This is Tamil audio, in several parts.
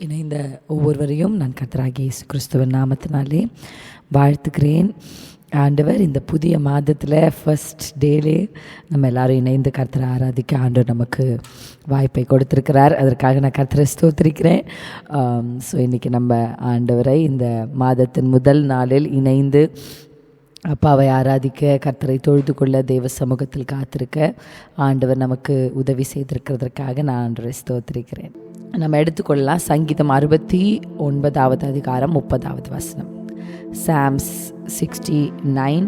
இணைந்த ஒவ்வொருவரையும் நான் கர்த்தராகிய இயேசு கிறிஸ்துவின் நாமத்தினாலே வாழ்த்துக்கிறேன். ஆண்டவர் இந்த புதிய மாதத்தில் ஃபர்ஸ்ட் டேலே நம்ம எல்லாரும் இணைந்து கர்த்தரை ஆராதிக்க ஆண்டவர் நமக்கு வாய்ப்பை கொடுத்துருக்கிறார். அதற்காக நான் கர்த்தரை ஸ்தோத்திரிக்கிறேன். ஸோ இன்றைக்கி நம்ம ஆண்டவரை இந்த மாதத்தின் முதல் நாளில் இணைந்து அப்பாவை ஆராதிக்க, கர்த்தரை தொழுது கொள்ள, தேவ சமூகத்தில் காத்திருக்க ஆண்டவர் நமக்கு உதவி செய்திருக்கிறதற்காக நான் ஆண்டவரை ஸ்தோத்திரிக்கிறேன். நம்ம எடுத்துக்கொள்ளலாம் சங்கீதம் 69 அதிகாரம் 30வது வசனம். Psalms 69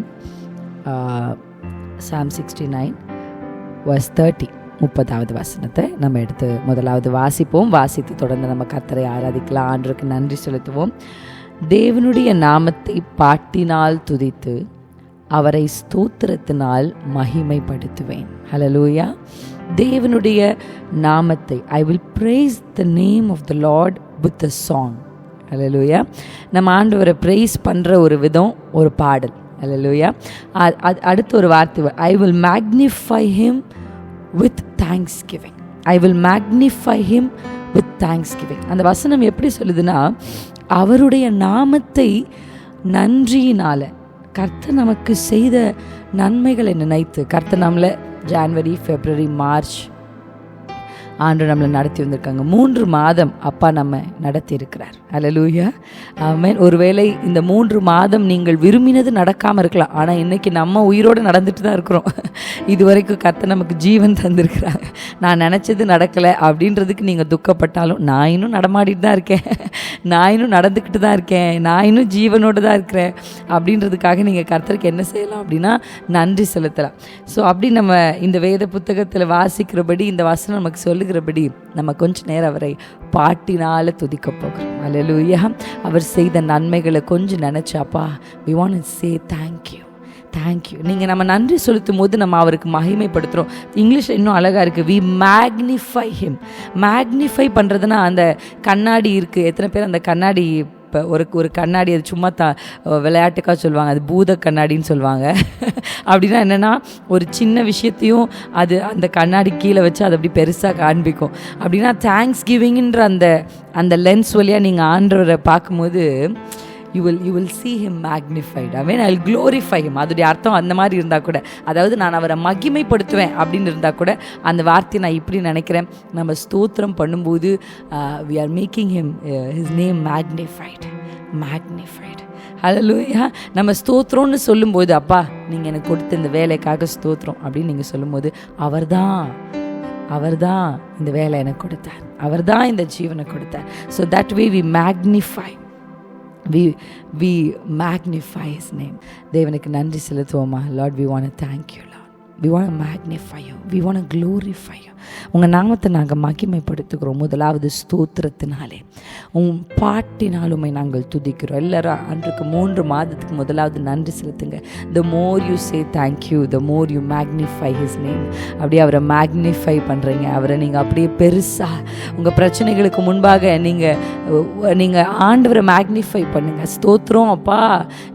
verse 30 30வது வசனத்தை நம்ம எடுத்து முதலாவது வாசிப்போம். வாசித்து தொடர்ந்து நம்ம கர்த்தரை ஆராதிக்கலாம், ஆண்டவருக்கு நன்றி செலுத்துவோம். தேவனுடைய நாமத்தை பாட்டினால் துதித்து அவரை ஸ்தோத்திரத்தினால் மகிமைப்படுத்துவேன். ஹல்லேலூயா. தேவனுடைய நாமத்தை, I will praise the name of the Lord with a song. ஹல்லேலூயா. நம்ம ஆண்டவரை ப்ரைஸ் பண்ணுற ஒரு விதம், ஒரு பாடல். ஹல்லேலூயா. அடுத்த ஒரு வார்த்தை, I will magnify him with thanksgiving. I will magnify him with thanksgiving. அந்த வசனம் எப்படி சொல்லுதுன்னா, அவருடைய நாமத்தை நன்றியினால, கர்த்தர் நமக்கு செய்த நன்மைகளை நினைத்து, கர்த்தர் நம்மளை ஜான்வரி, பிப்ரவரி, மார்ச் ஆண்டு நம்மளை நடத்தி வந்திருக்காங்க. 3 மாதம் அப்பா நம்ம நடத்தி இருக்கிறார். ஹல்லேலூயா. ஆமென். ஒருவேளை இந்த 3 மாதம் நீங்கள் விரும்பினது நடக்காமல் இருக்கலாம், ஆனால் இன்றைக்கி நம்ம உயிரோடு நடந்துட்டு தான் இருக்கிறோம். இதுவரைக்கும் கர்த்தர் நமக்கு ஜீவன் தந்திருக்கிறாங்க. நான் நினச்சது நடக்கலை அப்படின்றதுக்கு நீங்கள் துக்கப்பட்டாலும், நான் இன்னும் நடமாடிட்டு தான் இருக்கேன், நான் இன்னும் நடந்துக்கிட்டு தான் இருக்கேன், நான் இன்னும் ஜீவனோடு தான் இருக்கிறேன் அப்படின்றதுக்காக நீங்கள் கர்த்தருக்கு என்ன செய்யலாம் அப்படின்னா நன்றி செலுத்தலாம். ஸோ அப்படி நம்ம இந்த வேத புத்தகத்தில் வாசிக்கிறபடி, இந்த வசனம் நமக்கு சொல்லுகிறபடி நம்ம கொஞ்ச நேரம் அவரை பாட்டினால துதிக்க போகிறோம். ஹல்லேலூயா. அவர் செய்த நன்மைகளை கொஞ்சம் நினச்சாப்பா, we want to say thank you. Thank you. நீங்கள் நம்ம நன்றி செலுத்தும் போது நம்ம அவருக்கு மகிமைப்படுத்துகிறோம். இங்கிலீஷில் இன்னும் அழகாக இருக்குது, வி மேக்னிஃபை ஹிம். மேக்னிஃபை பண்ணுறதுனா, அந்த கண்ணாடி இருக்குது, எத்தனை பேர் அந்த கண்ணாடி, இப்போ ஒரு கண்ணாடி, அது சும்மா விளையாட்டுக்காக சொல்லுவாங்க, அது பூத கண்ணாடின்னு சொல்லுவாங்க. அப்படின்னா என்னென்னா, ஒரு சின்ன விஷயத்தையும் அது அந்த கண்ணாடி கீழே வச்சு அதை அப்படி பெருசாக காண்பிக்கும். அப்படின்னா தேங்க்ஸ் கிவிங்கிற அந்த லென்ஸ் வழியாக நீங்கள் ஆண்டவரை பார்க்கும்போது you will see him magnified. I mean, I'll glorify him. அதோடைய அர்த்தம் அந்த மாதிரி இருந்தால் கூட, அதாவது நான் அவரை மகிமைப்படுத்துவேன் அப்படின்னு இருந்தால் கூட, அந்த வார்த்தையை நான் இப்படி நினைக்கிறேன், நம்ம ஸ்தோத்திரம் பண்ணும்போது we are making him his name magnified. ஹல்லேலூயா. நம்ம ஸ்தோத்திரம்னு சொல்லும்போது, அப்பா நீங்கள் எனக்கு கொடுத்த இந்த வேலைக்காக ஸ்தோத்திரம் அப்படின்னு நீங்கள் சொல்லும்போது, அவர்தான் இந்த வேலை எனக்கு கொடுத்தார், அவர்தான் இந்த ஜீவனை கொடுத்தார். So that way we magnify his name. தேவனுக்கு நன்றி செலுத்துவோமா? Lord, we want to thank you, Lord. We want to magnify you. We want to glorify you. உங்கள் நாமத்தை நாங்கள் மகிமைப்படுத்துகிறோம். முதலாவது ஸ்தோத்திரத்தினாலே, உன் பாட்டினாலுமே நாங்கள் துதிக்கிறோம். எல்லாரும் அன்றைக்கு 3 மாதத்துக்கு முதலாவது நன்றி செலுத்துங்க. the more you say thank you, the more you magnify his name. அப்படியே அவரை மேக்னிஃபை பண்ணுறீங்க. அவரை நீங்கள் அப்படியே பெருசாக உங்கள் பிரச்சனைகளுக்கு முன்பாக நீங்கள் ஆண்டவரை மேக்னிஃபை பண்ணுங்கள். ஸ்தோத்திரம் அப்பா,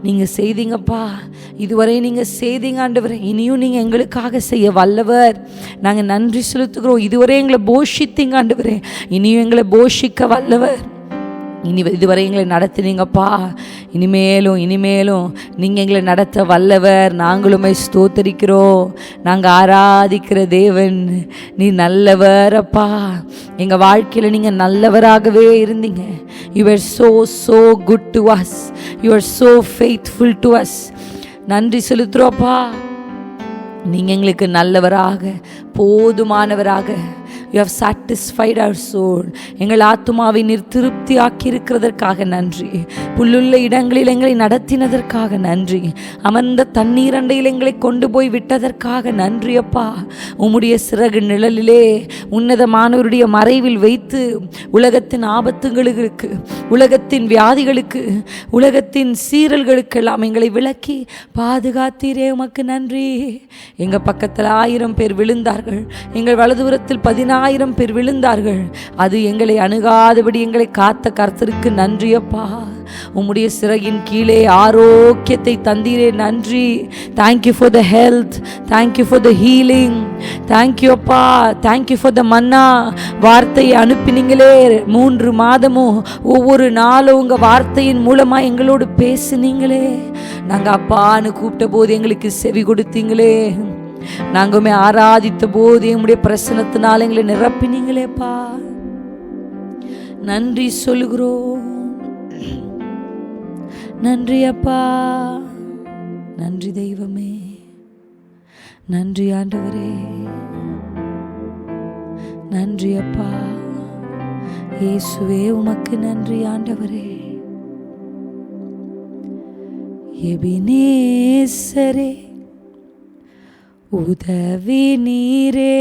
நீங்கள் செய்தீங்கப்பா, இதுவரை நீங்கள் செய்தீங்க ஆண்டவரை, இனியும் நீங்கள் எங்களுக்காக செய்ய வல்லவர். நாங்கள் நன்றி செலுத்துகிறோம். இதுவரை எங்களை போஷித்தீங்க ஆண்டவரே, இனியும் எங்களை போஷிக்க வல்லவர். இதுவரை எங்களை நடத்தினீங்கப்பா, இனிமேலும் நீங்கள் எங்களை நடத்த வல்லவர். நாங்களுமே ஸ்தோத்தரிக்கிறோம். நாங்கள் ஆராதிக்கிற தேவன் நீ நல்லவர் அப்பா. எங்கள் வாழ்க்கையில் நீங்கள் நல்லவராகவே இருந்தீங்க. You were so good to us. You are so faithful to us. நன்றி செலுத்துகிறோப்பா. நீங்கள் எங்களுக்கு நல்லவராக, போதுமானவராக, you have satisfied our soul. எங்கள் ஆத்துமாவை நீர் திருப்தி ஆக்கியிருக்கிறதற்காக நன்றி. புல்லுள்ள இடங்களில் எங்களை நடத்தினதற்காக நன்றி. அமர்ந்த தண்ணீர் அண்டையில் எங்களை கொண்டு போய் விட்டதற்காக நன்றி அப்பா. உம்முடைய சிறகு நிழலிலே, உன்னதமானவருடைய மறைவில் வைத்து உலகத்தின் ஆபத்துகளுக்கு, உலகத்தின் வியாதிகளுக்கு, உலகத்தின் சீரல்களுக்கெல்லாம் எங்களை விலக்கி பாதுகாத்தீரே, உமக்கு நன்றி. எங்கள் பக்கத்தில் 1000 பேர் விழுந்தார்கள், எங்கள் வலதுபுறத்தில் 14 10,000 பேர் விழுந்தார்கள். அது எங்களை அணுகாதபடி எங்களை காத்த கர்த்தருக்கு நன்றியப்பா. உம்முடைய சிறகின் கீழே ஆரோக்கியத்தை தந்தீரே, நன்றி. Thank you for the health, thank you for the healing, thank you அப்பா, தேங்க்யூ ஃபார் த மன்னா. வார்த்தையை அனுப்பினீங்களே, 3 மாதமும் ஒவ்வொரு நாளும் உங்கள் வார்த்தையின் மூலமாக எங்களோடு பேசுனீங்களே. நாங்கள் அப்பான்னு கூப்பிட்ட போது எங்களுக்கு செவி கொடுத்தீங்களே. நாங்களுமே ஆராதித்த போது எங்களுடைய பிரசனத்தினால எங்களை நிரப்பினீங்களேப்பா. நன்றி சொல்லுகிறோம். நன்றி அப்பா, நன்றி தெய்வமே, நன்றி ஆண்டவரே, நன்றி அப்பா. இயேசுவே உமக்கு நன்றி ஆண்டவரே. எபினேசரே உதவி நீரே,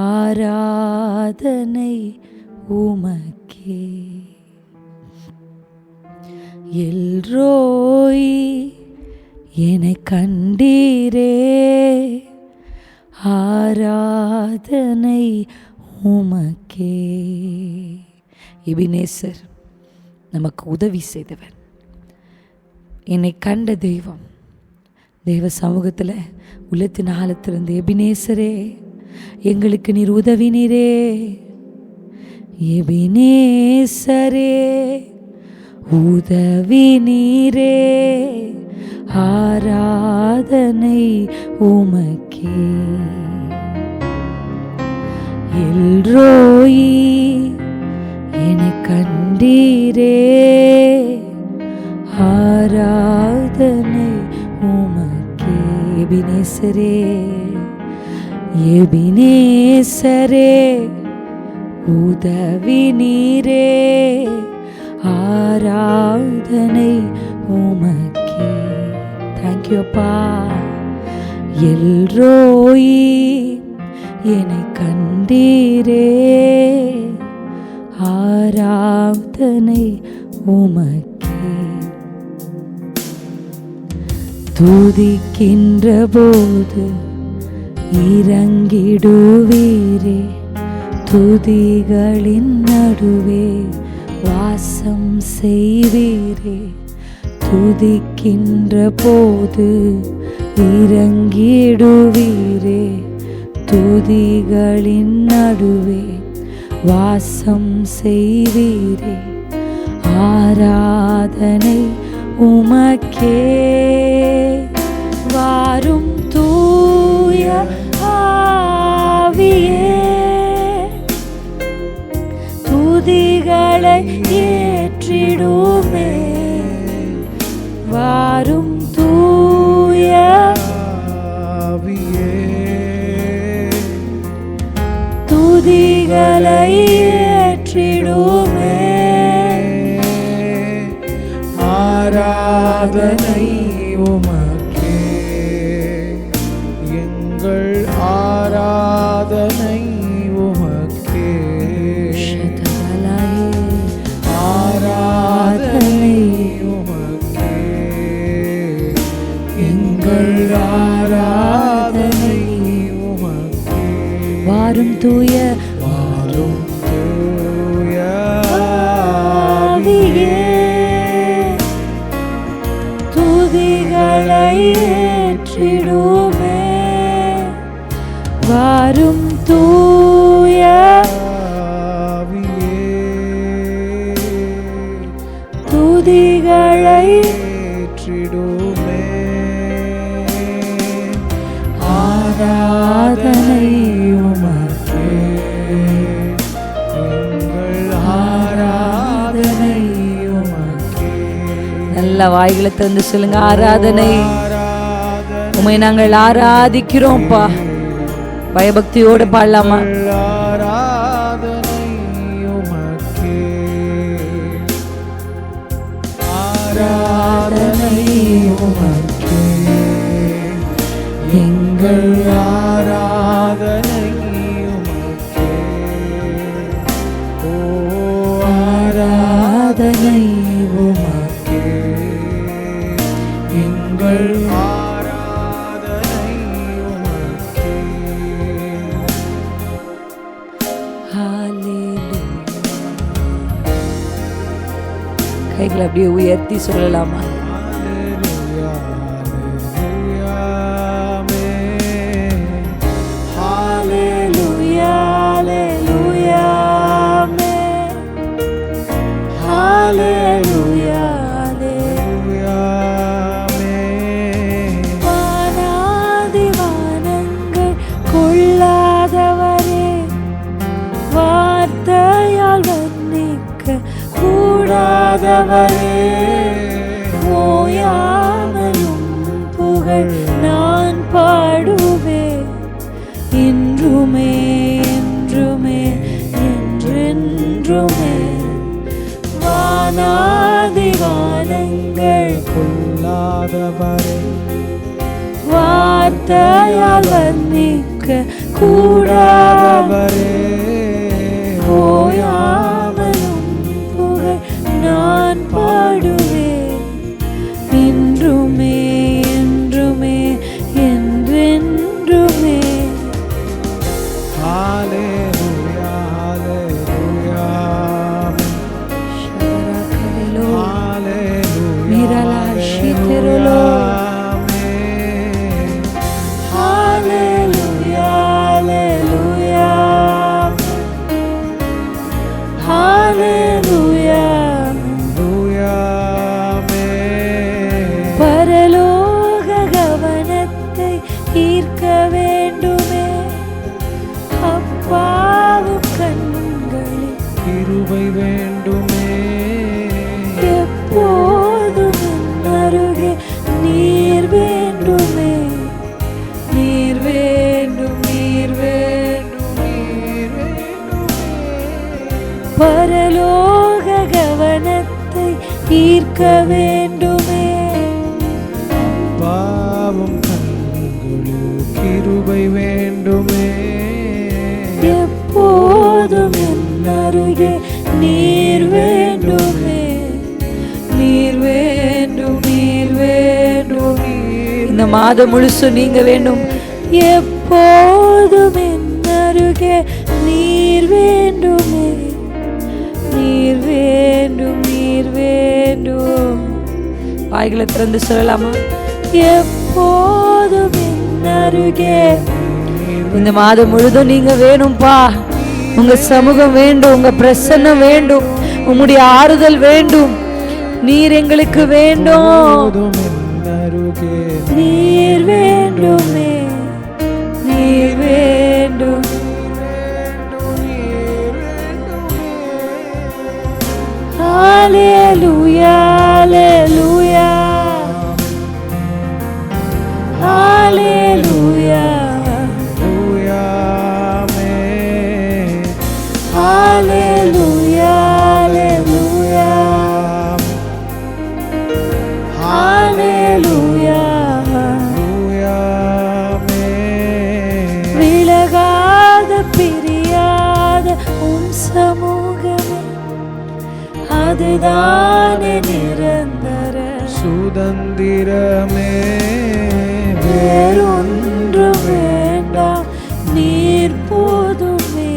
ஆராதனை உமக்கே. எல்ரோய் என்னை கண்டீரே, ஆராதனை உமக்கே. எபினேசர் நமக்கு உதவி செய்தவர், என்னை கண்ட தெய்வம். தெய்வ சமூகத்தில் உள்ளத்தின் ஆழத்திலிருந்து எபினேசரே எங்களுக்கு நீர் உதவினீரே. எபினேசரே உதவி நீரே, ஆராதனை உமக்கே. எல்ரோய் என்னை கண்டீரே, ஆராதனை உமக்கே. எபினேசரே, எபினேசரே உதவி நீரே, ஆராதனை உமக்கே. தேங்க்யூ அப்பா. எல்ரோய் என்னை கண்டீரே, ஆராதனை உமக்கே. துதிக்கின்ற போது இறங்கிடுவீரே, துதிகளின் நடுவே வாசம் செய்வீரே. துதிக்கின்ற போது இறங்கிடுவீரே, துதிகளின் நடுவே வாசம் செய்வீரே. ஆராதனை உமக்கே. வாரும் தூய ஆவியே, துதிகளை ஏற்றிடுமே. வாரும் தூய ஆவியே, துதிகளை ஏற்றிடுமே. ஆராதனை உமக்கே, எங்கள் ஆராதனை உமக்கே. ஆராதனை உமக்கே, எங்கள் ஆராதனை உமக்கே. வாரும் தூய, வாரும் தூய ஆவியே, துதிகளை ஏற்றிடுமே. வாரும் தூய ஆவியே, துதிகளை ஏற்றிடுமே. ஆராதனை உமக்கே, எங்கள் ஆராதனை உமக்கே. நல்ல வாய்களை திறந்து சொல்லுங்க. ஆராதனை ஆராதனை உம்மை நாங்கள் ஆராதிக்கிறோம்ப்பா. பயபக்தியோடு பாடலாமா? ஆராதனை உமக்கே, ஆராதனை உமக்கே, எங்கள் ஆராதனை உமக்கே. ஓ ஆராதனை உமக்கே, எங்கள் ஆராதனை உமக்கே. கைகளை அப்படியே உயர்த்தி சொல்லலாமா? வானாதிவானங்கள் கொள்ளாதவரே, வார்த்தையால் வர்ணிக்க கூடாதவரே, ஓயாமலும் புகழ் நான் பாடுவேன், இன்றுமே என்றுமே என்றென்றுமே. வானாதிவானங்கள் கொள்ளாதவரே, வார்த்தையால் வர்ணிக்க கூடாதவரே, ஓயாமலும் புகழ் நான் பாடுவேன், இன்றுமே என்றுமே என்றென்றுமே. ஹalleluya ஹalleluya ஷரகலோ ஹalleluya மிரலா ஷிதரலோ ஹalleluya ஹalleluya ஹalleluya. பரலோக கவனத்தை ஈர்க்க வேண்டுமே, அப்பாவும் கண்களில் கிருபை வேண்டுமே, எப்போதும் அருகே நீர் வேண்டுமே, நீர் வேண்டும் நீர் வேண்டும் நீர் வேண்டுமே. பரலோக கவனத்தை ஈர்க்க வேண்டுமே, பாவம் கண்களில் கிருபை வேண்டுமே, எப்போதும் என் அருகே நீர் வேண்டுமே, நீர் வேண்டும் நீர் வேண்டும் நீர். இந்த மாதம் முழுசும் நீங்க வேண்டும். எப்போதும் என் அருகே நீர் வேண்டுமே, நீர் வேண்டும் நீர் வேண்டும். வாய்களை திறந்து சொல்லலாமா? எப்போதும் என் அருகே. இந்த மாதம் முழுதும் நீங்க வேணும்பா. உங்க சமூகம் வேண்டும், உங்க பிரசன்னம் வேண்டும், உம்முடைய ஆறுதல் வேண்டும். நீர் எங்களுக்கு வேண்டும், நீர் வேண்டுமே, நீர் வேண்டும். ஹalleluya ஹalleluya ஹalleluya ஹalleluya ஹalleluya ஹalleluya. விலகாத பிரியாத உம் சமூகமே, அதுதானே நிரந்தர சுதந்திரமே, வேறொன்றும் வேண்டாம், நீர் போதுமே,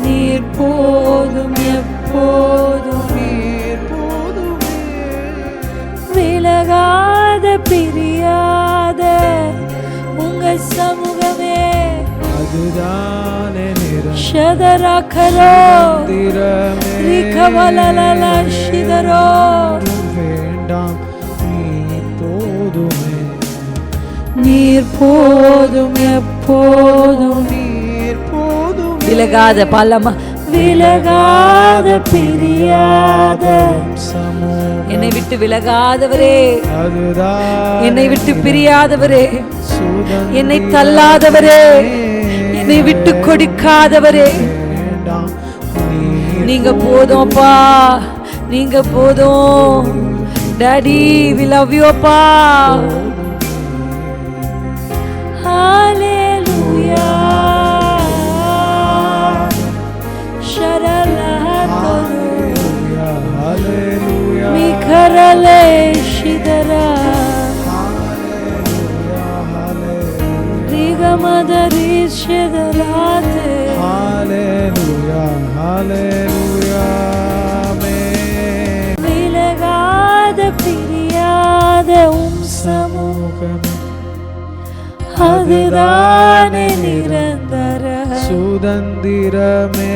நீர் போதும் எப்போதும் நீர் போதுமே. விலகாத பிரியாத உங்க சமூகமே, அதுதானே ஷதரகலோ நிரந்தரமே, ரிகவலலல ஷிதரோ. வேண்டாம் நீர் போதுமே, நீர் போதும் எப்போதும் நீர் போதும். விலகாத பல்லமா, விலகாத பிரியாத சமூகம் என்னை விட்டு விலகாதவரே, அதுதான் என்னை விட்டு பிரியாதவரே, சுதந்திரமே, என்னை தள்ளாதவரே, என்னை விட்டு கொடுக்காதவரே, வேண்டாம் நீங்க போதும்ப்பா, நீங்க போதும். டாடி we love you அப்பா. ஹalleluya ஷரலஹதரு ஹalleluya மிகரலே ஷிதரா ரிகமதரி ஷிதராதே. ஹalleluya ஹalleluya. பிரியாத உம் சமூகம் அதுதானே நிரந்தர சுதந்திரமே.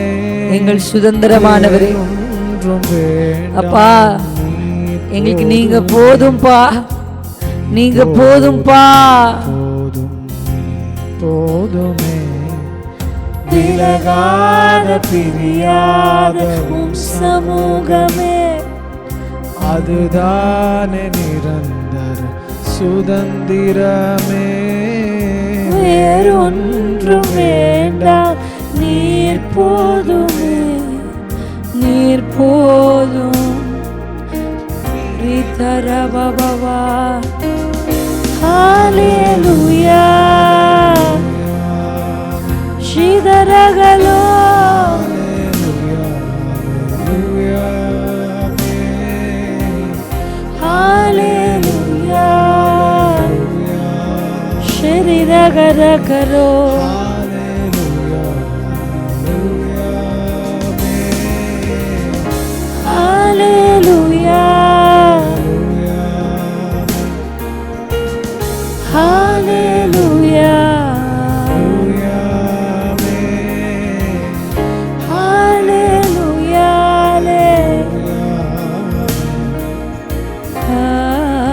எங்கள் சுதந்திரமானவரே ஒன்றும் வேண்டாம் அப்பா, எங்களுக்கு நீங்க போதும்பா, நீங்க போதும்பா. போதும் போதுமே. விலகாத பிரியாத உம் சமூகமே அதுதானே நிரந்தர சுதந்திரமே. வேறொன்றும் வேண்டாம், நீர் போதுமே, நீர் போதும். ரிதரபபவா ஹalleluya ஷிதரகலோ ஹalleluya ஷிதரகரகரோ ஹalleluya ஹalleluya ஹalleluya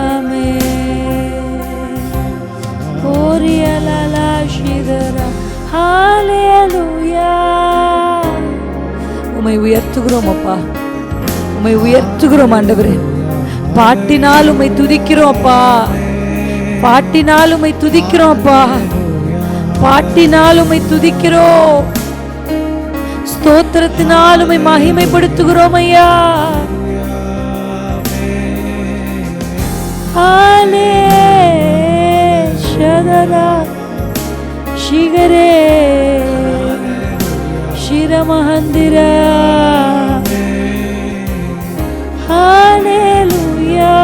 ஆமென். ஓரியலலா ஷிதரா ஹalleluya. உம்மை உயர்த்துகிறோம் அப்பா, உம்மை உயர்த்துகிறோம் ஆண்டவரே. பாட்டினால் உம்மை துதிக்கிறோம் அப்பா, பாட்டினால் உம்மை துதிக்கிறோம் அப்பா, பாட்டினால் உம்மை துதிக்கிறோம். ஸ்தோத்திரத்தினால் உம்மை மகிமைப்படுத்துகிறோம் ஐயா. ஷதரா ஷிகரே ಶಿರಮಹಂದಿರ ಹಾಲೆಲೂಯಾ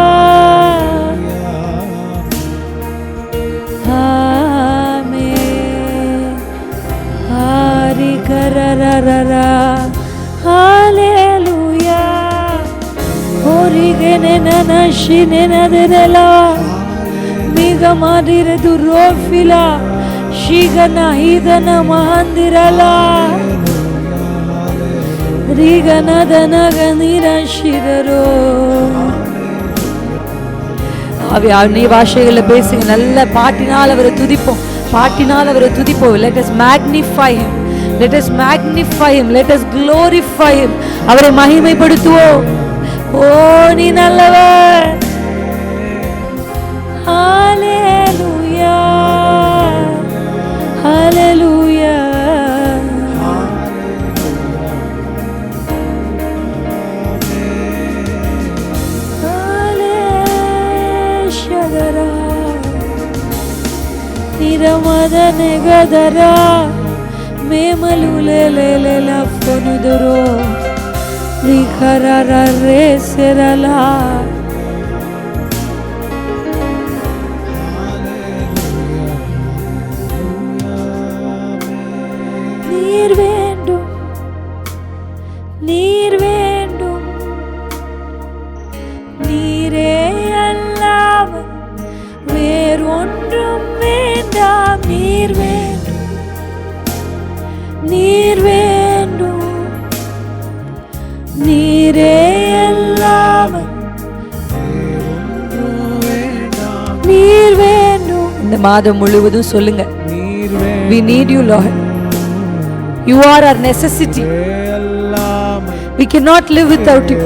ಆಮೆನ್ ಹರಿಕರರರ ಹಾಲೆಲೂಯಾ ಹೊರಿಗೆನೆ ನನಶಿನೆನದೆಲ ಮಿಗ ಮಾಡಿರದು ರೋಫಿಲ ಶಿಗನ ಹಿದನ ಮಹಂದಿರಲ நீ பாஷைகள்ல பேசுங்க. நல்ல பாட்டினால் அவரை துதிப்போம், பாட்டினால் அவரை துதிப்போம். Let us magnify him, let us magnify him, let us glorify him. அவரை மகிமைப்படுத்துவோம். ஓ நீ நல்லவர். ஹalleluya ஹalleluya ನಿರಮದ ನೆಗದರ ಮೇಮಲುಲೆಲೆಲೆಲ ಫನುದರೋ ಲಿಖರರ ರೇಸೆರಲ நீர் வேண்டும் நீர் வேண்டும் நீரே அல்லாமல் வேறொன்றும் வேண்டாம். நீர் வேண்டும் நீர் வேண்டும் நீரே அல்லாமல் நீர் வேண்டும். இந்த மாதம் முழுவதும் சொல்லுங்க, we need you Lord, you are our necessity, we cannot live without you,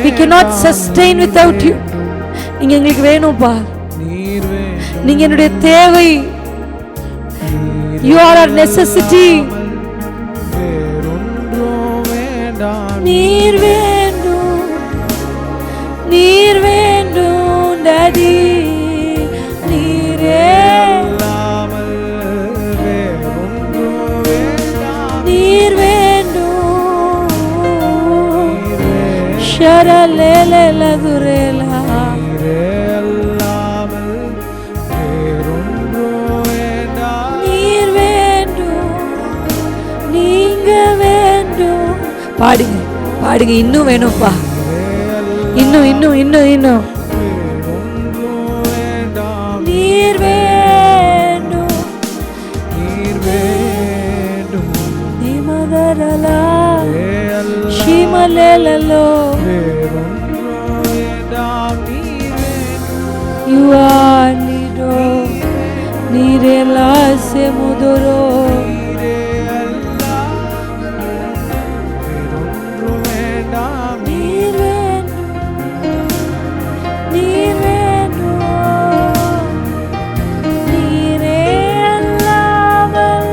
we cannot sustain without you. நீங்க எங்களுக்கு வேணும்பா, நீங்க என்னுடைய தேவை, you are our necessity. நீர் வேண்டும் நீர் வேண்டும் டாடி நீரே நீர் வேண்டும் ஷரலேல துரேலா நீர் வேண்டும் நீங்க வேண்டும். பாடுங்க பாடுங்க, இன்னும் வேணும்ப்பா, இன்னும் இன்னும் இன்னும் இன்னும் வேறொன்றும் வேண்டாம். நீர் வேண்டும் நீர் வேண்டும். நிமதரலா வேறல்ல ஷிமலேலலோ வேறொன்றும் வேண்டாம். நீர் வேண்டும். You are Nido Nirela Semudoro நீரே அல்லாமல் வேறொன்றும் வேண்டாம். Nir Venu Nire Allaval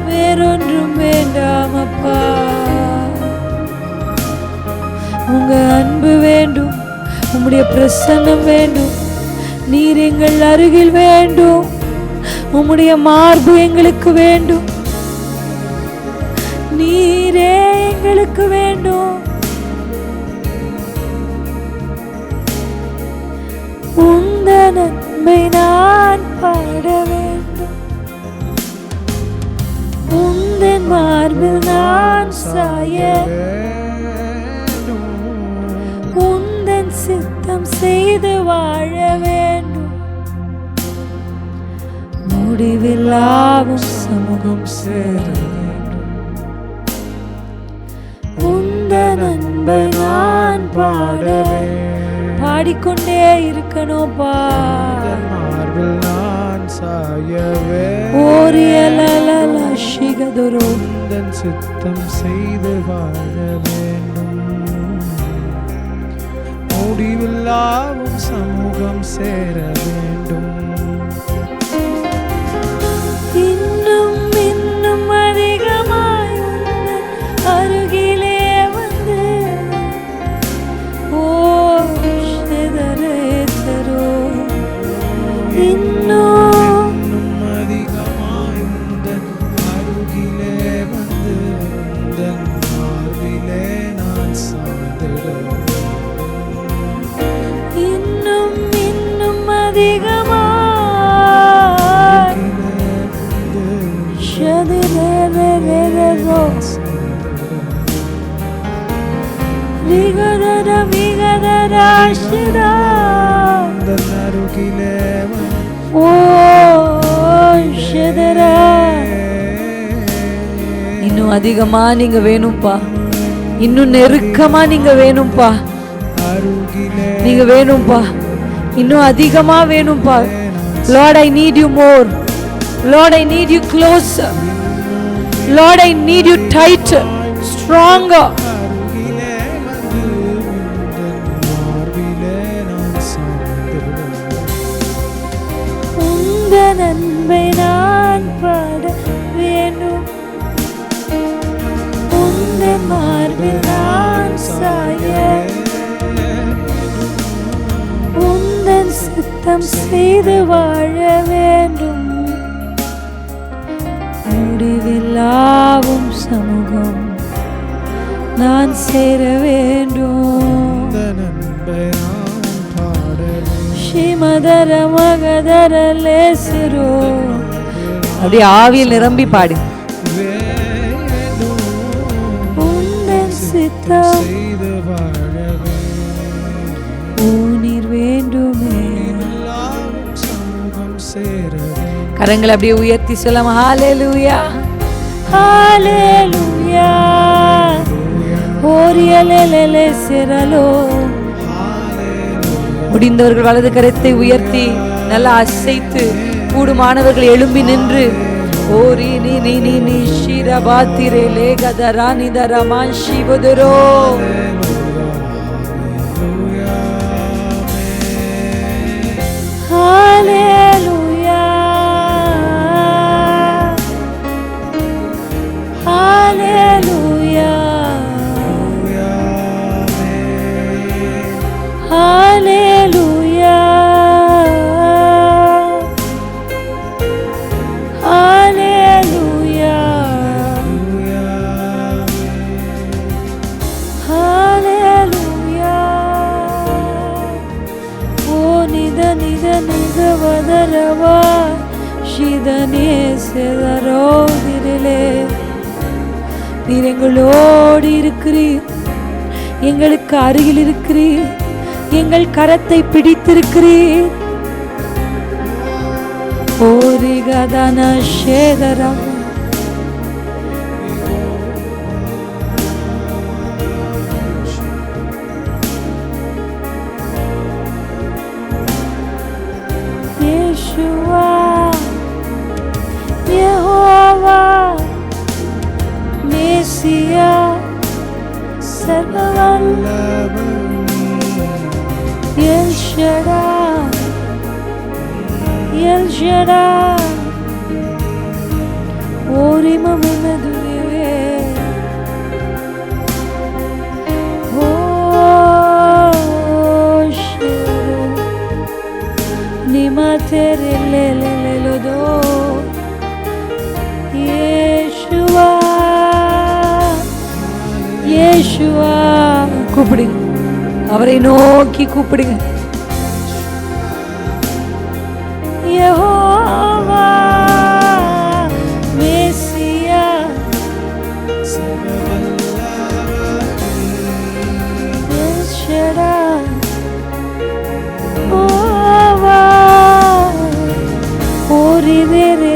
Verondrum வேண்டாம் அப்பா. உங்க அன்பு வேண்டும், உம்முடைய பிரசன்னம் வேண்டும், நீர் எங்கள் அருகில் வேண்டும், உம்முடைய மார்பு எங்களுக்கு வேண்டும், நீரே எங்களுக்கு வேண்டும். உந்தன் அன்பை நான் பாட வேண்டும், உந்தன் மார்பில் நான் சாய, உந்தன் சித்தம் செய்து வாழ வேண்டும். முடிவில்லாவும் சமூகம் சேர வேண்டும். உந்தன் அன்பை நான் பாட பாடிக்கொண்டே இருக்கணும்பா. மார்பில் நான் சாயவே ஓரியலலலஷிகதுரோ உந்தன் சித்தம் செய்து வாழ வேண்டும். முடிவில்லாவும் சமூகம் சேர வேண்டும். இன்னும் இன்னும் அதிகமாய் உந்தன் அருகிலே வந்து ஓ ஷெதரேதரோ இன்னும் இன்னும் அதிகமாய் உந்தன் அருகிலே வந்து உந்தன் மார்பிலே நான் சாய்ந்திட இன்னும் இன்னும் அதிகமாய் ஷெதரேதரோ விகதர விகதராஷிதா உந்தன் அருகிலே வந்து ஓ ஷெதரா. இன்னும் அதிகமா நீங்க வேணும்பா, இன்னும் நெருக்கமா நீங்க வேணும்பா, அருகிலே நீங்க வேணும்பா, இன்னும் அதிகமா வேணும்பா. Lord, I need you more. Lord, I need you closer. Lord, I need you tighter, stronger. அருகிலே வந்து உந்தன் மார்பிலே நான் சாய்ந்திட உந்தன் அன்பை நான் பாட வேண்டும், உந்தன் மார்பில் நான் சாய, உந்தன் சித்தம் செய்து வாழ வேண்டும். முடிவில்லாவும் சமூகம் நான் சேர வேண்டும். உந்தன் அன்பை நான் பாட ஸ்ரீமதர மகதர லேசிரோ அப்படியே ஆவியில் நிரம்பி பாடு. வேண்டும். உந்தன் சித்தம் செய்து வாழ வேண்டும். ஊனீர் வேண்டுமே. எல்லாரும் சமூகம் சேர வேண்டும். கரங்களை அப்படியே உயர்த்தி சொல்லாம ஹalleluya ஹalleluya ஓரியலலலே சிரலோ. முடிந்தவர்கள் வலது கரத்தை உயர்த்தி நல்லா அசைத்து கூடுமானவர்கள் எழும்பி நின்று ஓரி நீ நீ நீ நீ ஷிரபாத்திரே லேகதரா நிதரமா ஷிவதுரோ. ஹalleluya ஹalleluya ஹalleluya ஹalleluya ஹalleluya. ஓ நித நித நித வதரவா ஷிர இதனே செதரோதிலே நீர் எங்களோடு இருக்கிறீர், எங்களுக்கு அருகில் இருக்கிறீர், எங்கள் கரத்தை பிடித்திருக்கிறீர். ஓரிகதன சேதரா Yeshua, Yehovah, Messiah, Sarvavalla, El Shaddai, El Shaddai, Orima Memeduwe, Oh Shaddai, Nima Tere Lele Lodo, Yeshua, Yeshua, கூப்பிடுங்க, அவரை நோக்கி கூப்பிடுங்க. யெகோவா மெசியா எல் ஷடாய் ஓவா ஓரிரேரே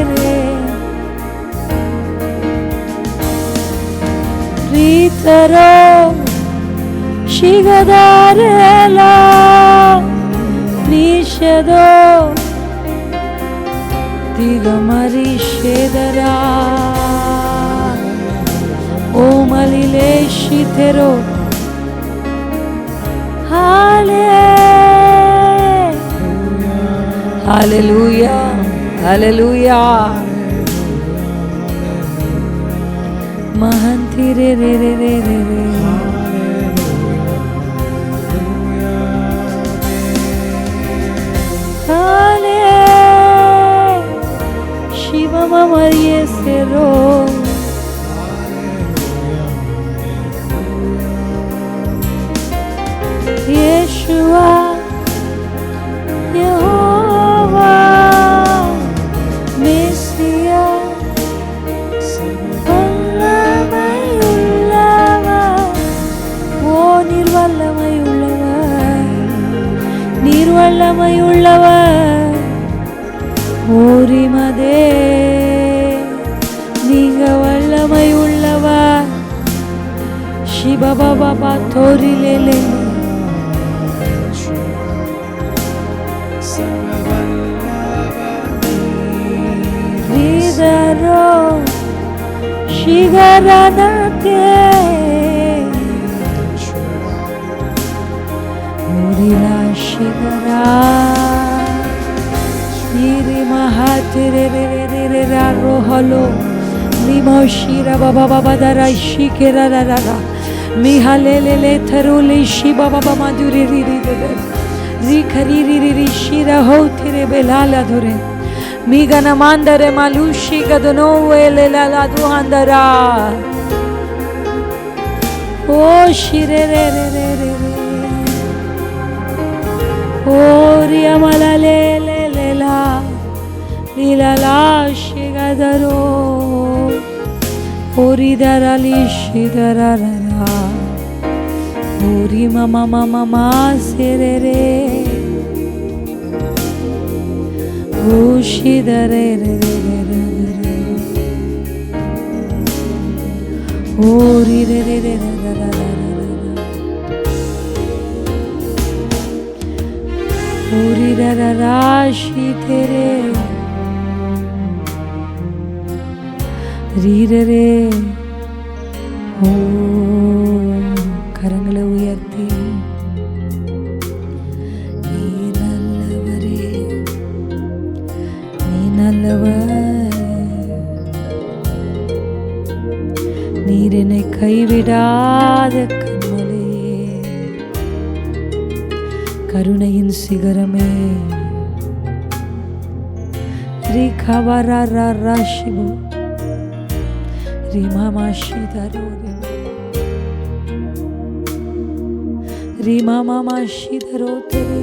ரீதரோ Shigadarela Nishado Digamari Shedara O Malile Shitero Hallelujah Hallelujah Mahantire re re re re re Shiva Maria Sero Yeshua Yehovah Messiah Vallamayullava O Nirvallamayullava Nirvallamayullava ஓரிமதே நீங்க வல்லமை உள்ளவர் Shiv Baba தோரிலேலே ரீதரோ சிகரனதே ஓரிலா சிகரா Iri mahatire re re re re ra rohalo Limoshira baba baba dara shikera ra ra ra Mihalele tharuli shi baba baba maduri ri ri re ri khari ri ri ri shira hotire belala dure Migana mandare malushi gadono ele la la duhandara Oh shire re re re re Oh riamalale Lila la shigadaro Ori darali shidarara Ori mama mama ma serere O shidare Ori re re re Ori darara shitere ரீரரே ஓ கரங்களை உயர்த்தி நீ நல்லவரே நீ நல்லவர் நீர் என்னை கைவிடாத கண்மலையே கருணையின் சிகரமே ரீகவரரா சிவோ Rimama Shidaro Rimama Shidaro Tere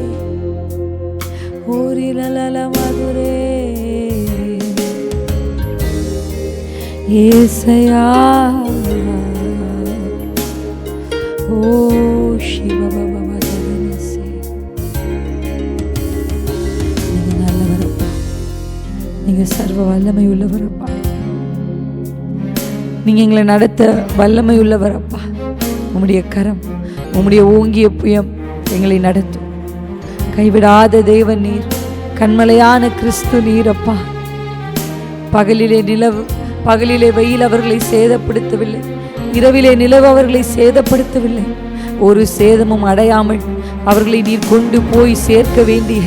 Ori la la la madure ஏசையா. ஓ சிவபாபா ஜனனேசே, நீங்க நல்லவரப்பா, நீங்க சர்வ வல்லமை உள்ளவரப்பா, நீங்க எங்களை நடத்த வல்லமை உள்ளவரப்பா. உம்முடைய கரம், உம்முடைய ஓங்கிய புயம் எங்களை நடத்தும். கைவிடாத தேவன் நீர், கண்மலையான கிறிஸ்து நீரப்பா. பகலிலே வெயில் அவர்களை சேதப்படுத்தவில்லை, இரவிலே நிலவு அவர்களை சேதப்படுத்தவில்லை. ஒரு சேதமும் அடையாமல் அவர்களை நீர் கொண்டு போய் சேர்க்க வேண்டிய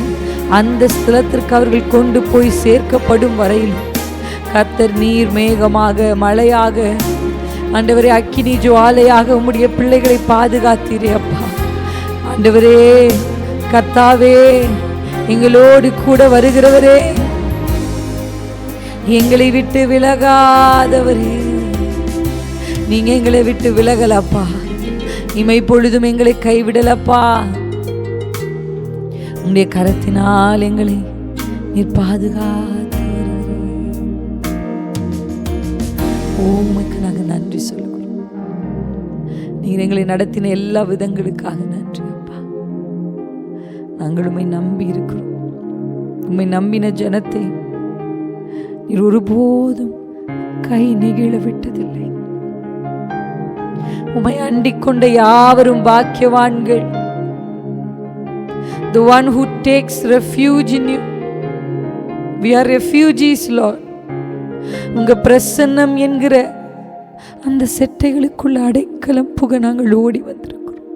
அந்த ஸ்தலத்திற்கு அவர்கள் கொண்டு போய் சேர்க்கப்படும் வரையில் கர்த்தர் நீர் மேகமாக, மழையாக, ஆண்டவரே அக்கினி ஜுவாலையாக உம்முடைய பிள்ளைகளை பாதுகாத்தீரே அப்பா. ஆண்டவரே கர்த்தாவே, எங்களோடு கூட வருகிறவரே, எங்களை விட்டு விலகாதவரே, நீங்க எங்களை விட்டு விலகலப்பா. இமை பொழுதும் எங்களை கைவிடலப்பா. உங்களுடைய கரத்தினால் எங்களை நீர் பாதுகாத்து உமக்கு நாங்கள் நன்றி சொல்லுகிறோம். நீர் எங்களை நடத்தின எல்லா விதங்களுக்காக நன்றி அப்பா. நாங்கள் உம்மை நம்பி இருக்கிறோம். உம்மை நம்பின ஜனத்தை நீர் ஒருபோதும் கை நெகிழ விட்டதில்லை. உம்மை அண்டிக் கொண்ட யாவரும் பாக்கியவான்கள். The one who takes refuge in you. We are refugees, Lord. உங்க பிரசன்னம் என்கிற அந்த செட்டைகளுக்குள்ள அடைக்கலம் புக நாங்கள் ஓடி வந்திருக்கிறோம்.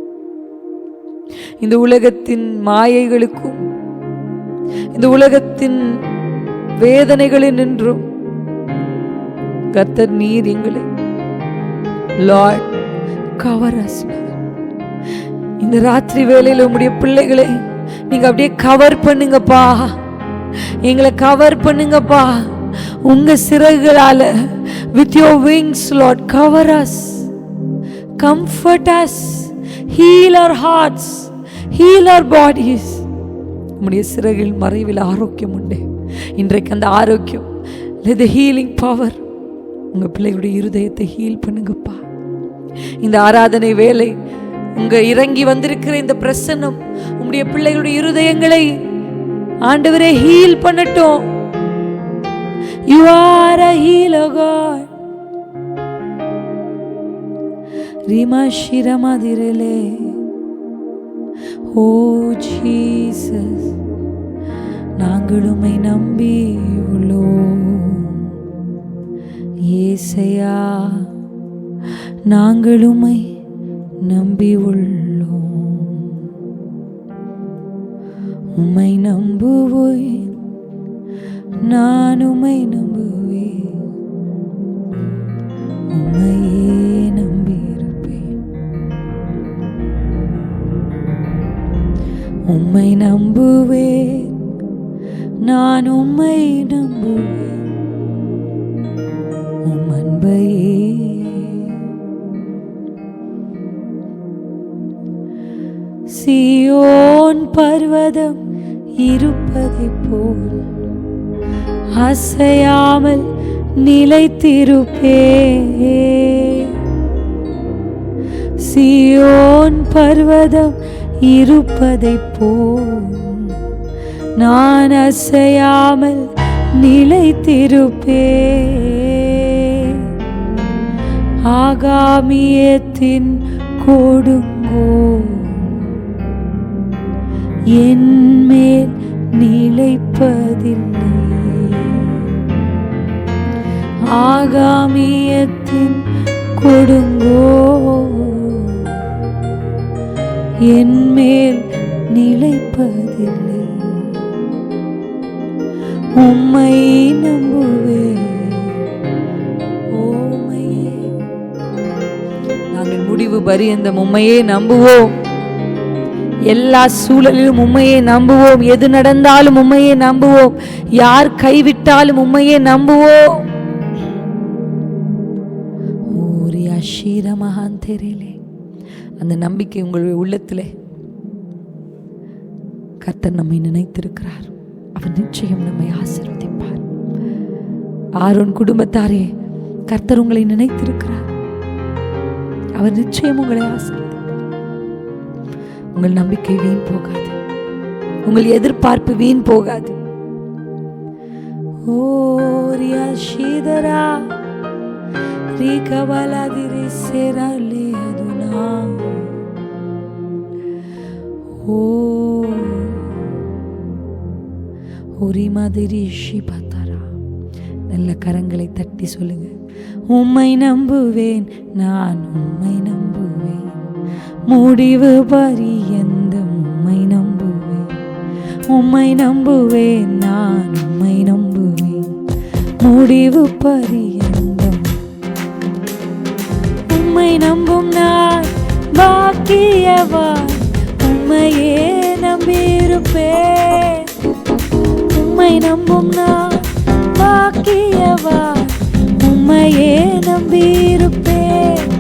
இந்த உலகத்தின் மாயைகளுக்கும் இந்த உலகத்தின் வேதனைகளில் நின்றும் கர்த்தர் நீர் எங்களை லார்ட் கவர் அஸ். இந்த ராத்திரி வேளையில் உம்முடைய பிள்ளைகளை நீங்க அப்படியே கவர் பண்ணுங்கப்பா. எங்களை கவர் பண்ணுங்கப்பா உங்க சிறகுகளால. with your wings, Lord, cover us, comfort us, heal our hearts, heal our bodies. உம்முடைய சிறகில் மறைவில் ஆரோக்கியம் உண்டு. இன்றைக்கு அந்த ஆரோக்கியம், let the healing power உங்க பிள்ளைகளுடைய இருதயத்தை ஹீல் பண்ணுங்கப்பா. இந்த ஆராதனை வேளை உங்க இறங்கி வந்திருக்கிற இந்த பிரசன்னம் உம்முடைய பிள்ளைகளுடைய இருதயங்களை ஆண்டவரே ஹீல் பண்ணட்டும். You are a healer, God. Rima Shirama Direle. Oh Jesus, நாங்கள் உம்மை நம்பி உள்ளோம். ஏசையா, நாங்கள் உம்மை நம்பி உள்ளோம். உம்மை நம்புவோம், நான் உம்மை நம்புவேன், உம்மையே நம்பியிருப்பேன். உம்மை நம்புவேன், நான் உம்மை நம்புவேன், உம் அன்பையே. சீயோன் பர்வதம் இருப்பதைப் போல் அசையாமல் நிலைத்திருப்பே. சீயோன் பர்வதம் இருப்பதைப் போல் நான் அசையாமல் நிலைத்திருப்பே. ஆகாமியத்தின் கொடுங்கோ என்மேல் நிலைப்பதில்லை. ஆகாமியத்தின் கொடுங்கோ என்மேல் நிலைப்பதில்லை. உம்மை நம்புவேன். நாங்கள் முடிவு பரியந்தம் உம்மையே நம்புவோம். எல்லா சூழலிலும் உம்மையே நம்புவோம். எது நடந்தாலும் உம்மையே நம்புவோம். யார் கைவிட்டாலும் உம்மையே நம்புவோம். அந்த நம்பிக்கை உங்களுடைய உள்ளத்திலே கர்த்தர் நம்மை நினைத்திருக்கிறார். அவர் நிச்சயம் நம்மை ஆசீர்வதிப்பார். ஆரோன் குடும்பத்தாரே, கர்த்தர் உங்களை நினைத்திருக்கிறார். அவர் நிச்சயம் உங்களை ஆசீர்வதிப்பார். உங்கள் நம்பிக்கை வீண் போகாது, உங்கள் எதிர்பார்ப்பு வீண் போகாது. ஓரியா ஷீதரா ரீகவலாதிரி சேராலே அதுனா ஓ ஒரி மாதிரி ஷிபதரா. நல்ல கரங்களை தட்டி சொல்லுங்க, உம்மை நம்புவேன், நான் உம்மை நம்புவேன், முடிவு பரியந்தம் உம்மை நம்புவேன், உம்மை நம்புவேன், நான் உம்மை நம்புவேன், முடிவு பரியந்தம். உம்மை நம்பும் நான் பாக்கியவான், உம்மையே நம்பியிருப்பேன். உம்மை நம்பும் நான் பாக்கியவான், உம்மையே நம்பியிருப்பேன்.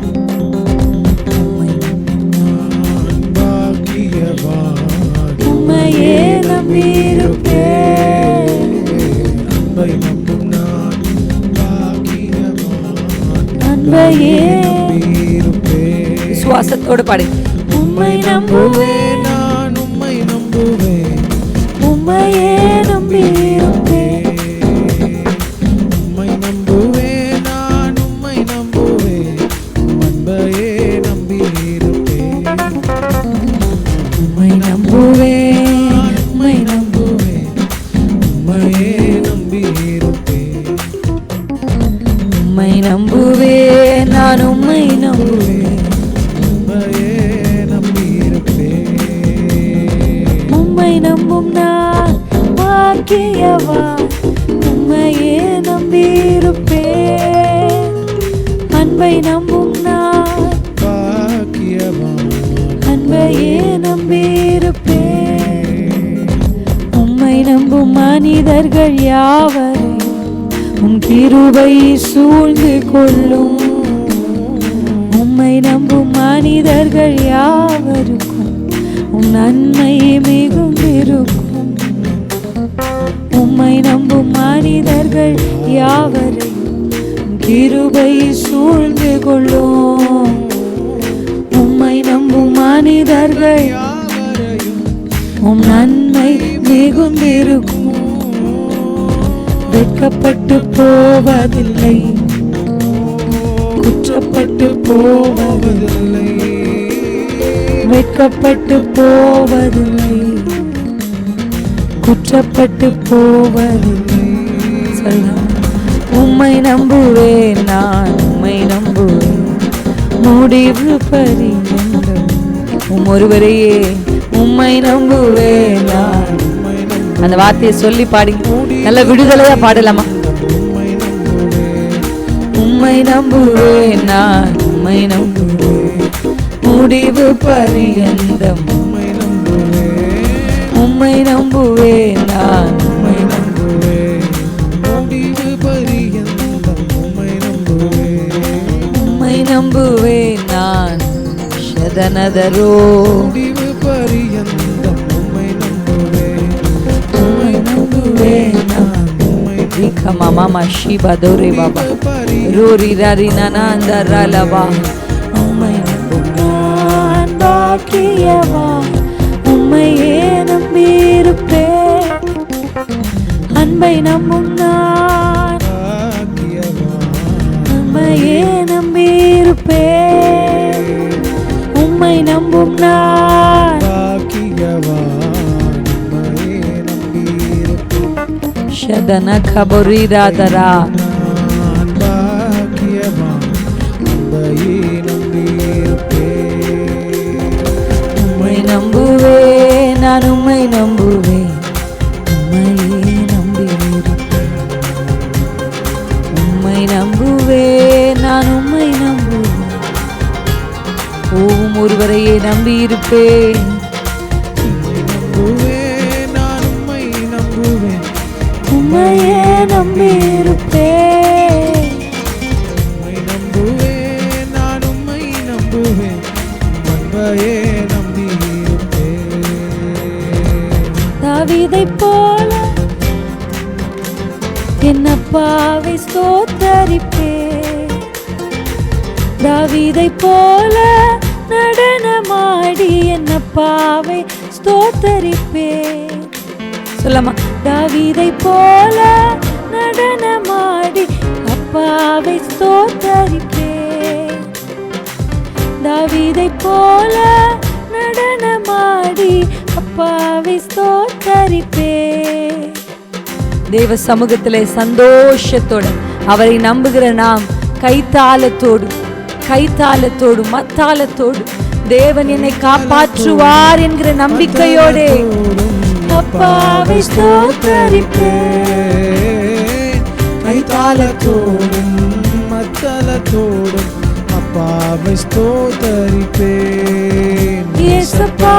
உம்மையே நம்பியிருப்பேன். அன்பை நம்பும் நான் பாக்கியவான், அன்பையே நம்பியிருப்பேன். விசுவாசத்தோடு பாடு. உம்மை நம்புவேன், நான் உம்மை நம்புவேன், உம்மையே நம்பியிருப்பேன். உம்மை நம்புவேன், நான் உம்மை நம்புவேன், அன்பையே நம்பியிருப்பேன். உம்மை நம்புவேன், உம்மை நம்புவேன், உம்மையே நம்பியிருப்பேன். உம்மை நம்புவேன், நான் உம்மை நம்புவேன், உம்மையே நம்பியிருப்பேன். உம்மை நம்பும் நான் பாக்கியவான், உம்மையே நம்பியிருப்பேன். அன்பை நம்பும் நான் பாக்கியவான், அன்பையே நம்பியிருப்பேன். உம்மை நம்பும் மனிதர்கள் யாவரையும் உம் கிருபை சூழ்ந்து கொள்ளும். உம்மை நம்பும் மனிதர்கள் யாவருக்கும் உம் நன்மை மிகுந்திருக்கும். உம்மை நம்பும் மனிதர்கள் யாவரையும் உம் கிருபை சூழ்ந்து கொள்ளும். உம்மை நம்பும் மனிதர்கள் யாவரையும் உம் நன்மை மிகுந்திருக்கும். வெட்கப்பட்டு போவதில்லை, குற்றப்பட்டு போவதில்லை, வெட்கப்பட்டு போவதில்லை, குற்றப்பட்டு போவதில்லை. சொல்லலாம், உம்மை நம்புவேன், நான் உம்மை நம்புவேன், முடிவு பரியந்தம் உம் ஒருவரையே உம்மை நம்புவேன் நான். அந்த வார்த்தையை சொல்லி பாடி நல்ல விடுதலையா பாடலாமா? உம்மை நம்புவேன், நான் உம்மை நம்புவேன், முடிவு பரியந்தம் உம்மை நம்புவேன், உம்மை நம்புவேன், நான் உம்மை நம்புவேன், முடிவு பரியந்தம் உம்மை நம்புவேன். உம்மை நம்புவேன் நான். சதனதரோ முடிவு பரியந்தம் உம்மை நம்புவேன், உம்மை நம்புவேன் நான். உம்மை Rikama mama shiba dore baba rori rari nananda ralaba. உம்மை நம்பும் நான் பாக்கியவான், உம்மையே நம்பியிருப்பேன். அன்பை நம்பும் நான் பாக்கியவான், உம்மையே நம்பியிருப்பேன். உம்மை நம்பும் நான் பாக்கியவான், உம்மையே நம்பியிருப்பேன். ஷதன கபரிராதரா. நான் பாக்கியவான், உம்மையே நம்பியிருப்பேன். உம்மை நம்புவேன், நான் உம்மை நம்புவேன், உம்மையே நம்பியிருப்பேன். உம்மை நம்புவேன், நான் உம்மை நம்புவேன், ஓவும் ஒருவரையே நம்பியிருப்பேன். நம்புவேன், நான் உம்மை நம்புவேன், உம்மையே நம்பியிருப்பேன். உம்மை நம்புவேன், நான் உம்மை நம்புவேன், அன்பையே நம்பியிருப்பேன். தாவீதைப் போல என் அப்பாவை ஸ்தோத்தரிப்பேன். தாவீதை போல நடனமாடி என்ன பாவை ஸ்தோத்தரிப்பே. சொல்லமா, தாவீதை போல நடனமாடி அப்பாவை ஸ்தோத்தரிப்பே. தாவீதை போல நடனமாடி அப்பாவை ஸ்தோத்தரிப்பே. தேவ சமூகத்திலே சந்தோஷத்தோடு அவரை நம்புகிற நாம் கைத்தாளத்தோடு மத்தாளத்தோடு தேவன் என்னை காப்பாற்றுவார் என்கிற நம்பிக்கையோடு அப்பாவை ஸ்தோத்தரிப்பேன். கைத்தாளத்தோடும் மத்தளத்தோடும் அப்பாவை ஸ்தோத்தரிப்பேன். இயேசப்பா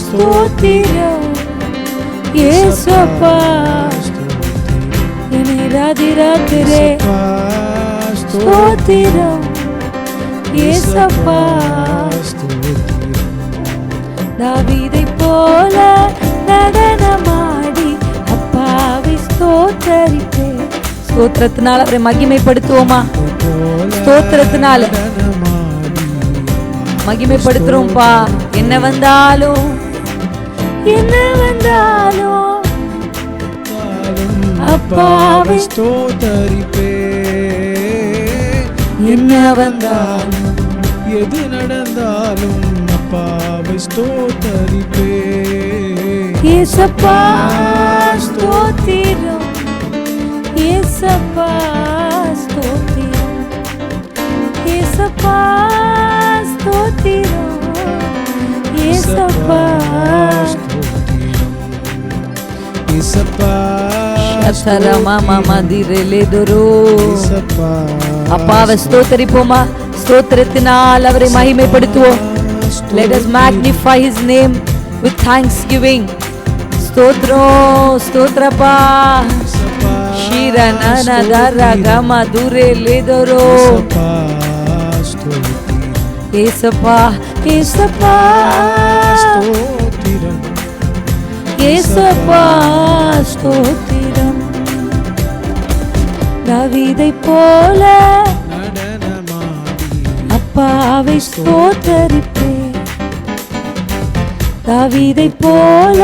ஸ்தோத்திரம், இயேசப்பா என்னை ராதிராத்திரே ஸ்தோத்திரம், இயேசப்பா. தாவீதை போல நடனமாடி அப்பாவை ஸ்தோத்தரிப்பே. ஸ்தோத்திரத்தினால் அவரை மகிமைப்படுத்துவோமா? ஸ்தோத்திரத்தினால மகிமைப்படுத்துறோம்பா. என்ன வந்தாலும் அப்பாவை ஸ்தோத்தரிப்பே. என்ன வந்தாலும் எது நடந்தாலும் அப்பாவை ஸ்தோத்தரிப்பே. இயேசப்பா ஸ்தோத்திரம், இயேசப்பா ஸ்தோத்திரம், இயேசப்பா ஸ்தோத்திரம், இயேசப்பா அப்பாவை ஸ்தோத்தரிப்போமா? ஸ்தோத்திரத்தினால் அவரை மகிமைப்படுத்துவோம். Let us magnify his name with thanksgiving. ஸ்தோத்ரம் ஸ்தோத்ரப்பா ஷீரனனதரகம துரெலெதரோ. ஏசப்பா ஏசப்பா ஸ்தோத்திரம், ஏசப்பா ஸ்தோத்திரம். தாவீதை போல நடனமாடி அப்பாவை ஸ்தோத்தரிப்பே. தாவீதை போல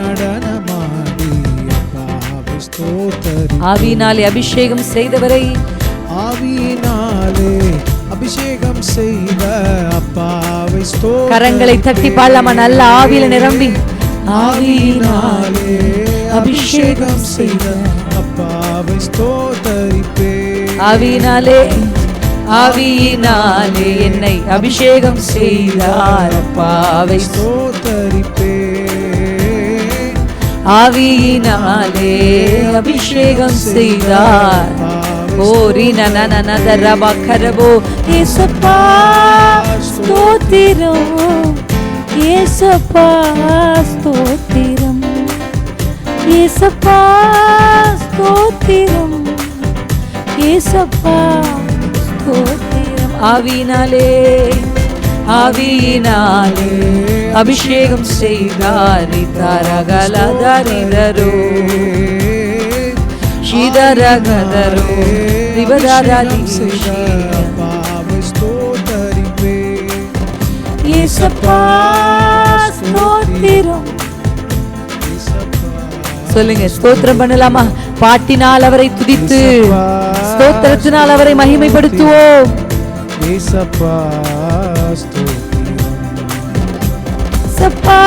நடனமாடி அப்பாவை ஸ்தோத்தரிப்பே. ஆவியினாலே அபிஷேகம் செய்தவரை, ஆவியினாலே அபிஷேகம் செய்த அப்பாவை ஸ்தோத்தரிப்பே. கரங்களை தட்டி பாடலாமா? நல்ல ஆவியில நிரம்பி ஆவியினாலே அபிஷேகம் செய்த அப்பாவை ஸ்தோத்தரிப்பே. ஆவியினாலே ஆவியினாலே என்னை அபிஷேகம் செய்தார் அப்பாவை ஸ்தோத்தரிப்பே. ஆவியினாலே அபிஷேகம் செய்தார். ஓரி நனனனதரபா கரபோ. ஏசப்பா ஸ்தோத்திரம், ஏசப்பா ஸ்தோத்திரம், ஏசப்பா ஸ்தோத்திரம், ஏசப்பா ஸ்தோத்திரம். ஆவியினாலே ஆவியினாலே அபிஷேகம் செய்தார். தாரகலதரிதரோ ஷீதரகதரோ திவதாராலி அப்பாவை ஸ்தோத்தரிப்பே. ஏசப்பா ஸ்தோத்திரம். சொல்லுங்க, ஸ்தோத்திரம் பண்ணலாமா? பாட்டினால் அவரை துதித்து ஸ்தோத்திரத்தினால் அவரை மகிமைப்படுத்துவோம். ஏசப்பா ஸ்தோத்திரம், ஏசப்பா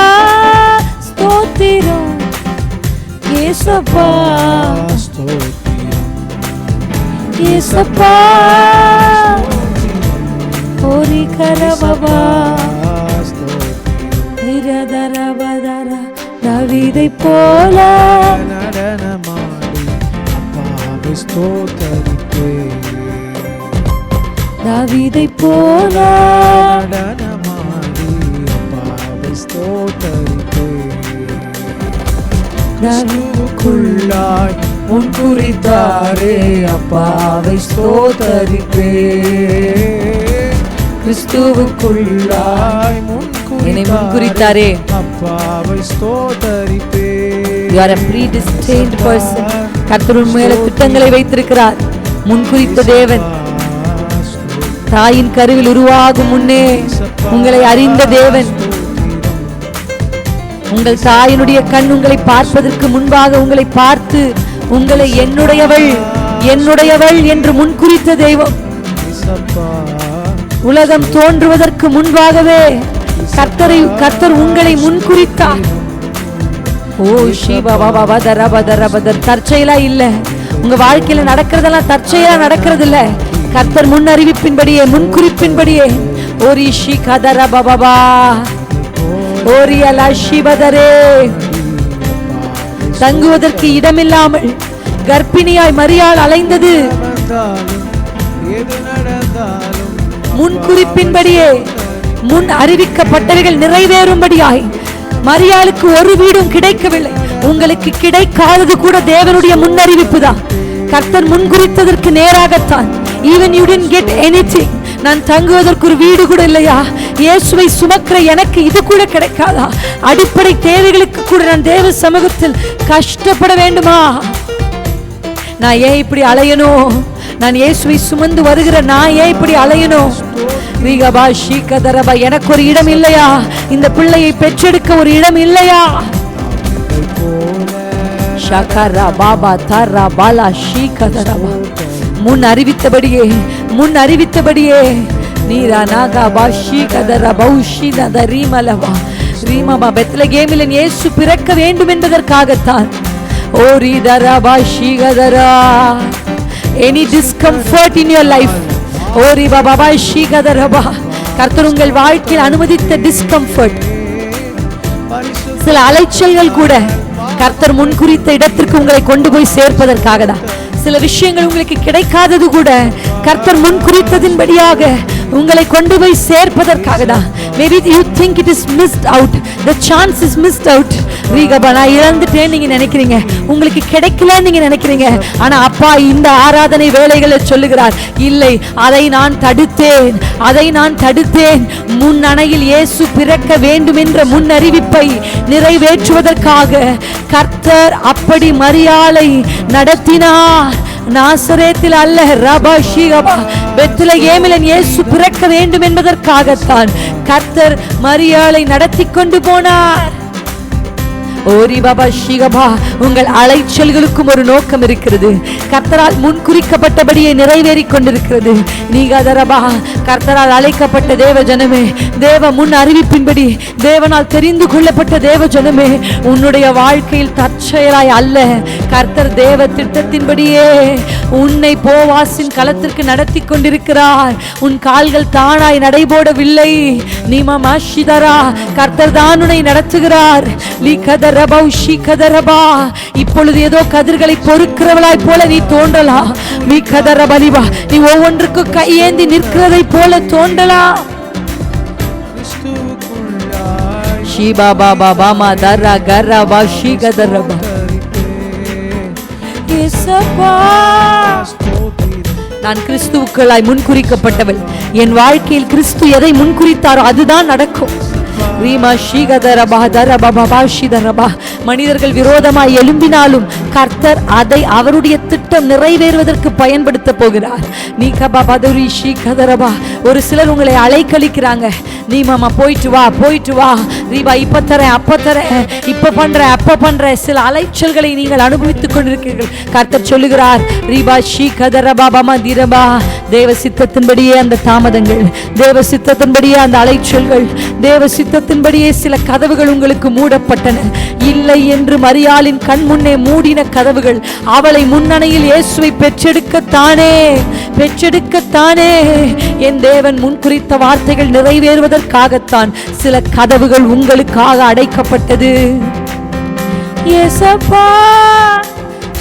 ஸ்தோத்திரம், ஏசப்பா ஸ்தோத்திரம், ஏசப்பா ஓரி கரபபா நிரதரபதர. தாவீதை போல நடனமாடி அப்பாவை ஸ்தோத்தரிப்பே. தாவீதை போல நடனமாடி அப்பாவை ஸ்தோத்தரிப்பே. கிறிஸ்துவுக்குள்ளாய் முன் குறித்தாரே அப்பாவை ஸ்தோத்தரிப்பே. கிறிஸ்துவுக்குள்ளாய் என்னை முன் குறித்தாரே அப்பாவை ஸ்தோத்தரிப்பே. You are a predestined person. கர்த்தர் உன் மேல திட்டங்களை வைத்திருக்கிறார். முன்குறித்த தேவன். தாயின் கருவில் உருவாகும் முன்னே உங்களை அறிந்த தேவன். உங்கள் தாயினுடைய கண் உங்களை பார்ப்பதற்கு முன்பாக உங்களை பார்த்து உங்களை என்னுடையவள் என்று முன்குறித்த தெய்வம். உலகம் தோன்றுவதற்கு முன்பாகவே கர்த்தர் உங்களை முன்குறித்தார். ஓ ஷீபதரபதர் தற்செயலா இல்ல. உங்க வாழ்க்கையில நடக்கிறதெல்லாம் தற்செயலா நடக்கிறது இல்ல. கர்த்தர் முன் அறிவிப்பின்படியே, முன்குறிப்பின்படியே. ஓரி ஷீ கதர பபா ஓரியலா ஷிபதரே. தங்குவதற்கு இடமில்லாமல் கர்ப்பிணியாய் மரியாள் அலைந்தது முன்குறிப்பின்படியே, முன் அறிவிக்கப்பட்டவைகள் நிறைவேறும்படியாய். மரியாளுக்கு ஒரு வீடும் கிடைக்கவில்லை. உங்களுக்கு கிடைக்காதது கூட தேவனுடைய முன்னறிவிப்பு தான். கர்த்தர் முன்குறித்ததற்கு நேராகத்தான். Even you didn't get anything. நான் தங்குவதற்கு ஒரு வீடு கூட இல்லையா? இயேசுவை சுமக்கிற எனக்கு இது கூட கிடைக்காதா? அடிப்படை தேவைகளுக்கு கூட நான் தேவ சமூகத்தில் கஷ்டப்பட வேண்டுமா? நான் ஏன் இப்படி அலையணும்? நான் இயேசுவை சுமந்து வருகிற நான் ஏன் இப்படி அலையணும்? எனக்கு ஒரு இடம் இல்லையா? இந்த பிள்ளையை பெற்றெடுக்க ஒரு இடம் இல்லையா? முன் அறிவித்தபடியே நீரா நாகா பாஷி கதரா பௌஷி நதரீமலவா ரீமமா பெத்லகேமில் இயேசு பிறக்க வேண்டும் என்பதற்காகத்தான். ஓ ரீதரா பாஷி கதரா. Any discomfort in your life, ஓ ரீபா பாபா ஷீ கதரபா, கர்த்தர் உங்கள் வாழ்க்கையில் அனுமதித்த டிஸ்கம்ஃபர்ட், சில அலைச்சல்கள் கூட கர்த்தர் முன்குறித்த இடத்திற்கு உங்களை கொண்டு போய் சேர்ப்பதற்காக தான். சில விஷயங்கள் உங்களுக்கு கிடைக்காதது கூட கர்த்தர் முன்குறித்ததின்படியாக உங்களை கொண்டு போய் சேர்ப்பதற்காக தான். Maybe you think it is missed out, the chance is missed out. நான் இழந்துட்டேன் நீங்க நினைக்கிறீங்க, உங்களுக்கு கிடைக்கல நீங்க நினைக்கிறீங்க. ஆனா அப்பா இந்த ஆராதனை வேளைகளை சொல்லுகிறார், இல்லை, அதை நான் தடுத்தேன். முன் அணையில் இயேசு பிறக்க வேண்டும் என்ற முன் அறிவிப்பை நிறைவேற்றுவதற்காக கர்த்தர் அப்படி மரியாளை நடத்தினார். நாசரேத்தில் அல்ல, ரபாஷிகபா பெத்லகேமில் இயேசு பிறக்க வேண்டும் என்பதற்காகத்தான் கர்த்தர் மரியாளை நடத்தி கொண்டு போனார். ஓரி பாபா ஷிகபா, உங்கள் அலைச்சல்களுக்கும் ஒரு நோக்கம் இருக்கிறது. கர்த்தரால் முன்குறிக்கப்பட்டபடியே நிறைவேறிக் கொண்டிருக்கிறது. நீகதரபா, கர்த்தரால் அழைக்கப்பட்ட தேவ ஜனமே, தேவ முன் அறிவிப்பின்படி தேவனால் தெரிந்து கொள்ளப்பட்ட தேவ ஜனமே, உன்னுடைய வாழ்க்கையில் தற்செயலாய் அல்ல, கர்த்தர் தேவ திட்டத்தின்படியே உன்னை போவாசின் களத்திற்கு நடத்தி கொண்டிருக்கிறார். உன் கால்கள் தானாய் நடைபோடவில்லை. நீமா ஷிதரா, கர்த்தர் தான் உன்னை நடத்துகிறார். இப்பொழுது ஏதோ கதிர்களை பொறுக்கிறவளாய் போல நீ தோன்றலாம். நீ ஒவ்வொன்றுக்கும் கையேந்தி நிற்கிறதை போல தோன்றலாம். நான் கிறிஸ்துவுக்குள்ளாய் முன்குறிக்கப்பட்டவள். என் வாழ்க்கையில் கிறிஸ்து எதை முன்குறித்தாரோ அதுதான் நடக்கும். மனிதர்கள் விரோதமாய் எழும்பினாலும் கர்த்தர் அதை அவருடைய திட்டம் நிறைவேறுவதற்கு பயன்படுத்த போகிறார். ஒரு சிலர் உங்களை அலைக்கழிக்கிறாங்க. நீ மாமா போயிட்டு வா ரீபா, இப்ப தரேன் அப்ப தரேன், இப்ப பண்ற சில அலைச்சல்களை நீங்கள் அனுபவித்துக் கொண்டிருக்கிறீர்கள். கர்த்தர் சொல்லுகிறார், ரீபா ஷீ கதரபா திரபா, தேவ சித்தத்தின்படியே அந்த தாமதங்கள், தேவ சித்தத்தின்படியே அந்த அலைச்சல்கள், தேவ சித்தத்தின்படியே சில கதவுகள் உங்களுக்கு மூடப்பட்டன. இல்லை என்று மரியாளின் கண் முன்னே மூடின கதவுகள் அவளை முன்னணையில் இயேசுவை பெற்றெடுக்கத்தானே என் தேவன் முன்குறித்த வார்த்தைகள் நிறைவேறுவதற்காகத்தான் சில கதவுகள் உங்களுக்காக அடைக்கப்பட்டது. இயேசப்பா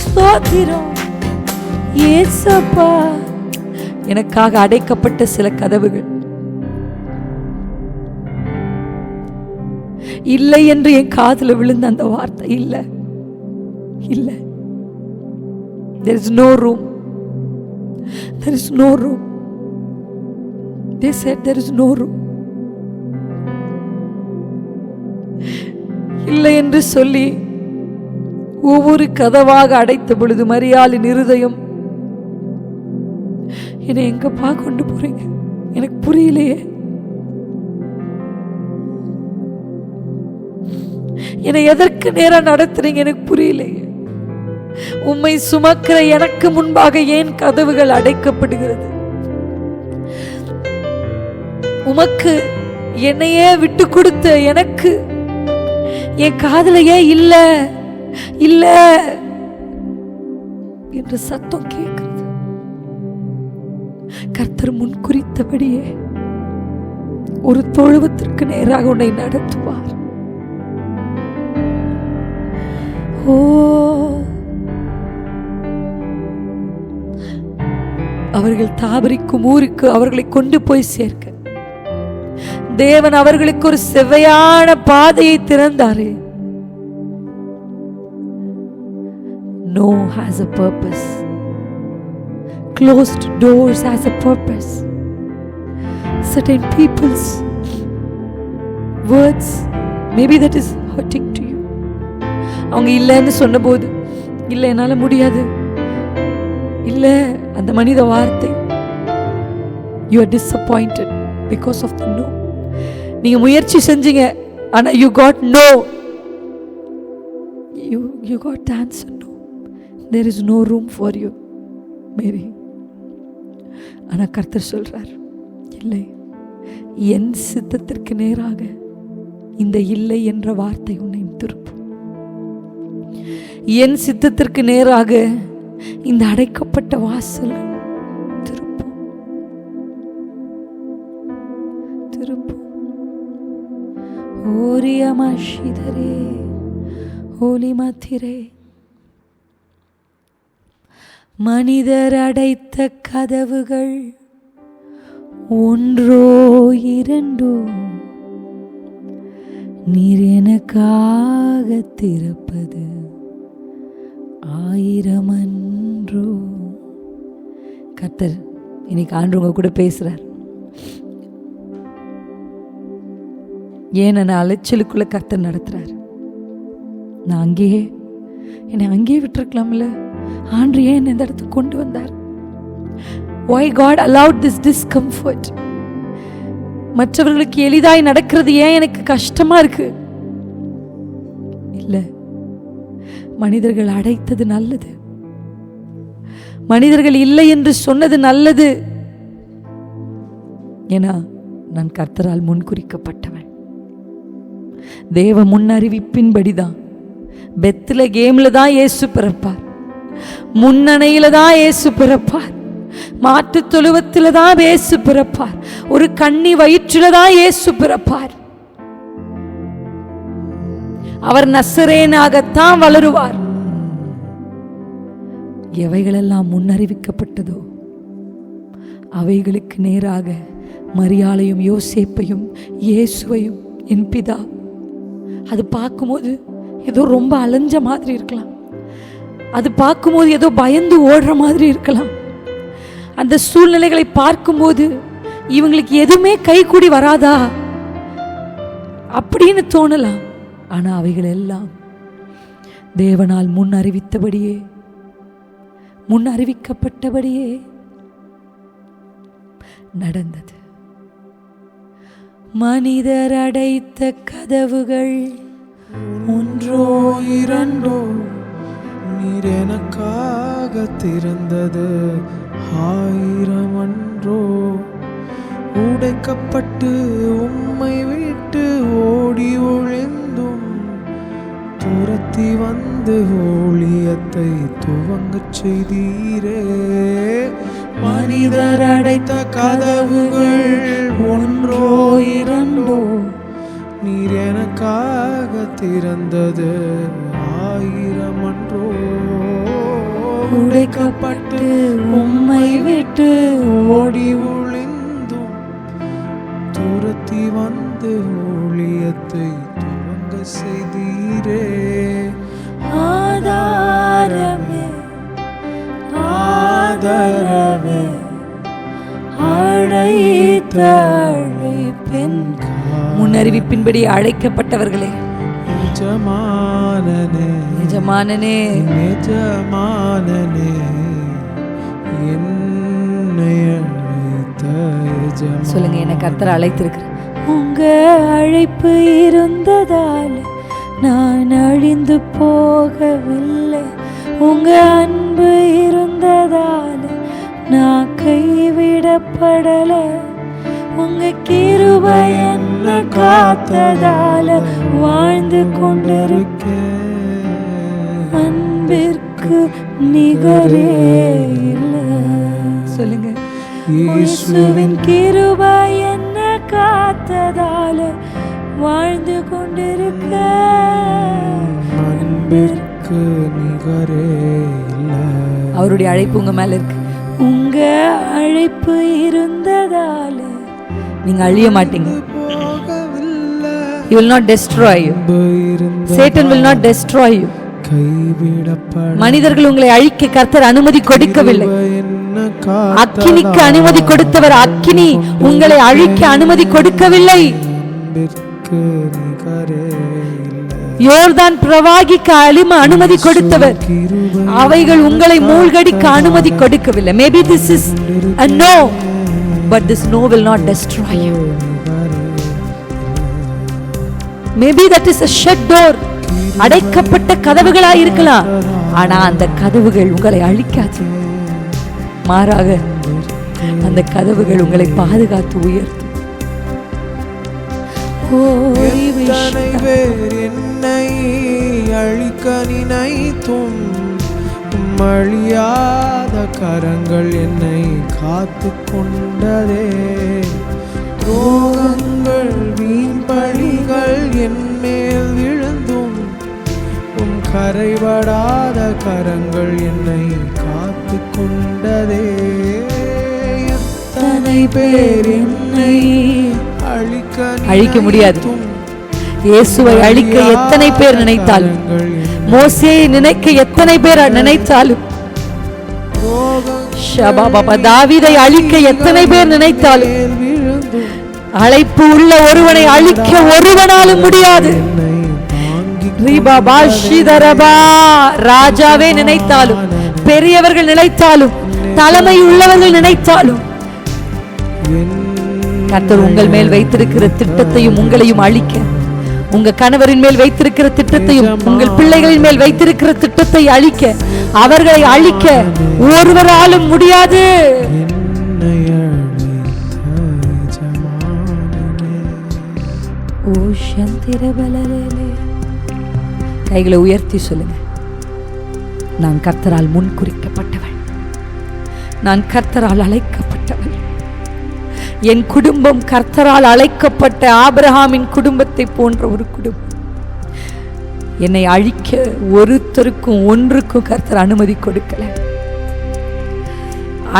ஸ்தோத்திரம், இயேசப்பா எனக்காக அடைக்கப்பட்ட சில கதவுகள். இல்லை என்று என் காதுல விழுந்த அந்த வார்த்தை இல்லை. There is no room. They said there is no room. இல்லை என்று சொல்லி ஒவ்வொரு கதவாக அடைத்த பொழுது மரியாளின் இருதயம், என்னை எங்கப்பா கொண்டு போறீங்க? எனக்கு புரியலையே. என்னை எதற்கு நேரா நடத்துறீங்க எனக்கு புரியலையே. உம்மை சுமக்கிற எனக்கு முன்பாக ஏன் கதவுகள் அடைக்கப்படுகிறது? உமக்கு என்னையே விட்டு கொடுத்த எனக்கு என் காதுலையே இல்ல இல்ல என்ற சத்தம் கேட்கிறது. கர்த்தர் முன் குறித்தபடியே ஒரு தொழுவத்திற்கு நேராக உன்னை நடத்துவார். ஓ, அவர்கள் தாபரிக்கும் ஊருக்கு அவர்களை கொண்டு போய் சேர்க்க தேவன் அவர்களுக்கு ஒரு செவ்வையான பாதையை திறந்தாரே. No has a purpose. Closed doors has a purpose. Certain people's words, maybe that is hurting to you. அவங்க இல்லைன்னு சொன்னபோது, இல்லை என்னால முடியாது, இல்லை அந்த மனித வார்த்தை, you are disappointed because of the no. நீங்க முயற்சி செஞ்சீங்க, ஆனா you got no. You got the answer no. There is no room for you, Mary. ஆனா கர்த்தர் சொல்றார், இல்லை, என் சித்தத்திற்கு நேராக இந்த இல்லை என்ற வார்த்தை உன்னை திருப்பும். என் சித்தத்திற்கு நேராக இந்த அடைக்கப்பட்ட வாசல் திருப்பும். ஓரியமாஷிதரே ஓலிமாத்திரே. மனிதர் அடைத்த கதவுகள் ஒன்றோ இரண்டோ, நீர் எனக்காக திறப்பது 1000 அன்றோ. கர்த்தர் இன்னைக்கு ஆண்டவங்க கூட பேசுறார். ஏன் நான் அலைச்சலுக்குள்ள கர்த்தர் நடத்துறார். நான் என்னை அங்கேயே விட்டுருக்கலாம்ல. ஆண்டு ஏன் இந்த இடத்துக்கு கொண்டு வந்தார்? Why God allowed this discomfort? மற்றவர்களுக்கு எளிதாய் நடக்கிறது ஏன் எனக்கு கஷ்டமா இருக்கு? இல்ல, மனிதர்கள் அடைத்தது நல்லது, மனிதர்கள் இல்லை என்று சொன்னது நல்லது. ஏன்னா நான் கர்த்தரால் முன்குறிக்கப்பட்டவன். தேவ முன்னறிவிப்பின்படிதான் பெத்லகேம்ல தான் இயேசு பிறப்பார், முன்னணையில தான் இயேசு பிறப்பார், மாட்டு தொழுவத்தில தான் இயேசு பிறப்பார், ஒரு கன்னி வயிற்றில தான் இயேசு பிறப்பார். அவர் நசரேனாகத்தான் வளருவார். எவைகளெல்லாம் முன்னறிவிக்கப்பட்டதோ அவைகளுக்கு நேராக மரியாளையும் யோசேப்பையும் இயேசுவையும் என் பிதா. அது பார்க்கும்போது ஏதோ ரொம்ப அலைஞ்ச மாதிரி இருக்கலாம், அது பார்க்கும்போது ஏதோ பயந்து ஓடுற மாதிரி இருக்கலாம், அந்த சூழ்நிலைகளை பார்க்கும்போது இவங்களுக்கு எதுவுமே கைகூடி வராதா அப்படின்னு தோணலாம். ஆனா அவைகள் எல்லாம் தேவனால் முன் அறிவிக்கப்பட்டபடியே நடந்தது. மனிதர் அடைத்த கதவுகள் ஒன்றோ இரண்டோ, நீர் எனக்காக திறந்தது 1000 அன்றோ. உடைக்கப்பட்டு உம்மை விட்டு ஓடி ஒளிந்தும் துரத்தி வந்து ஊழியத்தை துவங்கச் செய்தீரே. மனிதர் அடைத்த கதவுகள் ஒன்றோ இரண்டோ, நீர் எனக்காக திறந்தது 1000 அன்றோ. உடைக்கப்பட்டு உம்மை விட்டு ஓடி ஒளிந்தும் துரத்தி வந்து ஊழியத்தை துவங்க செய்தீரே. ஆதாரமே ஆதரவே அழைத்த அழைப்பெண். முன்னறிவிப்பின்படி அழைக்கப்பட்டவர்களே, எஜமானனே எஜமானனே எஜமானனே, என்னை அழைத்த சொல்லுங்க, என்னை கர்த்தர் அழைத்திருக்கிறார். உங்க அழைப்பு இருந்ததால் நான் அழிந்து போகவில்லை. உங்க அன்பு இருந்ததால் நான் கைவிடப்படல. உங்க கிருபை என்ன காத்ததால வாழ்ந்து கொண்டிருக்கேன். அன்பிற்கு நிகரே இல்லை. சொல்லுங்க, இயேசுவின் கிருபை என்ன காத்ததால வாழ்ந்து கொண்டிருக்கேன். அன்பிற்கு நிகரே இல்லை. அவருடைய அழைப்பு உங்க மேல இருக்கு. உங்க அழைப்பு இருந்ததால நீங்க அழிய மாட்டீங்க. He will not destroy you. Satan will not destroy you. மனிதர்கள் உங்களை அழிக்க கர்த்தர் அனுமதி கொடுக்கவில்லை. அக்கினிக்கு அனுமதி கொடுத்தவர். அக்கினி உங்களை அழிக்க அனுமதி கொடுக்கவில்லை. யோர்தான் பிரவாகிக்க அனுமதி கொடுத்தவர். அவைகள் உங்களை மூழ்கடிக்க அனுமதி கொடுக்கவில்லை. Maybe this is a no, but this no will not destroy you. Maybe that is a shut door. அடைக்கப்பட்ட கதவுகளாய் இருக்கலாம். ஆனா அந்த கதவுகள் உங்களை அழிக்காது. மாறாக அந்த கதவுகள் உங்களை பாதுகாத்து உயர்த்தும். என்னை அழிக்க நினைத்தும் அழியாத கரங்கள் என்னை காத்து கொண்டதே. துரோகங்கள் வீண் பழிகள் என் மேல் விழுந்தும் கரைபடாத கரங்கள் என்னை காத்து கொண்டதே. எத்தனை பேர் என்னை அழிக்க முடியாது. இயேசுவை அழிக்க எத்தனை பேர் நினைத்தாலும், மோசேயை நினைக்க எத்தனை பேர் நினைத்தாலும், தாவீதை அழிக்க எத்தனை பேர் நினைத்தாலும், அழைப்பு உள்ள ஒருவனை அழிக்க ஒருவனாலும் முடியாது. ராஜாவே நினைத்தாலும், பெரியவர்கள் நினைத்தாலும், தலைமை உள்ளவர்கள் நினைத்தாலும், கர்த்தர் உங்கள் மேல் வைத்திருக்கிற திட்டத்தையும் உங்களையும் அழிக்க, உங்க கணவரின் மேல் வைத்திருக்கிற திட்டத்தையும் உங்கள் பிள்ளைகளின் மேல் வைத்திருக்கிற திட்டத்தை அழிக்க, அவர்களை அழிக்க ஒருவராலும் முடியாது. கைகளை உயர்த்தி சொல்லுங்க, நான் கர்த்தரால் முன் குறிக்கப்பட்டவள், நான் கர்த்தரால் அழைக்கப்பட்டவள். என் குடும்பம் கர்த்தரால் அழைக்கப்பட்ட ஆபிரகாமின் குடும்பத்தை போன்ற ஒரு குடும்பம். என்னை அழிக்க ஒருத்தருக்கும் ஒன்றுக்கும் கர்த்தர் அனுமதி கொடுக்கல.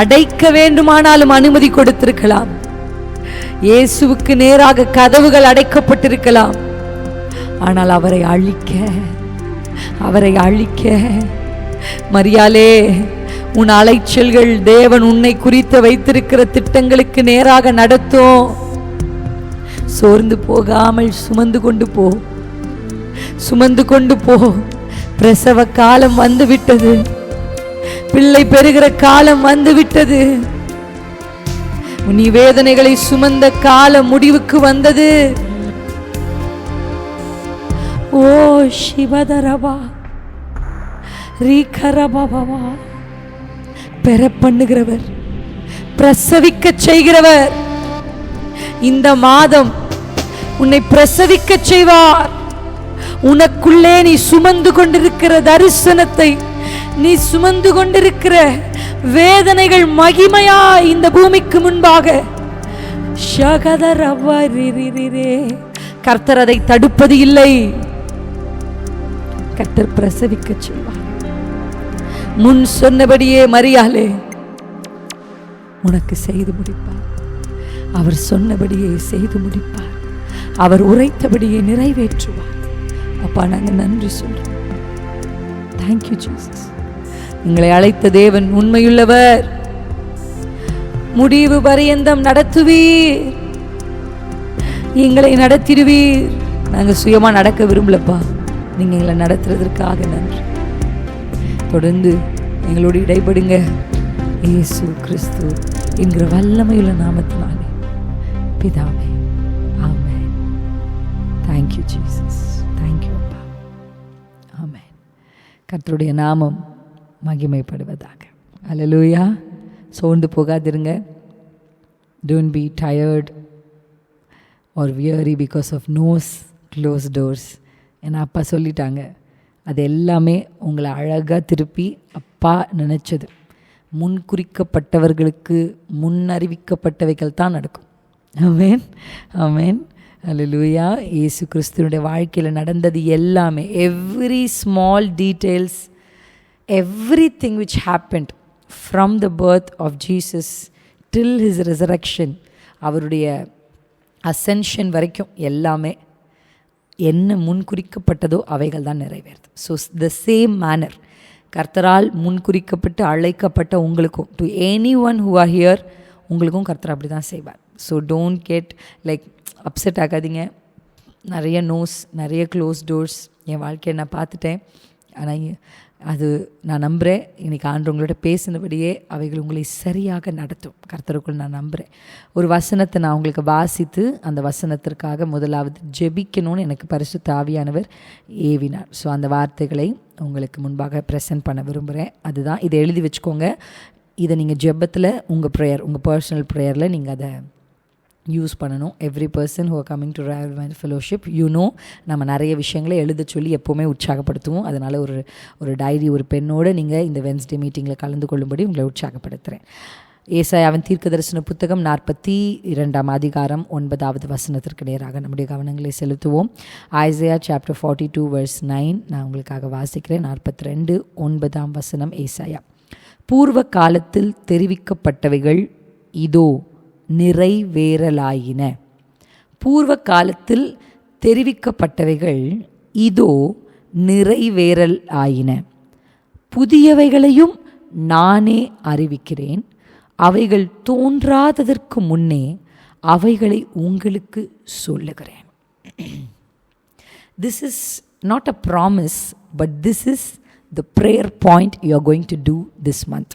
அடைக்க வேண்டுமானாலும் அனுமதி கொடுத்திருக்கலாம். இயேசுவுக்கு நேராக கதவுகள் அடைக்கப்பட்டிருக்கலாம். ஆனால் அவரை அழிக்க மரியாளே, உன் அலைச்சல்கள் தேவன் உன்னை குறித்து வைத்திருக்கிற திட்டங்களுக்கு நேராக நடத்தும். சோர்ந்து போகாமல் சுமந்து கொண்டு போ. பிரசவ காலம் வந்து விட்டது. பிள்ளை பெறுகிற காலம் வந்து விட்டது. நீ வேதனைகளை சுமந்த காலம் முடிவுக்கு வந்தது. ஓ சிவதரவா ரீகரபாவா, பெற பண்ணுகிறவர், பிரசவிக்க செய்கிறவர். இந்த மாதம் உன்னை பிரசவிக்க செய்வார். உனக்குள்ளே நீ சுமந்து கொண்டிருக்கிற தரிசனத்தை, நீ சுமந்து கொண்டிருக்கிற வேதனைகள் மகிமையா இந்த பூமிக்கு முன்பாக கர்த்தர் அதை தடுப்பது இல்லை. கர்த்தர் பிரசவிக்க செய்வார். முன் சொன்னபடியே மரியாளே உனக்கு செய்து முடிப்பார். அவர் சொன்னபடியே செய்து முடிப்பார். அவர் உரைத்தபடியே நிறைவேற்றுவார். அப்பா, நாங்கள் நன்றி சொல்றோம். Thank you Jesus. எங்களை அழைத்த தேவன் உண்மையுள்ளவர். முடிவு பரியந்தம் நடத்துவீர், எங்களை நடத்திடுவீர். நாங்கள் சுயமா நடக்க விரும்பலப்பா, நீங்க எங்களை நடத்துறதற்காக நன்றி. தொடர்ந்து எங்களோடு இடைபடுங்க. இயேசு கிறிஸ்து என்கிற வல்லமையுள்ள நாமத்தினாலே பிதாவே. ஆமென். Thank you Jesus. தேங்க்யூ அப்பா. ஆமென். கர்த்தருடைய நாமம் மகிமைப்படுவதாக. அல்லேலூயா. சோர்ந்து போகாதிருங்க. Don't be tired or weary because of closed doors. ஏன்னா அப்பா சொல்லிட்டாங்க, அது எல்லாமே உங்களை அழகாக திருப்பி அப்பா நினச்சது. முன்குறிக்கப்பட்டவர்களுக்கு முன்னறிவிக்கப்பட்டவைகள் தான் நடக்கும். ஆமென், ஆமென், அல்லேலூயா. இயேசு கிறிஸ்துவனுடைய வாழ்க்கையில் நடந்தது எல்லாமே, every small details, everything which happened from the birth of Jesus till his resurrection, அவருடைய அசென்ஷன் வரைக்கும் எல்லாமே என்ன முன்குறிக்கப்பட்டதோ அவைகள் தான் நிறைவேறுது. ஸோ த சேம் மேனர் கர்த்தரால் முன்குறிக்கப்பட்டு அழைக்கப்பட்ட உங்களுக்கும், to any one who are here, உங்களுக்கும் கர்த்தர் அப்படி தான் செய்வார். So don't get like upset ஆகாதீங்க. நிறைய நோஸ், நிறைய க்ளோஸ் டோர்ஸ் என் வாழ்க்கையை நான் பார்த்துட்டேன். ஆனால் அது நான் நம்புகிறேன், இன்றைக்கி ஆண்டு உங்களோட பேசினபடியே அவைகள் உங்களை சரியாக நடத்தும். கர்த்தருக்குள் நான் நம்புகிறேன். ஒரு வசனத்தை நான் உங்களுக்கு வாசித்து அந்த வசனத்திற்காக முதலாவது ஜெபிக்கணும்னு எனக்கு பரிசுத்த ஆவியானவர் ஏவினார். ஸோ அந்த வார்த்தைகளை உங்களுக்கு முன்பாக ப்ரெசென்ட் பண்ண விரும்புகிறேன். அதுதான், இதை எழுதி வச்சுக்கோங்க. இதை நீங்கள் ஜெபத்தில் உங்கள் ப்ரேயர், உங்கள் பர்சனல் ப்ரேயரில் நீங்கள் அதை யூஸ் பண்ணணும். Every person who are coming to Royal fellowship, நம்ம நிறைய விஷயங்களை எழுத சொல்லி எப்போவுமே உற்சாகப்படுத்துவோம். அதனால் ஒரு டைரி, ஒரு பெண்ணோடு நீங்கள் இந்த வென்ஸ்டே மீட்டிங்கில் கலந்து கொள்ளும்படி உங்களை உற்சாகப்படுத்துகிறேன். ஏசாயாவின் தீர்க்கதரிசன புத்தகம் 42 அதிகாரம் 9 வசனத்திற்கு நேராக நம்முடைய கவனங்களை செலுத்துவோம். ஐசையா சாப்டர் 42 verse 9 நான் உங்களுக்காக வாசிக்கிறேன். 42:9 வசனம். ஏசாயா: பூர்வ காலத்தில் தெரிவிக்கப்பட்டவைகள் இதோ நிறைவேறலாயின. பூர்வ காலத்தில் தெரிவிக்கப்பட்டவைகள் இதோ நிறைவேறலாயின. புதியவைகளையும் நானே அறிவிக்கிறேன். அவைகள் தோன்றாததற்கு முன்னே அவைகளை உங்களுக்கு சொல்லுகிறேன். This is not a promise, but this is the prayer point you are going to do this month.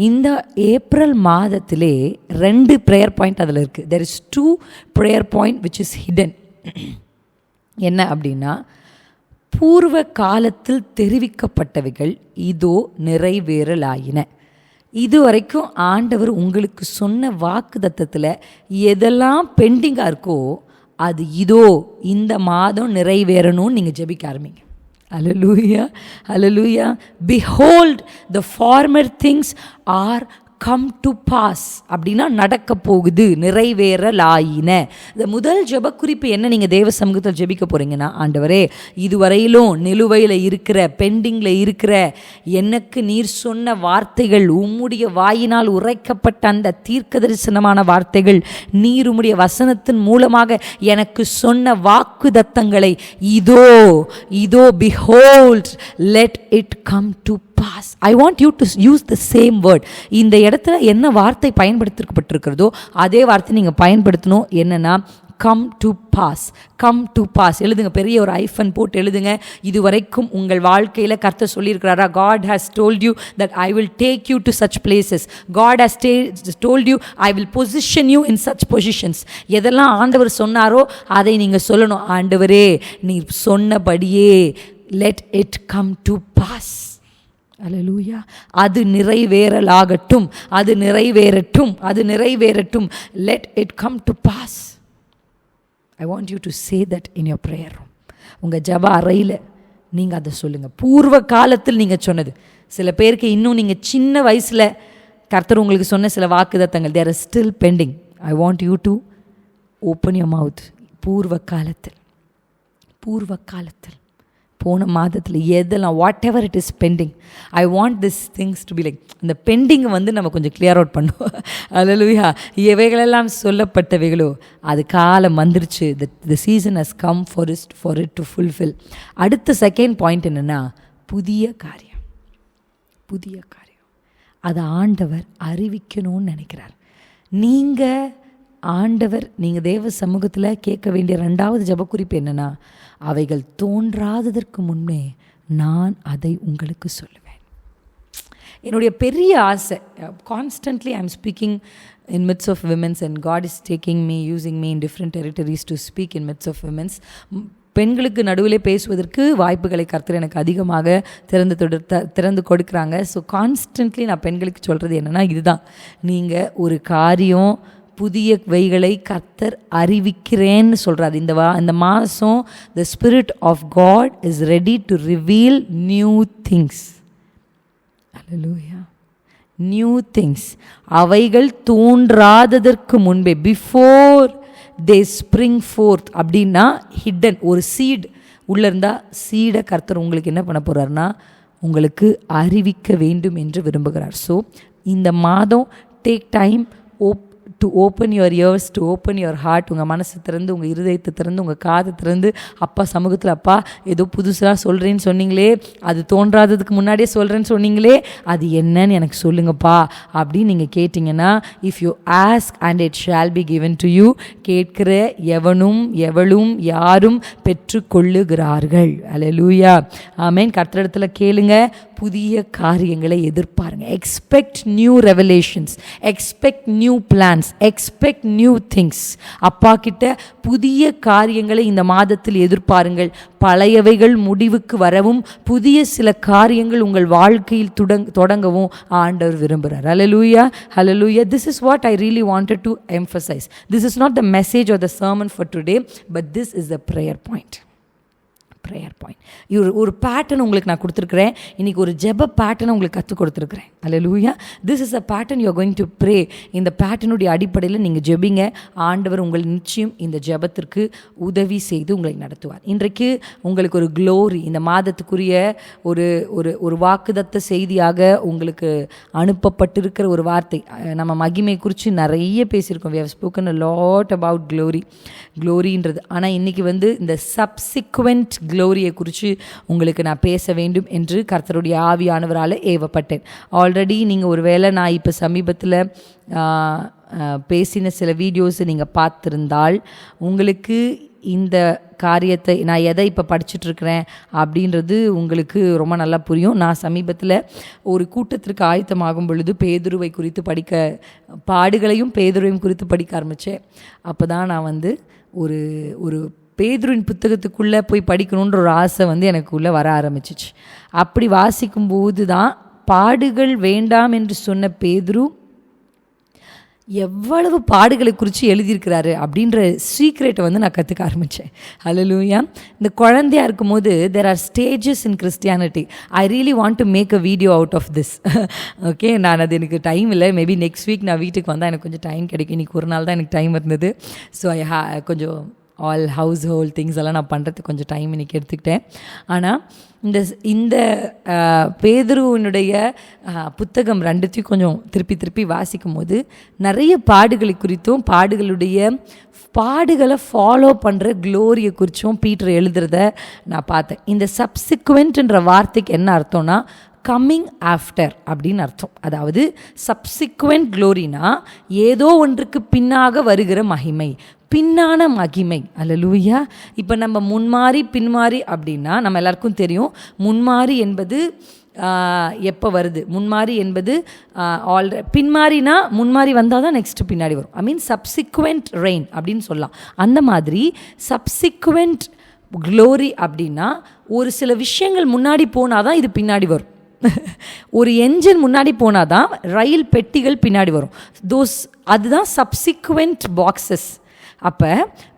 இந்த ஏப்ரல் மாதத்திலே 2 ப்ரேயர் பாயிண்ட் அதில் இருக்குது. there is 2 prayer point which is hidden. என்ன அப்படின்னா, பூர்வ காலத்தில் தெரிவிக்கப்பட்டவைகள் இதோ நிறைவேறலாயின. இதுவரைக்கும் ஆண்டவர் உங்களுக்கு சொன்ன வாக்குத்தத்தத்தில் எதெல்லாம் பெண்டிங்காக இருக்கோ அது இதோ இந்த மாதம் நிறைவேறணும்னு நீங்கள் ஜெபிக்க ஆரம்பிங்க. Hallelujah, hallelujah. Behold, the former things are come to pass. அப்படின்னா நடக்க போகுது, நிறைவேறலாயின. இந்த முதல் ஜெபக்குறிப்பு என்ன? நீங்கள் தேவ சமூகத்தில் ஜெபிக்க போகிறீங்கன்னா, ஆண்டவரே, இதுவரையிலும் நிலுவையில் இருக்கிற, பெண்டிங்கில் இருக்கிற எனக்கு நீர் சொன்ன வார்த்தைகள், உம்முடைய வாயினால் உரைக்கப்பட்ட அந்த தீர்க்க தரிசனமான வார்த்தைகள், நீர் உம்முடைய வசனத்தின் மூலமாக எனக்கு சொன்ன வாக்குத்தத்தங்களை இதோ இதோ behold, let it come to pass. I want you to use the same word. இந்த இடத்துல என்ன வார்த்தை பயன்படுத்தப்பட்டிருக்கிறதோ அதே வார்த்தை நீங்கள் பயன்படுத்தணும். என்னன்னா, come to pass, come to pass. எழுதுங்க, பெரிய ஒரு ஐஃபன் போட்டு எழுதுங்க. இதுவரைக்கும் உங்கள் வாழ்க்கையில் கர்த்தர் சொல்லியிருக்கிறாரா? God has told you that I will take you to such places. God has told you I will position you in such positions. எதெல்லாம் ஆண்டவர் சொன்னாரோ அதை நீங்கள் சொல்லணும். ஆண்டவரே, நீ சொன்னபடியே let it come to pass. அல்லேலூயா. அது நிறைவேறலாகட்டும், அது நிறைவேறட்டும், அது நிறைவேறட்டும். let it come to pass. I want you to say that in your prayer room. உங்கள் ஜெப அறையில் நீங்கள் அதை சொல்லுங்கள். பூர்வ காலத்தில் நீங்கள் சொன்னது. சில பேருக்கு இன்னும் நீங்கள் சின்ன வயசில் கர்த்தர் உங்களுக்கு சொன்ன சில வாக்குத்தத்தங்கள், they are still pending. I want you to open your mouth. பூர்வ காலத்தில், பூர்வ காலத்தில், போன மாதத்தில் எதெல்லாம், what ever it is bending, I want this things to be like, இந்த பெண்டிங்கை வந்து நம்ம கொஞ்சம் கிளியர் அவுட் பண்ணுவோம். அல்லேலூயா. எவைகளெல்லாம் சொல்லப்பட்டவைகளோ அது காலம் வந்துருச்சு. The season has come for it to fulfil. அடுத்த செகண்ட் பாயிண்ட் என்னென்னா, புதிய காரியம், புதிய காரியம். அதை ஆண்டவர் அறிவிக்கணும்னு நினைக்கிறார். நீங்கள் தேவ சமூகத்தில் கேட்க வேண்டிய 2வது ஜெபக்குறிப்பு என்னென்னா, அவைகள் தோன்றாததற்கு முன்னே நான் அதை உங்களுக்கு சொல்லுவேன். என்னுடைய பெரிய ஆசை, constantly I am speaking in midst of women's and God is taking me, using me in different territories to speak in midst of women's. பெண்களுக்கு நடுவிலே பேசுவதற்கு வாய்ப்புகளை கர்த்தர் எனக்கு அதிகமாக திறந்து கொடுக்குறாங்க. ஸோ கான்ஸ்டன்ட்லி நான் பெண்களுக்கு சொல்கிறது என்னென்னா இதுதான், நீங்கள் ஒரு காரியம் புதிய வைகளை கர்த்தர் அறிவிக்கிறேன்னு சொல்கிறார். இந்த மாதம் the Spirit of God is ready to reveal new things. Hallelujah. New things. அவைகள் தோன்றாததற்கு முன்பே, பிஃபோர் தே ஸ்ப்ரிங் ஃபோர்த் அப்படின்னா ஹிடன். ஒரு சீட் உள்ளே இருந்தால் சீடை கர்த்தர் உங்களுக்கு என்ன பண்ண போகிறாருன்னா உங்களுக்கு அறிவிக்க வேண்டும் என்று விரும்புகிறார். ஸோ இந்த மாதம் take time to open your ears, to open your heart. உங்கள் மனசு திறந்து, உங்கள் இருதயத்தை திறந்து, உங்கள் காதை திறந்து, அப்பா சமூகத்தில், அப்பா ஏதோ புதுசாக சொல்கிறேன்னு சொன்னீங்களே, அது தோன்றாததுக்கு முன்னாடியே சொல்கிறேன்னு சொன்னீங்களே, அது என்னன்னு எனக்கு சொல்லுங்கப்பா அப்படின்னு நீங்கள் கேட்டிங்கன்னா, if you ask and it shall be given to you. கேட்கிற எவனும் எவளும் யாரும் பெற்றுக்கொள்ளுகிறார்கள். அல்லேலூயா, ஆமென். கர்த்தரிடத்தில் கேளுங்க, புதிய காரியங்களை எதிர்பாருங்க. Expect new revelations, expect new plans, expect new things. அப்பா கிட்ட புதிய காரியங்களை இந்த மாதத்தில் எதிர்பாருங்கள். பழையவைகள் முடிவுக்கு வரவும் புதிய சில காரியங்கள் உங்கள் வாழ்க்கையில் தொடங்கவும் ஆண்டவர் விரும்புகிறார். ஹல்லேலூயா, ஹல்லேலூயா. This is what I really wanted to emphasize. This is not the message or the sermon for today, but this is the prayer point. ஒரு பேட்டர்ன் உங்களுக்கு நான் கொடுத்துருக்குறேன். இன்றைக்கி ஒரு ஜெப பேட்டர்னை உங்களுக்கு கற்றுக் கொடுத்துருக்குறேன். Hallelujah. This is a pattern you are going to pray. இந்த பேட்டர்னுடைய அடிப்படையில் நீங்கள் ஜெபிங்க. ஆண்டவர் உங்கள் நிச்சயம் இந்த ஜெபத்திற்கு உதவி செய்து உங்களை நடத்துவார். இன்றைக்கு உங்களுக்கு ஒரு க்ளோரி, இந்த மாதத்துக்குரிய ஒரு ஒரு ஒரு வாக்குதத்த செய்தியாக உங்களுக்கு அனுப்பப்பட்டிருக்கிற ஒரு வார்த்தை. நம்ம மகிமை குறித்து நிறைய பேசியிருக்கோம். we have spoken a lot about க்ளோரின்றது. ஆனால் இன்றைக்கி இந்த சப்சிக்வெண்ட் க்ளோரியை குறித்து உங்களுக்கு நான் பேச வேண்டும் என்று கர்த்தருடைய ஆவியானவரால் ஏவப்பட்டேன். ஆல்ரெடி நீங்கள் ஒரு வேளை நான் இப்போ சமீபத்தில் பேசின சில வீடியோஸை நீங்கள் பார்த்துருந்தால் உங்களுக்கு இந்த காரியத்தை, நான் எதை இப்போ படிச்சுட்ருக்கிறேன் அப்படின்றது உங்களுக்கு ரொம்ப நல்லா புரியும். நான் சமீபத்தில் ஒரு கூட்டத்திற்கு ஆயத்தமாகும் பொழுது பேதுருவை குறித்து பாடுகளையும் பேதுருவையும் குறித்து படிக்க ஆரம்பித்தேன். அப்போ தான் நான் ஒரு பேதுருவின் புத்தகத்துக்குள்ளே போய் படிக்கணுன்ற ஒரு ஆசை எனக்குள்ளே வர ஆரம்பிச்சிச்சு. அப்படி வாசிக்கும்போது தான் பாடுகள் வேண்டாம் என்று சொன்ன பேதுரு எவ்வளவு பாடுகளை குறித்து எழுதியிருக்கிறாரு அப்படின்ற சீக்ரெட்டை நான் கற்றுக்க ஆரம்பித்தேன். ஹல்லேலூயா. இந்த குழந்தையாக இருக்கும்போது there are stages in Christianity. I really want to make a video out of this. Okay, நான் அது எனக்கு டைம் இல்லை. மேபி நெக்ஸ்ட் வீக் நான் வீட்டுக்கு வந்தால் எனக்கு கொஞ்சம் டைம் கிடைக்கும். இன்றைக்கி ஒரு நாள் தான் எனக்கு டைம் இருந்தது. ஸோ கொஞ்சம் ஆல் ஹவுஸ் ஹோல்ட் திங்ஸ் எல்லாம் நான் பண்ணுறதுக்கு கொஞ்சம் டைம் இன்றைக்கி எடுத்துக்கிட்டேன். ஆனால் இந்த பேதுருவினுடைய புத்தகம் ரெண்டுத்தையும் கொஞ்சம் திருப்பி வாசிக்கும் போது நிறைய பாடுகளை குறித்தும் பாடுகளை ஃபாலோ பண்ணுற க்ளோரியை குறித்தும் பீட்டர் எழுதுறத நான் பார்த்தேன். இந்த சப்சிக்வெண்ட்ன்ற வார்த்தைக்கு என்ன அர்த்தம்னா கம்மிங் ஆஃப்டர் அப்படின்னு அர்த்தம். அதாவது சப்சிக்வெண்ட் க்ளோரினா ஏதோ ஒன்றுக்கு பின்னாக வருகிற மகிமை, பின்னான மகிமை. அல்லேலூயா. இப்போ நம்ம முன்மாறி பின்மாறி அப்படின்னா நம்ம எல்லாருக்கும் தெரியும். முன்மாறி என்பது எப்போ வருது, முன்மாறி என்பது பின்மாறினா முன்மாறி வந்தால் தான் நெக்ஸ்ட்டு பின்னாடி வரும். ஐ மீன் சப்சிக்வெண்ட் ரெயின் அப்படின்னு சொல்லலாம். அந்த மாதிரி சப்சிக்வெண்ட் க்ளோரி அப்படின்னா ஒரு சில விஷயங்கள் முன்னாடி போனால் தான் இது பின்னாடி வரும். ஒரு என்ஜின் முன்னாடி போனால் தான் ரயில் பெட்டிகள் பின்னாடி வரும். அதுதான் சப்சிக்வெண்ட் பாக்ஸஸ். அப்போ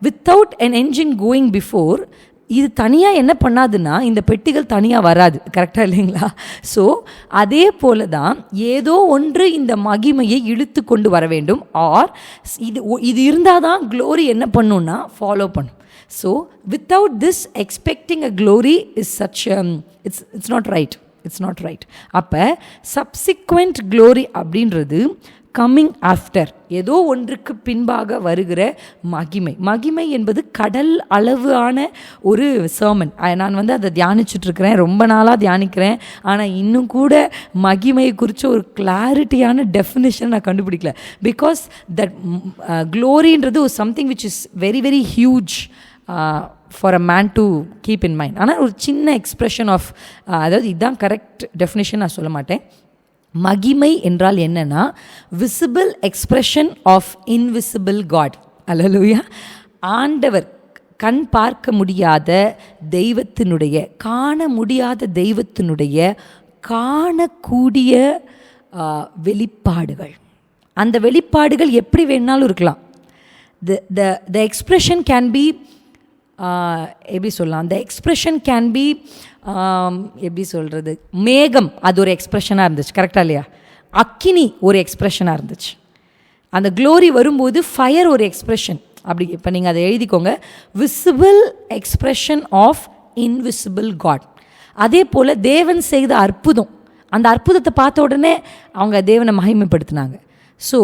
without an engine going before, இது தனியாக என்ன பண்ணாதுன்னா இந்த பெட்டிகள் தனியாக வராது. கரெக்டாக இல்லைங்களா? ஸோ அதே போல தான் ஏதோ ஒன்று இந்த மகிமையை இழுத்து கொண்டு வர வேண்டும். ஆர் இது இருந்தால் தான் க்ளோரி என்ன பண்ணுன்னா ஃபாலோ பண்ணும். So without this expecting a glory is such it's not right. அப்போ சப்சிக்வெண்ட் க்ளோரி அப்படின்றது கம்மிங் ஆஃப்டர், ஏதோ ஒன்றுக்கு பின்பாக வருகிற மகிமை என்பது கடல் அளவான ஒரு சர்மன். நான் அதை தியானிச்சுட்ருக்கிறேன், ரொம்ப நாளாக தியானிக்கிறேன். ஆனால் இன்னும் கூட மகிமையை குறித்து ஒரு கிளாரிட்டியான டெஃபினிஷன் நான் கண்டுபிடிக்கல. பிகாஸ் தட் க்ளோரின்றது ஒரு something which is very very huge for a man to keep in mind. ஆனால் ஒரு சின்ன எக்ஸ்ப்ரெஷன் ஆஃப், அதாவது இதுதான் கரெக்ட் டெஃபினிஷன் நான் சொல்ல மாட்டேன். மகிமை என்றால் என்னன்னா visible expression of invisible God. Hallelujah. ஆண்டவர் கண் பார்க்க முடியாத தெய்வத்தினுடைய, காண முடியாத தெய்வத்தினுடைய காணக்கூடிய வெளிப்பாடுகள். அந்த வெளிப்பாடுகள் எப்படி வேணாலும் இருக்கலாம். the expression can be எப்படி சொல்லலாம், the expression can be எப்படி சொல்கிறது, மேகம் அது ஒரு எக்ஸ்ப்ரெஷனாக இருந்துச்சு, கரெக்டாக இல்லையா? அக்கினி ஒரு எக்ஸ்ப்ரெஷனாக இருந்துச்சு. அந்த க்ளோரி வரும்போது ஃபயர் ஒரு எக்ஸ்ப்ரெஷன். அப்படி இப்போ நீங்கள் அதை எழுதிக்கோங்க, visible expression of invisible God. அதே போல் தேவன் செய்த அற்புதம், அந்த அற்புதத்தை பார்த்த உடனே அவங்க தேவனை மகிமைப்படுத்தினாங்க. ஸோ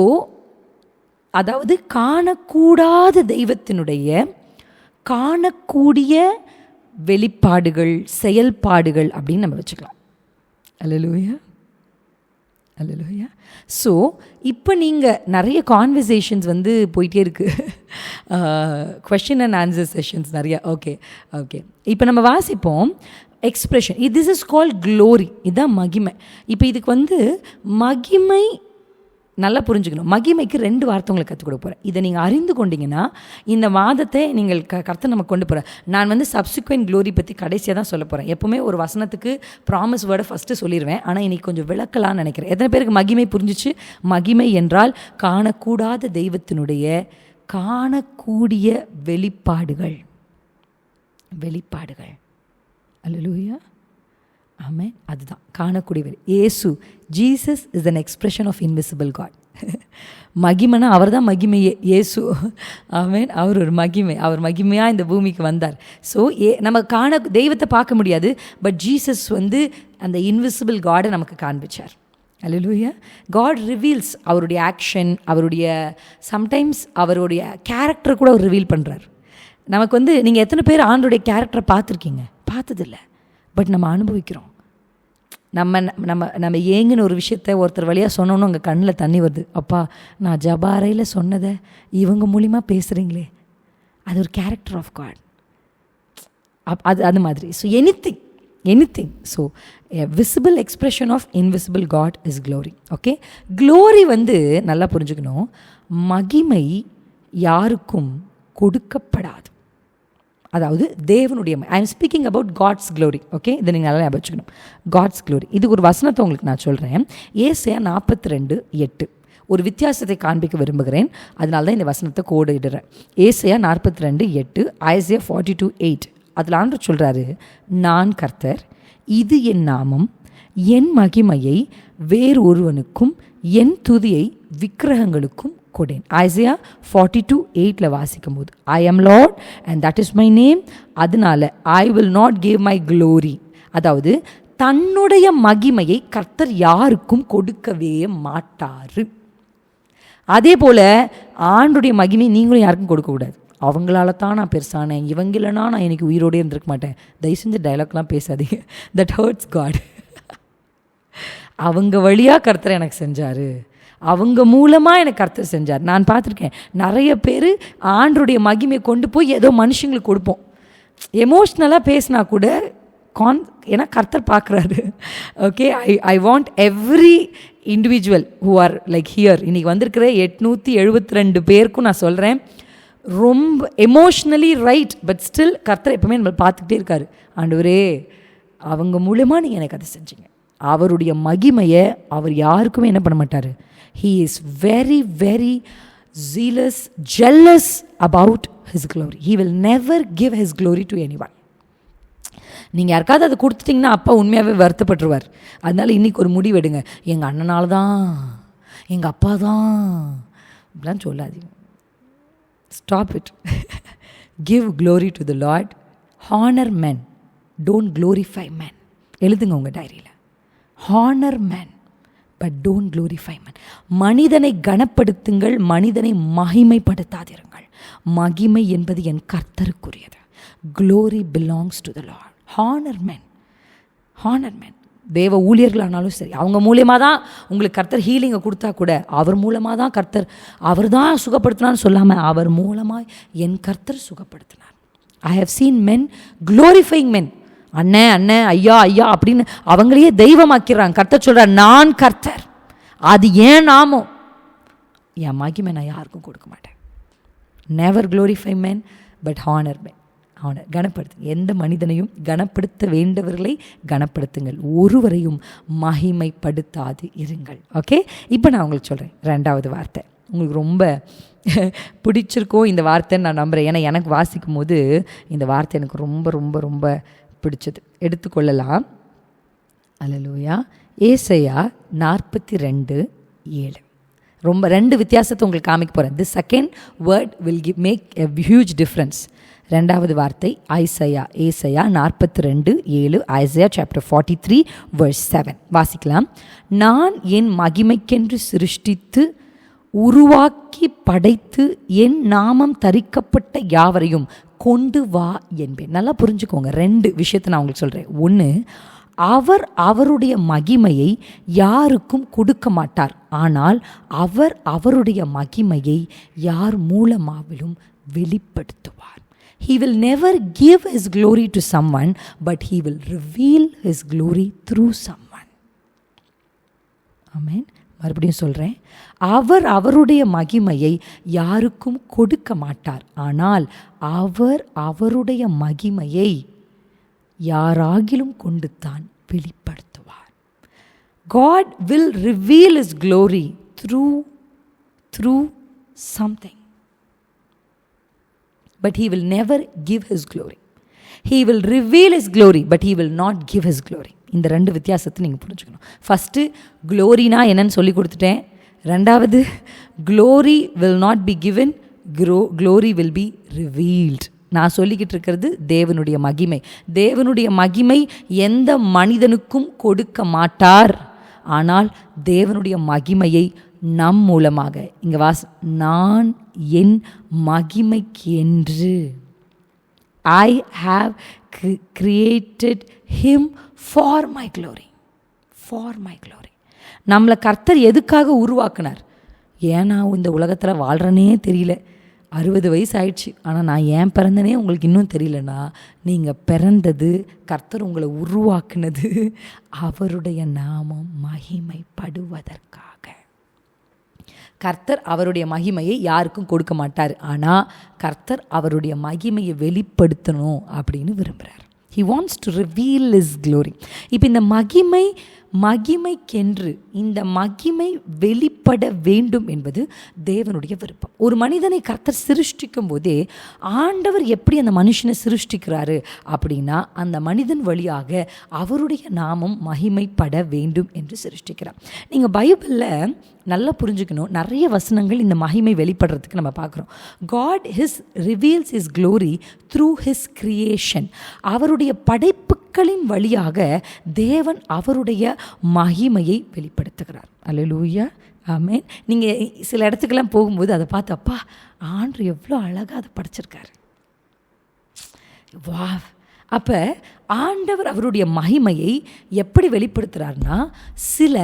அதாவது காணக்கூடாத தெய்வத்தினுடைய காணக்கூடிய வெளிப்பாடுகள், செயல்பாடுகள் அப்படின்னு நம்ம வச்சுக்கலாம். அல்லேலூயா, அல்லேலூயா. ஸோ இப்போ நீங்கள் நிறைய கான்வர்சேஷன்ஸ் போயிட்டே இருக்குது, கொஸ்டின் அண்ட் ஆன்சர் செஷன்ஸ் நிறையா. ஓகே ஓகே, இப்போ நம்ம வாசிப்போம் expression. This is called glory. இதுதான் மகிமை. இப்போ இதுக்கு மகிமை நல்லா புரிஞ்சுக்கணும். மகிமைக்கு 2 வார்த்தை உங்களுக்கு கற்றுக் கொடுக்க போகிறேன். இதை நீங்கள் அறிந்து கொண்டீங்கன்னா இந்த வாதத்தை நீங்கள் கர்த்தர் நமக்கு கொண்டு போகிறேன். நான் சப்சிக்வெண்ட் க்ளோரி பற்றி கடைசியாக தான் சொல்ல போகிறேன். எப்போவுமே ஒரு வசனத்துக்கு ப்ராமிஸ் வேர்டை ஃபஸ்ட்டு சொல்லிடுவேன், ஆனால் இன்றைக்கி கொஞ்சம் விளக்கலான்னு நினைக்கிறேன். எத்தனை பேருக்கு மகிமை புரிஞ்சிச்சு? மகிமை என்றால் காணக்கூடாத தெய்வத்தினுடைய காணக்கூடிய வெளிப்பாடுகள். வெளிப்பாடுகள். அல்லேலூயா, ஆமென். அதுதான் காணக்கூடிய வெளி. இயேசு, Jesus is an expression of invisible God. மகிமைனா அவர் தான் மகிமையே, இயேசு. ஆமென். அவர் ஒரு மகிமை, அவர் மகிமையாக இந்த பூமிக்கு வந்தார். ஸோ நம்ம தெய்வத்தை பார்க்க முடியாது, பட் ஜீசஸ் அந்த இன்விசிபிள் காடை நமக்கு காண்பிச்சார். அல்லேலூயா. காட் ரிவீல்ஸ் அவருடைய ஆக்ஷன், அவருடைய சம்டைம்ஸ் அவருடைய கேரக்டரை கூட அவர் ரிவீல் பண்ணுறார் நமக்கு. நீங்கள் எத்தனை பேர் ஆண்டோடைய கேரக்டரை பார்த்துருக்கீங்க? பார்த்ததில்லை, பட் நம்ம அனுபவிக்கிறோம். நம்ம ஏங்கின ஒரு விஷயத்த ஒருத்தர் வழியாக சொன்னோன்னு அங்கே கண்ணில் தண்ணி வருது. அப்பா, நான் ஜபாரையில் சொன்னதை இவங்க மூலிமா பேசுகிறீங்களே, அது ஒரு கேரக்டர் ஆஃப் காட். அது மாதிரி. So anything. So visible expression of invisible God is glory. Okay, glory நல்லா புரிஞ்சுக்கணும், மகிமை யாருக்கும் கொடுக்கப்படாது. அதாவது தேவனுடைய, I am speaking about God's glory. Okay, இதை நீங்கள் நல்லா ஞாபகம் வச்சுக்கணும். God's glory. இது ஒரு வசனத்தை உங்களுக்கு நான் சொல்கிறேன். ஏசாயா 42:8. ஒரு வித்தியாசத்தை காண்பிக்க விரும்புகிறேன், அதனால தான் இந்த வசனத்தை கோடு இடுறேன். ஏசாயா 42:8, ஐசாயா 42:8. அதில் ஆண்டவர் சொல்கிறாரு, நான் கர்த்தர், இது என் நாமம், என் மகிமையை வேறு ஒருவனுக்கும் என் துதியை விக்கிரகங்களுக்கும் கொடேன். ஐசாயா 42:8 வாசிக்கும் போது, I am Lord and that is my name, அதனால I will not give my glory. அதாவது தன்னுடைய மகிமையை கர்த்தர் யாருக்கும் கொடுக்கவே மாட்டார். அதே போல் ஆண்டுடைய மகிமை நீங்களும் யாருக்கும் கொடுக்கக்கூடாது. அவங்களால தான் நான் பெருசானேன், இவங்க இல்லைனா நான் எனக்கு உயிரோடே இருந்திருக்க மாட்டேன். தயவு செஞ்சு டைலாக்லாம் பேசாதீங்க, தட் ஹர்ட்ஸ் காட். அவங்க வழியாக கர்த்தர் எனக்கு செஞ்சார், அவங்க மூலமாக எனக்கு கர்த்தர் செஞ்சார். நான் பார்த்துருக்கேன் நிறைய பேர் ஆண்டருடைய மகிமையை கொண்டு போய் ஏதோ மனுஷங்களுக்கு கொடுப்போம். எமோஷ்னலாக பேசினா கூட ஏன்னா கர்த்தர் பார்க்குறாரு. Okay, I want every individual who are like here. இன்றைக்கி வந்திருக்கிற 872 பேருக்கும் நான் சொல்கிறேன், ரொம்ப எமோஷ்னலி ரைட், பட் ஸ்டில் கர்த்தர் எப்பவுமே நம்மளை பார்த்துக்கிட்டே இருக்காரு. ஆண்டவரே, அவங்க மூலமாக நீங்கள் எனக்கு அதை செஞ்சீங்க. அவருடைய மகிமையை அவர் யாருக்குமே என்ன பண்ண மாட்டார். He is very, very zealous, jealous about his glory. He will never give his glory to anyone. நீங்கள் யாருக்காவது அதை கொடுத்துட்டிங்கன்னா அப்பா உண்மையாகவே வருத்தப்பட்டுருவார். அதனால இன்றைக்கி ஒரு முடிவு எடுங்க, எங்கள் அண்ணனால தான், எங்கள் அப்பா தான், இப்படிலாம் சொல்லாதீங்க. Stop it. Give glory to the Lord. Honor men. Don't glorify men. எழுதுங்க உங்கள் டைரியில், honor men but don't glorify man. மனிதனை கனப்படுத்துங்கள், மனிதனை மகிமைப்படுத்தாதிருங்கள். மகிமை என்பது என் கர்த்தருக்குரியது. Glory belongs to the Lord. Honor men. Honor men. தேவ ஊழியர்களானாலும் சரி, அவங்க மூலியமாக தான் உங்களுக்கு கர்த்தர் ஹீலிங்கை கொடுத்தா கூட, அவர் மூலமாக தான் கர்த்தர், அவர் தான் சுகப்படுத்தினான்னு சொல்லாமல் அவர் மூலமாக என் கர்த்தர் சுகப்படுத்தினார். I have seen men glorifying men. அண்ணன் அண்ணன், ஐயா ஐயா அப்படின்னு அவங்களையே தெய்வமாக்கிறாங்க. கர்த்தர் சொல்கிறார், நான் கர்த்தர், அது ஏன் நாமம், என் மகிமை நான் யாருக்கும் கொடுக்க மாட்டேன். Never glorify men but honour men. Honour, கனப்படுத்துங்க. எந்த மனிதனையும் கனப்படுத்த வேண்டவர்களை கனப்படுத்துங்கள், ஒருவரையும் மகிமைப்படுத்தாது இருங்கள். ஓகே, இப்போ நான் உங்களுக்கு சொல்கிறேன் 2வது வார்த்தை. உங்களுக்கு ரொம்ப பிடிச்சிருக்கோம் இந்த வார்த்தைன்னு நான் நம்புகிறேன். ஏன்னா எனக்கு வாசிக்கும் போது இந்த வார்த்தை எனக்கு ரொம்ப ரொம்ப ரொம்ப பிடிச்சது. எடுத்துக்கொள்ளலாம். அல்லேலூயா. ஏசாயா 42:7. ரொம்ப 2 வித்தியாசத்தை உங்களுக்கு காமிக்க போகிறேன். The second word will make a huge difference. 2வது வார்த்தை ஏசாயா 42:7. ஐசையா சாப்டர் 43:7 வாசிக்கலாம். நான் என் மகிமைக்கென்று சிருஷ்டித்து உருவாக்கி படைத்து என் நாமம் தரிக்கப்பட்ட யாவரையும் கொண்டு வா என்பேன். நல்லா புரிஞ்சுக்கோங்க, 2 விஷயத்தை நான் உங்களுக்கு சொல்கிறேன். 1, அவர் அவருடைய மகிமையை யாருக்கும் கொடுக்க மாட்டார், ஆனால் அவர் அவருடைய மகிமையை யார் மூலமாவிலும் வெளிப்படுத்துவார். He will never give his glory to someone, but he will reveal his glory through someone. ஆமென். மறுபடியும் சொல்கிறேன், அவர் அவருடைய மகிமையை யாருக்கும் கொடுக்க மாட்டார், ஆனால் அவர் அவருடைய மகிமையை யாராகிலும் கொண்டு தான் வெளிப்படுத்துவார். God will reveal his glory through something, but he will never give his glory. He will reveal his glory, but he will not give his glory. இந்த 2 வித்தியாசத்தை நீங்கள் புரிஞ்சுக்கணும். ஃபஸ்ட்டு க்ளோரினா என்னன்னு சொல்லி கொடுத்துட்டேன். 2வது glory will not be given, glory will be revealed. நான் சொல்லிக்கிட்டு இருக்கிறது தேவனுடைய மகிமை. தேவனுடைய மகிமை எந்த மனிதனுக்கும் கொடுக்க மாட்டார், ஆனால் தேவனுடைய மகிமையை நம் மூலமாக, இங்கே நான் என் மகிமைக்கு என்று, I have created him for my glory. For my glory. நம்மளை கர்த்தர் எதுக்காக உருவாக்குனார்? ஏன்னா இந்த உலகத்தில் வாழ்கிறனே தெரியல, 60 வயசு ஆயிடுச்சு, ஆனால் நான் ஏன் பிறந்தனே உங்களுக்கு இன்னும் தெரியலனா, நீங்கள் பிறந்தது, கர்த்தர் உங்களை உருவாக்குனது அவருடைய நாமம் மகிமைப்படுவதற்காக. கர்த்தர் அவருடைய மகிமையை யாருக்கும் கொடுக்க மாட்டார், ஆனால் கர்த்தர் அவருடைய மகிமையை வெளிப்படுத்தணும் அப்படின்னு விரும்புகிறார். He wants to reveal his glory. இப்போ இந்த மகிமைக்கென்று இந்த மகிமை வெளிப்பட வேண்டும் என்பது தேவனுடைய விருப்பம். ஒரு மனிதனை கர்த்தர் சிருஷ்டிக்கும் போதே ஆண்டவர் எப்படி அந்த மனுஷனை சிருஷ்டிக்கிறாரு அப்படின்னா, அந்த மனிதன் வழியாக அவருடைய நாமம் மகிமைப்பட வேண்டும் என்று சிருஷ்டிக்கிறார். நீங்கள் பைபிளில் நல்லா புரிஞ்சுக்கணும், நிறைய வசனங்கள் இந்த மகிமை வெளிப்படுறதுக்கு நம்ம பார்க்குறோம். God reveals his glory through his creation. அவருடைய படைப்புகளின் வழியாக தேவன் அவருடைய மகிமையை வெளிப்படுத்துகிறார். அல்லேலூயா, ஆமென். நீங்கள் சில இடத்துக்கெல்லாம் போகும்போது அதை பார்த்து, அப்பா ஆண்டவர் எவ்வளோ அழகாக அதை படைச்சிருக்காரு, வா. அப்போ ஆண்டவர் அவருடைய மகிமையை எப்படி வெளிப்படுத்துகிறார்னா, சில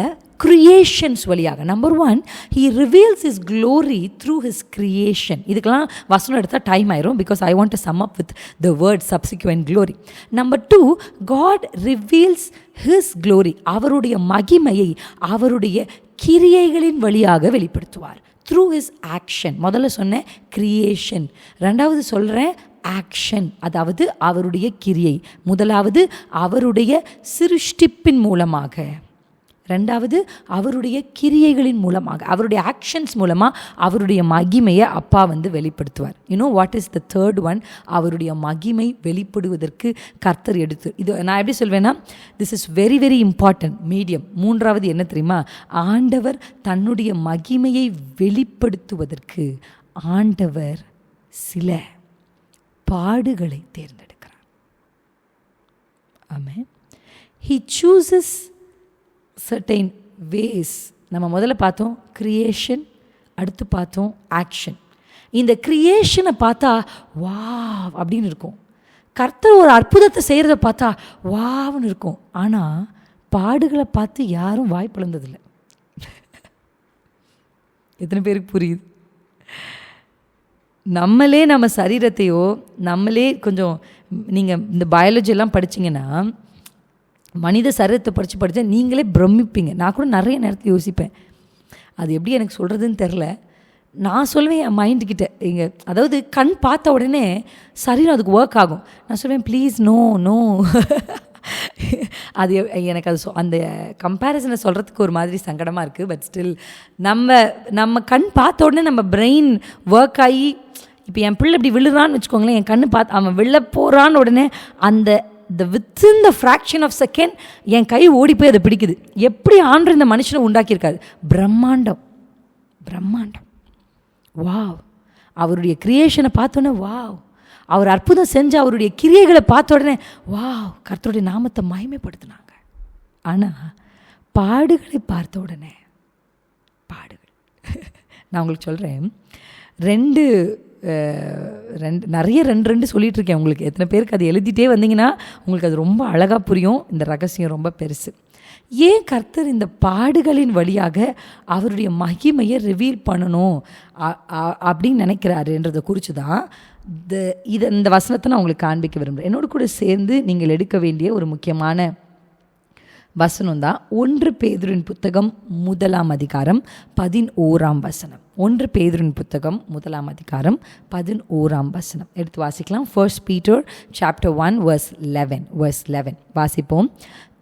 கிரியேஷன்ஸ் வழியாக. Number 1, he reveals his glory through his creation. இதுக்கெல்லாம் வசனம் எடுத்தால் டைம் ஆயிரும், because I want to sum up with the word subsequent glory. Number 2, God reveals his glory, அவருடைய மகிமையை அவருடைய கிரியைகளின் வழியாக வெளிப்படுத்துவார். through his action. முதல்ல சொன்ன கிரியேஷன், 2வது சொல்கிறேன் ஆக்ஷன், அதாவது அவருடைய கிரியை. முதலாவது அவருடைய சிருஷ்டிப்பின் மூலமாக, 2வது அவருடைய கிரியைகளின் மூலமாக, அவருடைய ஆக்ஷன்ஸ் மூலமாக அவருடைய மகிமையை அப்பா வெளிப்படுத்துவார். What is the third one? அவருடைய மகிமை வெளிப்படுவதற்கு கர்த்தர் எடுத்து, இது நான் எப்படி சொல்வேன்னா, this is very very important medium. 3வது என்ன தெரியுமா? ஆண்டவர் தன்னுடைய மகிமையை வெளிப்படுத்துவதற்கு ஆண்டவர் சில பாடுகளை தேர்ந்தெடுக்கிறார். ஆமென். He chooses certain ways. நம்ம முதல்ல பார்த்தோம் கிரியேஷன், அடுத்து பார்த்தோம் ஆக்ஷன். இந்த கிரியேஷனை பார்த்தா வா அப்படின்னு இருக்கும், கர்த்தர் ஒரு அற்புதத்தை செய்கிறத பார்த்தா வான்னு இருக்கும். ஆனால் பாடுகளை பார்த்து யாரும் வாய் பிளந்ததில்லை. எத்தனை பேருக்கு புரியுது? நம்மளே நம்ம சரீரத்தையோ நம்மளே கொஞ்சம் நீங்கள் இந்த பயாலஜியெல்லாம் படிச்சிங்கன்னா மனித சரீரத்தை படித்து நீங்களே பிரமிப்பீங்க. நான் கூட நிறைய நேரத்தில் யோசிப்பேன், அது எப்படி எனக்கு சொல்கிறதுன்னு தெரில. நான் சொல்லுவேன் என் மைண்டுக்கிட்ட, அதாவது கண் பார்த்த உடனே சரீரம் அதுக்கு ஒர்க் ஆகும். நான் சொல்லுவேன் ப்ளீஸ் நோ நோ. அது எனக்கு அது அந்த கம்பேரிசனை சொல்கிறதுக்கு ஒரு மாதிரி சங்கடமாக இருக்குது. பட் ஸ்டில் நம்ம கண் பார்த்த உடனே நம்ம பிரெயின் ஒர்க் ஆகி, இப்போ என் பிள்ளை இப்படி விழுறான்னு வச்சுக்கோங்களேன், என் கண்ணு பார்த்து அவன் விழ போகிறான்னு உடனே within the fraction of second என் கை ஓடி போய் அதை பிடிக்குது. எப்படி ஆண்டு இந்த மனுஷனை உண்டாக்கியிருக்காரு! பிரம்மாண்டம், பிரம்மாண்டம். வாவ்! அவருடைய கிரியேஷனை பார்த்தோன்னே வாவ், அவர் அற்புதம் செஞ்ச அவருடைய கிரியைகளை பார்த்த உடனே வாவ், கர்த்தருடைய நாமத்தை மகிமைப்படுத்தினாங்க. ஆனால் பாடுகளை பார்த்த உடனே பாடுகள் நான் உங்களுக்கு சொல்கிறேன், நிறைய ரெண்டு சொல்லிகிட்டு இருக்கேன் உங்களுக்கு. எத்தனை பேருக்கு அது எழுதிட்டே வந்தீங்கன்னா உங்களுக்கு அது ரொம்ப அழகாக புரியும். இந்த ரகசியம் ரொம்ப பெருசு. ஏன் கர்த்தர் இந்த பாடுகளின் வழியாக அவருடைய மகிமையை ரிவீல் பண்ணணும் அப்படின்னு நினைக்கிறாருன்றதை குறித்து தான் இந்த வசனத்தை நான் உங்களுக்கு காண்பிக்க விரும்புகிறேன். என்னோடு கூட சேர்ந்து நீங்கள் எடுக்க வேண்டிய ஒரு முக்கியமான வசனம் தான் 1 பேதுருவின் புத்தகம் 1ஆம் அதிகாரம் 11ஆம் வசனம். 1 பேதுருவின் புத்தகம் 1ஆம் அதிகாரம் 11ஆம் வசனம் எடுத்து வாசிக்கலாம். 1 Peter chapter 1 verse 11 வாசிப்போம்.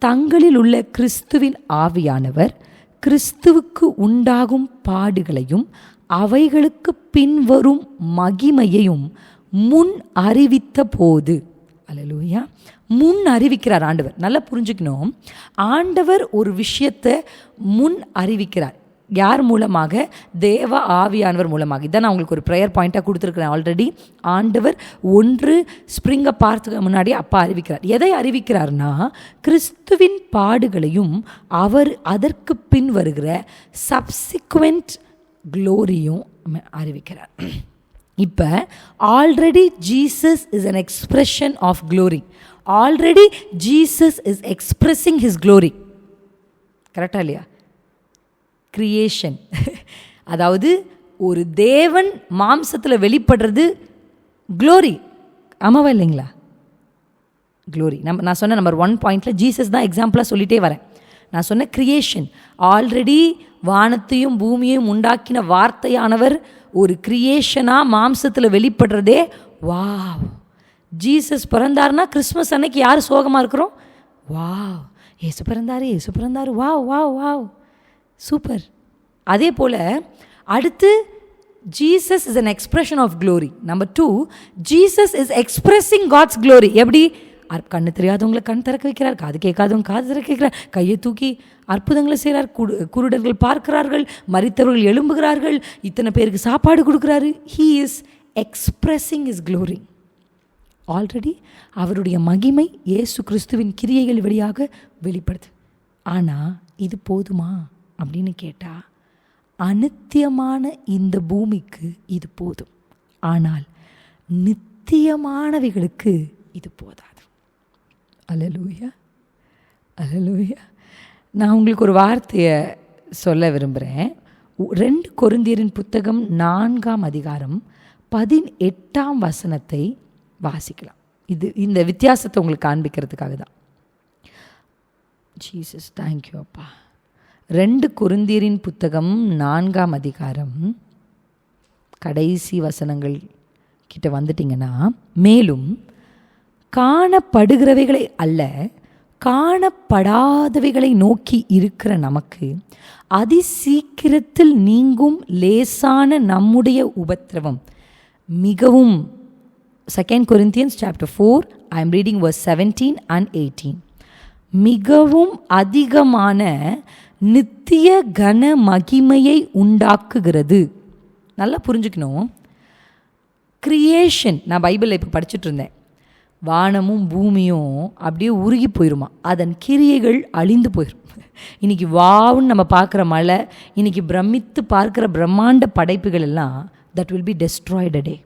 தங்களில் உள்ள கிறிஸ்துவின் ஆவியானவர் கிறிஸ்துவுக்கு உண்டாகும் பாடுகளையும் அவைகளுக்கு பின்வரும் மகிமையையும் முன் அறிவித்த போது, அல்லேலூயா, முன் அறிவிக்கிறார் ஆண்டவர். நல்லா புரிஞ்சுக்கணும், ஆண்டவர் ஒரு விஷயத்தை முன் அறிவிக்கிறார். யார் மூலமாக? தேவ ஆவியானவர் மூலமாக. இதான் நான் உங்களுக்கு ஒரு ப்ரேயர் பாயிண்ட்டாக கொடுத்துருக்குறேன் ஆல்ரெடி. ஆண்டவர் ஒன்று ஸ்ப்ரிங்கை பார்த்துக்க முன்னாடி அப்பா அறிவிக்கிறார். எதை அறிவிக்கிறார்னா, கிறிஸ்துவின் பாடுகளையும் அவர் அதற்கு பின் வருகிற சப்சிக்வெண்ட் க்ளோரியும் அறிவிக்கிறார். இப்போ already Jesus is an expression of glory. Already Jesus is expressing his glory. கரெக்டாக இல்லையா? கிரியேஷன், அதாவது ஒரு தேவன் மாம்சத்தில் வெளிப்படுறது க்ளோரி. ஆமாவா இல்லைங்களா? க்ளோரி. நான் சொன்ன நம்பர் 1 பாயிண்டில் ஜீசஸ் தான் எக்ஸாம்பிளாக சொல்லிகிட்டே வரேன். நான் சொன்ன கிரியேஷன், ஆல்ரெடி வானத்தையும் பூமியையும் உண்டாக்கின வார்த்தையானவர் ஒரு கிரியேஷனாக மாம்சத்தில் வெளிப்படுறதே. வாவ்! ஜீசஸ் பிறந்தாருன்னா கிறிஸ்மஸ் அன்னைக்கு யார் சோகமாக இருக்கிறோம்? வாவ், ஏசு பிறந்தாரு, வாவ் வாவ் வாவ், சூப்பர். அதே போல் அடுத்து Jesus is an expression of glory. Number 2, Jesus is expressing God's glory. எப்படி? கண்ணு தெரியாதவங்களை கண் திறக்க வைக்கிறார், காது கேட்காதவங்க காது திறக்க வைக்கிறார், கையை தூக்கி அற்புதங்களை செய்கிறார், குருடர்கள் பார்க்கிறார்கள், மரித்தவர்கள் எழும்புகிறார்கள், இத்தனை பேருக்கு சாப்பாடு கொடுக்குறாரு. He is expressing is glory. Already அவருடைய மகிமை இயேசு கிறிஸ்துவின் கிரியைகள் வழியாக வெளிப்படுது. ஆனால் இது போதுமா அப்படின்னு கேட்டால், அநித்தியமான இந்த பூமிக்கு இது போதும், ஆனால் நித்தியமானவைகளுக்கு இது போதாது. அல்லேலூயா, அல்லேலூயா. நான் உங்களுக்கு ஒரு வார்த்தையை சொல்ல விரும்புகிறேன். 2 கொரிந்தியரின் புத்தகம் 4ஆம் அதிகாரம் 18ஆம் வசனத்தை வாசிக்கலாம். இந்த வித்தியாசத்தை உங்களுக்கு காண்பிக்கிறதுக்காக தான். ஜீசஸ், தேங்க்யூ அப்பா. 2 கொரிந்தியரின் புத்தகம் 4ஆம் அதிகாரம் கடைசி வசனங்கள் கிட்ட வந்துட்டிங்கன்னா, மேலும் காணப்படுகிறவைகளை அல்ல காணப்படாதவைகளை நோக்கி இருக்கிற நமக்கு அதிசீக்கிரத்தில் நீங்கும் லேசான நம்முடைய உபத்திரவம் மிகவும். 2 Corinthians chapter 4, I am reading verse 17 and 18. மிகவும் அதிகமான நித்திய கன மகிமையை உண்டாக்குகிறது. நல்லா புரிஞ்சுக்கணும். கிரியேஷன், நான் பைபிளில் இப்போ படிச்சுட்டு இருந்தேன். வானமும் பூமியும் அப்படியே உருகி போயிருமா, அதன் கிரியைகள் அழிந்து போயிடும். இன்றைக்கி வாவுன்னு நம்ம பார்க்குற மலை, இன்றைக்கி பிரமித்து பார்க்குற பிரம்மாண்ட படைப்புகள் எல்லாம் தட் வில் பி டெஸ்ட்ராய்டு டே.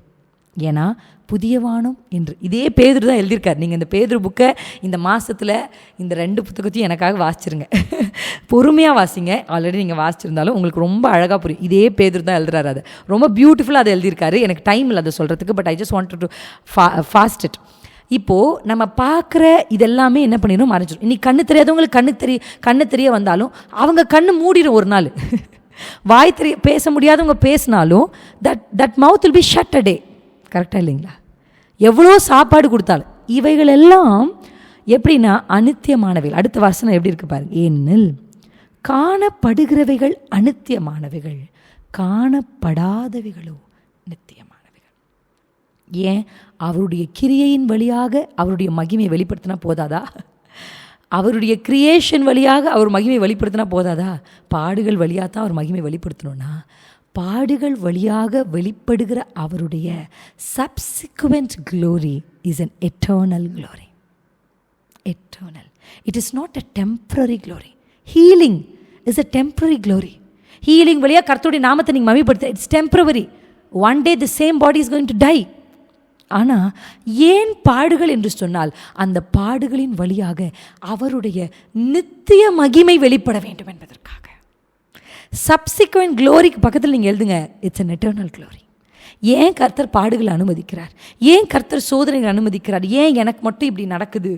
ஏன்னா புதிய வானம் என்று இதே பேதுரு தான் எழுதியிருக்கார். நீங்கள் இந்த பேதுரு புக்கை இந்த மாதத்தில் இந்த 2 புத்தகத்தையும் எனக்காக வாசிச்சிருங்க. பொறுமையாக வாசிங்க. ஆல்ரெடி நீங்கள் வாசிச்சிருந்தாலும் உங்களுக்கு ரொம்ப அழகாக புரியும். இதே பேதுரு தான் எழுதுறாரு. அது ரொம்ப பியூட்டிஃபுல்லாக அதை எழுதியிருக்காரு. எனக்கு டைம் இல்லை அதை சொல்கிறதுக்கு, but I just wanted to fast it. இப்போது நம்ம பார்க்குற இதெல்லாமே என்ன பண்ணிடும், மறைஞ்சிடும். இன்னைக்கு கண்ணு தெரிய வந்தாலும் அவங்க கண்ணு மூடிடும் ஒரு நாள். வாய் பேச முடியாதவங்க பேசினாலும் that mouth will be shut a day. கரெக்டாக இல்லைங்களா? எவ்வளோ சாப்பாடு கொடுத்தாலும் இவைகள் எல்லாம் எப்படின்னா அநித்தியமானவைகள். அடுத்த வசனம் எப்படி இருக்கு பாருங்க. ஏனெனில் காணப்படுகிறவைகள் அநித்தியமானவைகள், காணப்படாதவைகளோ நித்தியமானவைகள். ஏன்? அவருடைய கிரியையின் வழியாக அவருடைய மகிமையை வெளிப்படுத்தினா போதாதா? அவருடைய கிரியேஷன் வழியாக அவர் மகிமை வெளிப்படுத்தினா போதாதா? பாடுகள் வழியாக தான் அவர் மகிமை வெளிப்படுத்தணும்னா, பாடுகள் வழியாக வெளிப்படுகிற அவருடைய subsequent glory is an eternal glory. Eternal. It is not a temporary glory. Healing is a temporary glory. Healing வழியாக கர்த்தருடைய நாமத்தை நீங்கள் மகிமைப்படுத்த, it's temporary. One day the same body is going to tie. ஆனால் ஏன் பாடுகள் என்று சொன்னால், அந்த பாடுகளின் வழியாக அவருடைய நித்திய மகிமை வெளிப்பட வேண்டும் என்பதற்காக. சப்சிக்வெண்ட் க்ளோரிக்கு பக்கத்தில் நீங்கள் எழுதுங்க, இட்ஸ் an eternal glory. ஏன் கர்த்தர் பாடுகளை அனுமதிக்கிறார்? ஏன் கர்த்தர் சோதனைகள் அனுமதிக்கிறார்? ஏன் எனக்கு மட்டும் இப்படி நடக்குது?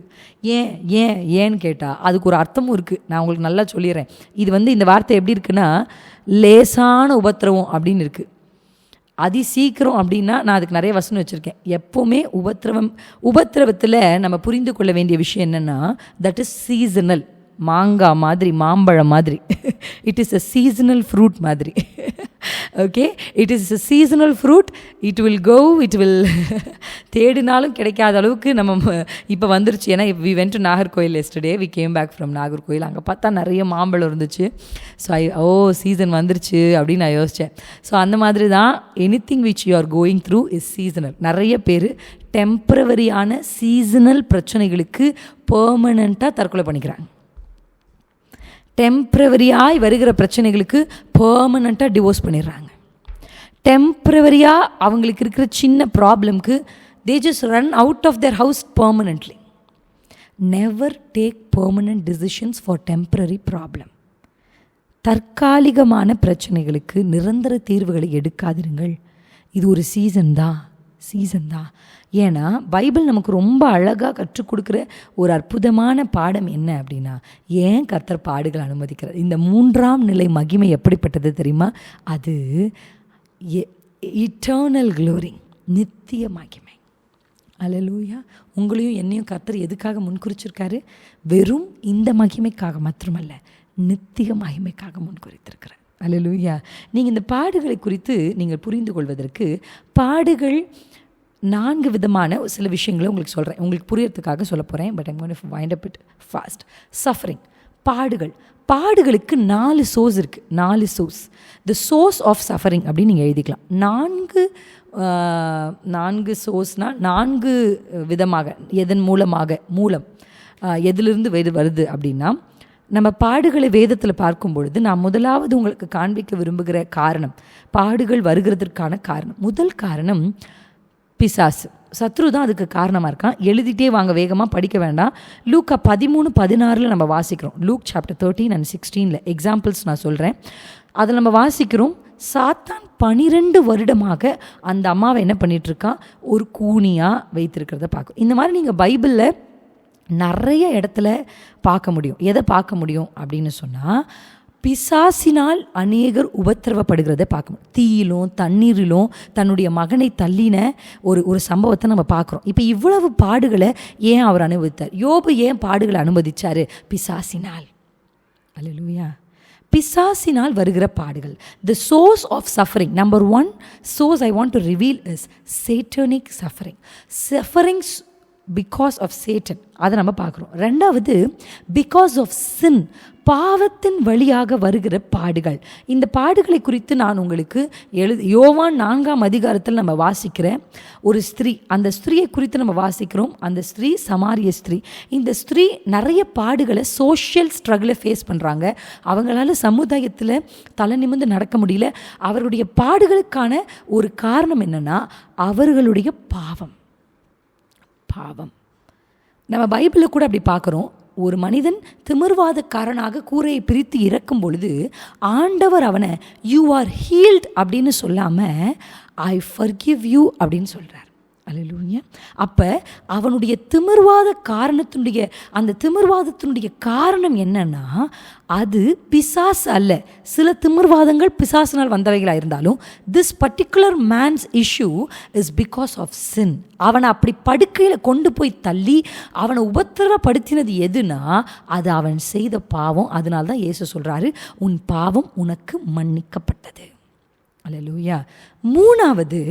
ஏன்னு கேட்டால் அதுக்கு ஒரு அர்த்தமும் இருக்குது. நான் உங்களுக்கு நல்லா சொல்லிடுறேன். இது இந்த வார்த்தை எப்படி இருக்குன்னா, லேசான உபத்திரவம் அப்படின்னு இருக்குது. சீக்கிரம் அப்படின்னா நான் அதுக்கு நிறைய வசனம் வச்சுருக்கேன். எப்போவுமே உபத்திரவத்தில் நம்ம புரிந்து கொள்ள வேண்டிய விஷயம் என்னென்னா, தட் இஸ் சீசனல். மாங்காய் மாதிரி, மாம்பழம் மாதிரி, it is a seasonal fruit மாதிரி. Okay, it is a seasonal fruit. It will தேடினாலும் கிடைக்காத அளவுக்கு நம்ம இப்போ வந்துருச்சு. ஏன்னா we went to Nagercoil yesterday, we came back from Nagercoil. அங்கே பார்த்தா நிறைய மாம்பழம் இருந்துச்சு. ஸோ சீசன் வந்துருச்சு அப்படின்னு நான் யோசித்தேன். ஸோ அந்த மாதிரி தான் anything which you are going through is seasonal. நிறைய பேர் டெம்பரவரியான சீசனல் பிரச்சனைகளுக்கு பெர்மனண்ட்டாக தற்கொலை பண்ணிக்கிறாங்க. டெம்ப்ரவரியாய் வருகிற பிரச்சனைகளுக்கு பெர்மனண்ட்டாக டிவோர்ஸ் பண்ணிடுறாங்க. டெம்ப்ரவரியாக அவங்களுக்கு இருக்கிற சின்ன ப்ராப்ளம்க்கு they just run out of their house permanently. Never take permanent decisions for temporary problem. தற்காலிகமான பிரச்சனைகளுக்கு நிரந்தர தீர்வுகளை எடுக்காதிருங்கள். இது ஒரு சீசன் தான். ஏன்னா பைபிள் நமக்கு ரொம்ப அழகாக கற்றுக் கொடுக்குற ஒரு அற்புதமான பாடம் என்ன அப்படின்னா, ஏன் கர்த்தர் பாடுகள் அனுமதிக்கிறார்? இந்த 3ஆம் நிலை மகிமை எப்படிப்பட்டது தெரியுமா? அது இட்டர்னல் க்ளோரி, நித்திய மகிமை. அல்லேலூயா. உங்களையும் என்னையும் கர்த்தர் எதுக்காக முன்குறிச்சிருக்காரு? வெறும் இந்த மகிமைக்காக மாத்திரமல்ல, நித்திய மகிமைக்காக முன்குறித்திருக்கிறார். அல்லேலூயா. நீங்கள் இந்த பாடுகளை குறித்து நீங்கள் புரிந்து கொள்வதற்கு, பாடுகள் 4 விதமான சில விஷயங்களை உங்களுக்கு சொல்கிறேன். உங்களுக்கு புரியறதுக்காக சொல்ல போகிறேன். But I'm going to wind up it fast. Suffering, பாடுகளுக்கு 4 சோர்ஸ் இருக்குது. 4 source. The source of suffering அப்படின்னு நீங்கள் எழுதிக்கலாம். 4 சோர்ஸ்னால் 4 விதமாக, எதன் மூலம் எதிலிருந்து வருது அப்படின்னா, நம்ம பாடுகளை வேதத்தில் பார்க்கும் பொழுது நான் முதலாவது உங்களுக்கு காண்பிக்க விரும்புகிற காரணம், பாடுகள் வருகிறதற்கான காரணம், முதல் காரணம் பிசாசு, சத்ரு தான் அதுக்கு காரணமாக இருக்கான். எழுதிட்டே வாங்க, வேகமாக படிக்க வேண்டாம். லூக்கா 13:16 நம்ம வாசிக்கிறோம். லூக் சாப்டர் 13 and 16 எக்ஸாம்பிள்ஸ் நான் சொல்கிறேன். அதில் நம்ம வாசிக்கிறோம், சாத்தான் 12 வருடமாக அந்த அம்மாவை என்ன பண்ணிகிட்ருக்கான்? ஒரு கூனியாக வைத்திருக்கிறத பார்க்கும். இந்த மாதிரி நீங்கள் பைபிளில் நிறைய இடத்துல பார்க்க முடியும். எதை பார்க்க முடியும் அப்படின்னு சொன்னால், பிசாசினால் அநேகர் உபத்திரவப்படுகிறத பார்க்க முடியும். தீயிலும் தண்ணீரிலும் தன்னுடைய மகனை தள்ளின ஒரு சம்பவத்தை நம்ம பார்க்குறோம். இப்போ இவ்வளவு பாடுகளை ஏன் அவர் அனுபவித்தார்? யோபு ஏன் பாடுகளை அனுமதிச்சார்? பிசாசினால். அல்லேலூயா. பிசாசினால் வருகிற பாடுகள். The source of suffering, number 1 source I want to reveal is satanic suffering. Sufferings because of Satan, அதை நம்ம பார்க்குறோம். 2வது பிகாஸ் ஆஃப் சின், பாவத்தின் வழியாக வருகிற பாடுகள். இந்த பாடுகளை குறித்து நான் உங்களுக்கு யோவான் 4ஆம் அதிகாரத்தில் நம்ம வாசிக்கிற ஒரு ஸ்திரீ, அந்த ஸ்திரீயை குறித்து நம்ம வாசிக்கிறோம். அந்த ஸ்திரீ சமாரிய ஸ்திரீ. இந்த ஸ்திரீ நிறைய பாடுகளை, சோஷியல் ஸ்ட்ரகிளை ஃபேஸ் பண்ணுறாங்க. அவங்களால சமுதாயத்தில் தலை நிமிர்ந்து நடக்க முடியல. அவர்களுடைய பாடுகளுக்கான ஒரு காரணம் என்னென்னா, அவர்களுடைய பாவம். நம்ம பைபிளில் கூட அப்படி பார்க்குறோம். ஒரு மனிதன் திமிர்வாதக்காரனாக கூரையை பிரித்து இறக்கும் பொழுது ஆண்டவர் அவனை யூ ஆர் ஹீல்ட் அப்படின்னு சொல்லாமல் ஐ ஃபர்கிவ் யூ அப்படின்னு சொல்கிறார். அல்லேலூயா. அப்போ அவனுடைய திமிர்வாத காரணத்தினுடைய அந்த திமிர்வாதத்தினுடைய காரணம் என்னன்னா, அது பிசாசு அல்ல. சில திமிர்வாதங்கள் பிசாசினால் வந்தவைகளாக இருந்தாலும் this particular man's issue is because of sin. அவனை அப்படி படுக்கையில் கொண்டு போய் தள்ளி அவனை உபத்திரவப்படுத்தினது எதுனா, அது அவன் செய்த பாவம். அதனால தான் இயேசு சொல்கிறாரு, உன் பாவம் உனக்கு மன்னிக்கப்பட்டது. அல்லேலூயா. மூணாவது,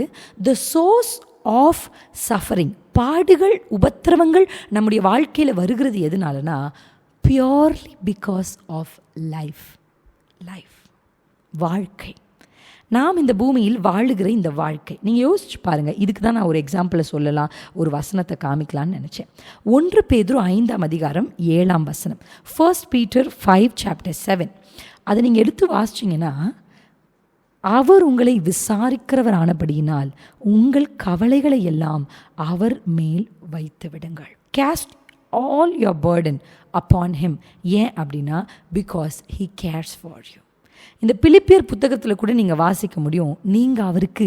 த சோர்ஸ் ஆஃப் சஃபரிங். பாடுகள் உபத்திரவங்கள் நம்முடைய வாழ்க்கையில் வருகிறது எதுனாலனா, பியோர்லி பிகாஸ் ஆஃப் லைஃப். வாழ்க்கை. நாம் இந்த பூமியில் வாழுகிற இந்த வாழ்க்கை நீங்கள் யோசிச்சு பாருங்கள். இதுக்கு தான் நான் ஒரு எக்ஸாம்பிளை சொல்லலாம், ஒரு வசனத்தை காமிக்கலான்னு நினச்சேன். 1 பேதுரு 5:7 1 Peter 5:7. அதை நீங்கள் எடுத்து வாசிச்சிங்கன்னா, அவர் உங்களை விசாரிக்கிறவரானபடியினால் உங்கள் கவலைகளை எல்லாம் அவர் மேல் வைத்து விடுங்கள். Cast all your burden upon him. ஏன் அப்படின்னா, because he cares for you. இந்த பிலிப்பியர் புத்தகத்தில் கூட நீங்கள் வாசிக்க முடியும், நீங்கள் அவருக்கு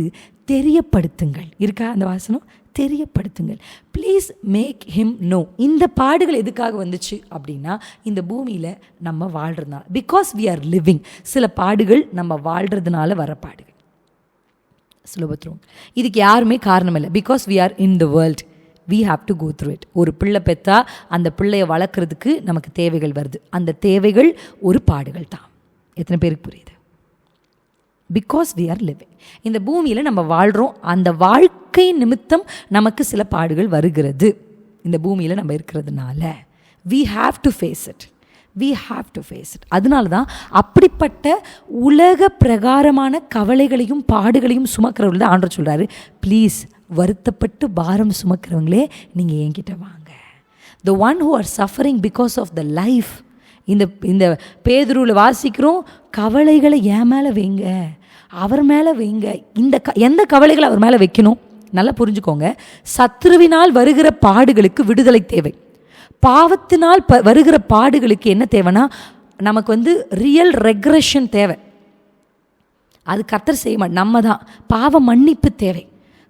தெரியப்படுத்துங்கள். இருக்கா அந்த வாசனம்? தெரியப்படுத்துங்கள். Please make him know. இந்த பாடுகள் எதுக்காக வந்துச்சு அப்படின்னா, இந்த பூமியில் நம்ம வாழ்கிறதுனால, பிகாஸ் வி ஆர் லிவிங். சில பாடுகள் நம்ம வாழ்கிறதுனால வர பாடுகள். சுலபத்துவம். இதுக்கு யாருமே காரணம் இல்லை. Because we are in the world, we have to go through it. ஒரு பிள்ளை பெற்றா அந்த பிள்ளையை வளர்க்குறதுக்கு நமக்கு தேவைகள் வருது. அந்த தேவைகள் ஒரு பாடுகள் தான். எத்தனை பேருக்கு புரியுது? Because we are living. இந்த பூமியில் நம்ம வாழ்கிறோம். அந்த வாழ்க்கை நிமித்தம் நமக்கு சில பாடுகள் வருகிறது. இந்த பூமியில் நம்ம இருக்கிறதுனால we have to face it. அதனால தான் அப்படிப்பட்ட உலக பிரகாரமான கவலைகளையும் பாடுகளையும் சுமக்கிறவர்கள் தான் ஆண்டவர் சொல்கிறாரு, ப்ளீஸ் வருத்தப்பட்டு பாரம் சுமக்கிறவங்களே நீங்கள் என்கிட்ட வாங்க. the one who are suffering because of the life. இந்த பேதுருவில் வாசிக்கிறோம், கவலைகளை என் மேலே வைங்க, அவர் மேலே வைங்க. எந்த கவலைகளை அவர் மேலே வைக்கணும்? நல்லா புரிஞ்சுக்கோங்க. சத்ருவினால் வருகிற பாடுகளுக்கு விடுதலை தேவை. பாவத்தினால் வருகிற பாடுகளுக்கு என்ன தேவைன்னா, நமக்கு ரியல் ரெக்ரெஷன் தேவை. அது கர்த்தர் செய்ய மாட்டோம், நம்ம தான். பாவ மன்னிப்பு தேவை.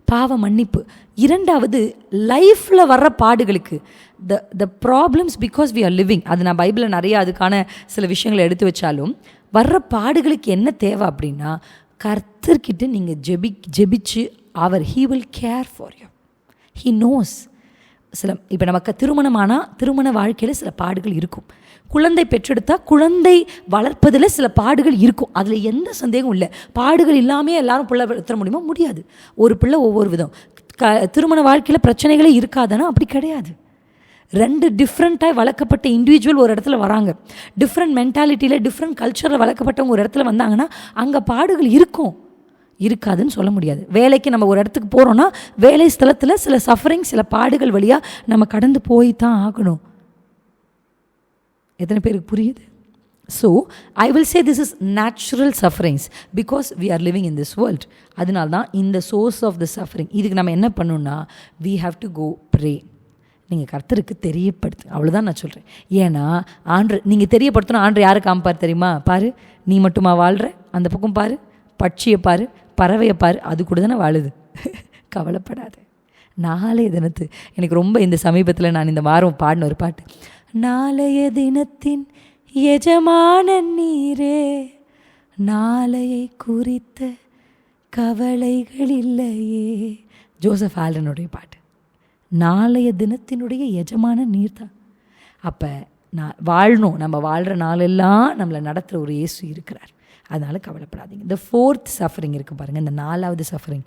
பாவ மன்னிப்பு. இரண்டாவது, லைஃப்பில் வர்ற பாடுகளுக்கு the problems because we are living. அது நான் பைபிளில் நிறையா அதுக்கான சில விஷயங்களை எடுத்து வச்சாலும், வர்ற பாடுகளுக்கு என்ன தேவை அப்படின்னா, கர்த்தர்கிட்ட நீங்கள் ஜெபிச்சு அவர் he will care for you. He knows. இப்போ நமக்கு திருமண வாழ்க்கையில் சில பாடுகள் இருக்கும். குழந்தை பெற்றெடுத்தால் குழந்தை வளர்ப்பதில் சில பாடுகள் இருக்கும். அதில் எந்த சந்தேகம் இல்லை. பாடுகள் இல்லாமல் எல்லாரும் பிள்ளை பெற்ற முடியுமா? முடியாது. ஒரு பிள்ளை ஒவ்வொரு விதம். திருமண வாழ்க்கையில் பிரச்சனைகளே இருக்காதுன்னா அப்படி கிடையாது. 2 டிஃப்ரெண்ட்டாக வளர்க்கப்பட்ட இண்டிவிஜுவல் ஒரு இடத்துல வராங்க. டிஃப்ரெண்ட் மென்டாலிட்டியில் டிஃப்ரெண்ட் கல்ச்சரில் வளர்க்கப்பட்டவங்க ஒரு இடத்துல வந்தாங்கன்னா அங்கே பாடுகள் இருக்கும். இருக்காதுன்னு சொல்ல முடியாது. வேலைக்கு நம்ம ஒரு இடத்துக்கு போகிறோன்னா வேலை ஸ்தலத்தில் சில சஃபரிங், சில பாடுகள் வழியாக நம்ம கடந்து போய் தான் ஆகணும். எத்தனை பேருக்கு புரியுது? So I will say this is natural sufferings because we are living in this world. அதனால தான் இந்த சோர்ஸ் ஆஃப் த சஃபரிங். இதுக்கு நம்ம என்ன பண்ணணும்னா, we have to go pray. நீங்கள் கர்த்தருக்கு தெரியப்படுத்து, அவ்வளோதான் நான் சொல்கிறேன். ஏன்னா நீங்கள் தெரியப்படுத்தணும். ஆண்டு யாரை காமிப்பார் தெரியுமா? பாரு, நீ மட்டுமா வாழ்கிற? அந்த பக்கம் பாரு, பட்சியை பாரு, பறவையை பாரு, அது கூட தானே வாழுது. கவலைப்படாது. நாளைய தினத்து எனக்கு ரொம்ப இந்த சமீபத்தில் நான் இந்த வாரம் பாடின ஒரு பாட்டு, நாளைய தினத்தின் எஜமான நீரே, நாளையை குறித்த கவலைகள் இல்லையே. ஜோசப் ஆல்டனுடைய பாட்டு. நாளைய தினத்தினுடைய எஜமான நீர் தான். அப்போ நான் வாழணும். நம்ம வாழ்கிற நாளெல்லாம் நம்மளை நடத்துகிற ஒரு இயேசு இருக்கிறார். அதனால் கவலைப்படாதீங்க. இந்த 4th சஃபரிங் இருக்குது பாருங்கள், இந்த 4வது சஃபரிங்.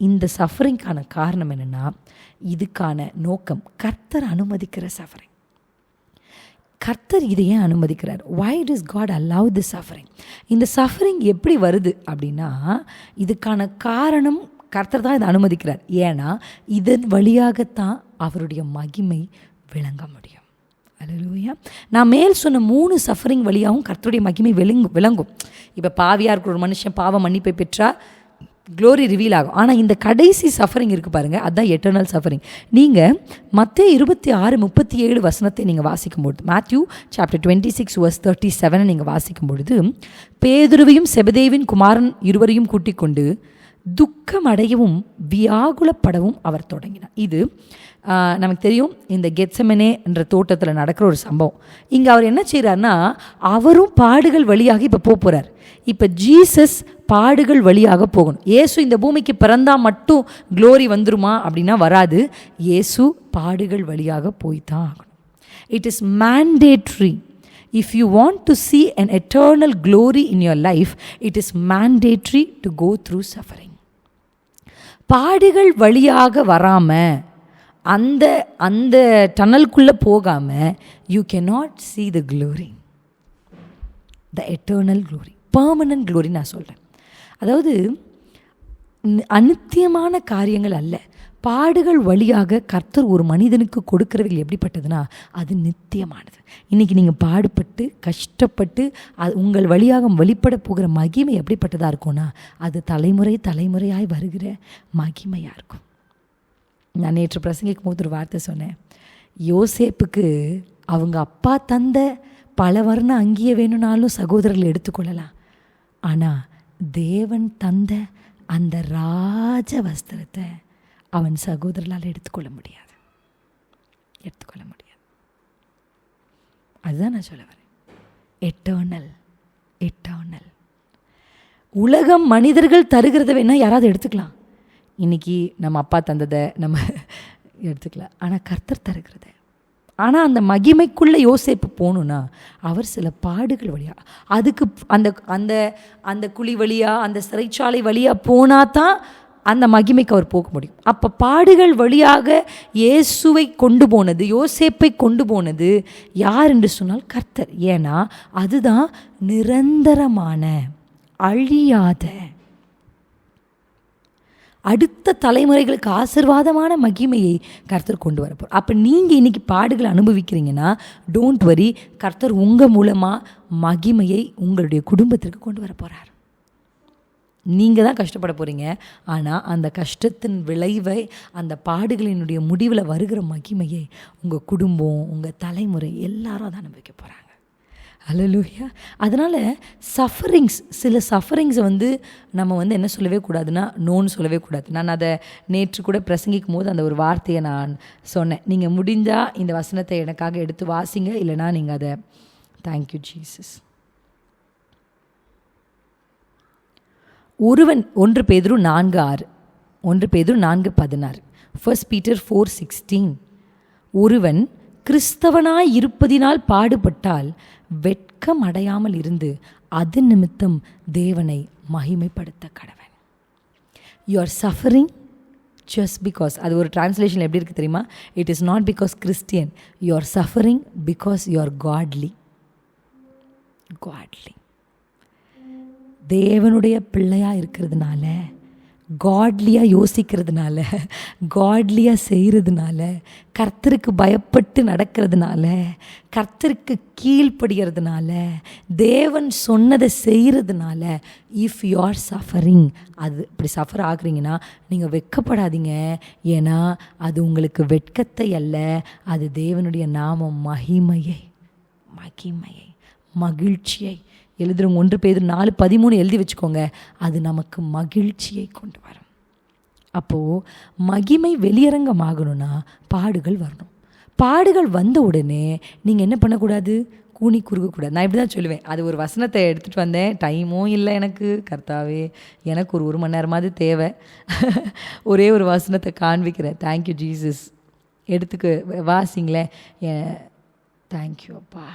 இந்த சஃபரிங்கான காரணம் என்னென்னா, இதுக்கான நோக்கம் கர்த்தர் அனுமதிக்கிற சஃபரிங். கர்த்தர் இதை ஏன் அனுமதிக்கிறார்? why does God allow this suffering? இந்த சஃபரிங் எப்படி வருது அப்படின்னா, இதுக்கான காரணம் கர்த்தர் தான் இதை அனுமதிக்கிறார். ஏன்னா இதன் வழியாகத்தான் அவருடைய மகிமை விளங்க முடியும். அல்லேலூயா. நான் மேல் சொன்ன 3 சஃபரிங் வழியாகவும் கர்த்தருடைய மகிமை விளங்கும். இப்போ பாவியாக இருக்கிற ஒரு மனுஷன் பாவ மன்னிப்பை பெற்றால் க்ளோரி ரிவீல் ஆகும். ஆனால் இந்த கடைசி சஃபரிங் இருக்குது பாருங்கள், அதுதான் எட்டர்னல் சஃபரிங். நீங்கள் மத்தேயு 26:37 நீங்கள் வாசிக்கும்பொழுது, Matthew chapter 26 verse 37 நீங்கள் வாசிக்கும் பொழுது, பேதுருவையும் செபதேவின் குமாரன் இருவரையும் கூட்டிக் கொண்டு துக்கம் அடையவும் வியாகுலப்படவும் அவர் தொடங்கினார். இது நமக்கு தெரியும், இந்த கெத்செமனே என்ற தோட்டத்தில் நடக்கிற ஒரு சம்பவம். இங்கே அவர் என்ன செய்கிறார்னா, அவரும் பாடுகள் வழியாக இப்போ போகிறார். இப்போ ஜீசஸ் பாடுகள் வழியாக போகணும். இயேசு இந்த பூமிக்கு பிறந்தால் மட்டும் க்ளோரி வந்துருமா அப்படின்னா வராது. இயேசு பாடுகள் வழியாக போய்தான் ஆகணும். It is mandatory. If you want to see an eternal glory in your life, it is mandatory to go through suffering. பாடுகள் வழியாக வராமல் அந்த அந்த டனலுக்குள்ளே போகாமல் you cannot see the glory, the eternal glory, permanent glory நான் சொல்கிறேன். அதாவது அநித்தியமான காரியங்கள் அல்ல. பாடுகள் வழியாக கர்த்தர் ஒரு மனிதனுக்கு கொடுக்கிறவைகள் எப்படிப்பட்டதுன்னா அது நித்தியமானது. இன்றைக்கி நீங்கள் பாடுபட்டு கஷ்டப்பட்டு அது உங்கள் வழியாக வெளிப்பட போகிற மகிமை எப்படிப்பட்டதாக இருக்கும்னா அது தலைமுறை தலைமுறையாய் வருகிற மகிமையாக இருக்கும். நான் நேற்று பிரசங்கிக்கும் போது ஒரு வார்த்தை சொன்னேன். யோசேப்புக்கு அவங்க அப்பா தந்த பல வர்ண அங்கேயே வேணும்னாலும் சகோதரர்கள் எடுத்துக்கொள்ளலாம். ஆனால் தேவன் தந்த அந்த ராஜ வஸ்திரத்தை அவன் சகோதரர்களால் எடுத்துக்கொள்ள முடியாது. அதுதான் நான் சொல்ல வரேன். எட்டர்னல். உலகம் மனிதர்கள் தருகிறத வேணா யாராவது எடுத்துக்கலாம். இன்னைக்கு நம்ம அப்பா தந்ததை நம்ம எடுத்துக்கலாம். ஆனால் கர்த்தர் தருகிறத, ஆனால் அந்த மகிமைக்குள்ளே யோசேப்பு போகணுன்னா அவர் சில பாடுகள் வழியாக, அதுக்கு அந்த அந்த அந்த குழி வழியாக அந்த சிறைச்சாலை வழியாக போனால் தான் அந்த மகிமைக்கு அவர் போக முடியும். அப்போ பாடுகள் வழியாக இயேசுவை கொண்டு போனது, யோசேப்பை கொண்டு போனது யார் என்று சொன்னால் கர்த்தர். ஏன்னா அதுதான் நிரந்தரமான அழியாத அடுத்த தலைமுறைகளுக்கு ஆசீர்வாதமான மகிமையை கர்த்தர் கொண்டு வரப்போம். அப்போ நீங்கள் இன்றைக்கி பாடுகளை அனுபவிக்கிறீங்கன்னா டோன்ட் வரி, கர்த்தர் உங்கள் மூலமாக மகிமையை உங்களுடைய குடும்பத்திற்கு கொண்டு வர போகிறார். நீங்கள் தான் கஷ்டப்பட போகிறீங்க, ஆனால் அந்த கஷ்டத்தின் விளைவை, அந்த பாடுகளினுடைய முடிவில் வருகிற மகிமையை உங்கள் குடும்பம், உங்கள் தலைமுறை எல்லாரும் அதை அனுபவிக்க போகிறாங்க. அல்லேலூயா. அதனால் சில சஃபரிங்ஸை நம்ம என்ன சொல்லவே கூடாதுன்னா நோன்னு சொல்லவே கூடாது. நான் அதை நேற்று கூட பிரசங்கிக்கும் போது அந்த ஒரு வார்த்தையை நான் சொன்னேன். நீங்கள் முடிஞ்சால் இந்த வசனத்தை எனக்காக எடுத்து வாசிங்க, இல்லைனா நீங்கள் அதை தேங்க்யூ ஜீசஸ். ஒருவன் 1 பேதுரு 4:6, 1 பேதுரு 4:16, 1 Peter 4:16. ஒருவன் கிறிஸ்தவனாய் இருப்பதினால் பாடுபட்டால் வெட்கம் அடையாமல் இருந்து அது நிமித்தம் தேவனை மகிமைப்படுத்த கடவன். You are suffering just because, அது ஒரு டிரான்ஸ்லேஷன் எப்படி இருக்குது தெரியுமா? It is not because Christian, you are suffering because you are godly. தேவனுடைய பிள்ளையாக இருக்கிறதுனால, காட்லியாக யோசிக்கிறதுனால, காட்லியாக செய்கிறதுனால, கர்த்தருக்கு பயப்பட்டு நடக்கிறதுனால, கர்த்தருக்கு கீழ்ப்படுகிறதுனால, தேவன் சொன்னதை செய்கிறதுனால, இஃப் யூ ஆர் சஃபரிங், அது இப்படி சஃபர் ஆகுறீங்கன்னா நீங்கள் வெட்கப்படாதீங்க. ஏன்னா அது உங்களுக்கு வெட்கத்தை அல்ல, அது தேவனுடைய நாமம் மகிமையை மகிழ்ச்சியை எழுதுறவங்க 1 பேதுரு 4:13 எழுதி வச்சுக்கோங்க. அது நமக்கு மகிழ்ச்சியை கொண்டு வரும். அப்போது மகிமை வெளியரங்கமாகணும்னா பாடுகள் வரணும். பாடுகள் வந்த உடனே நீங்கள் என்ன பண்ணக்கூடாது? கூனி குறுகக்கூடாது. நான் இப்படி தான் சொல்லுவேன். அது ஒரு வசனத்தை எடுத்துகிட்டு வந்தேன், டைமும் இல்லை எனக்கு. கர்த்தாவே, எனக்கு ஒரு 1 மணி நேரமாவது தேவை. ஒரே ஒரு வசனத்தை காண்பிக்கிறேன். Thank you Jesus. வாசிங்களேன். தேங்க்யூ அப்பா.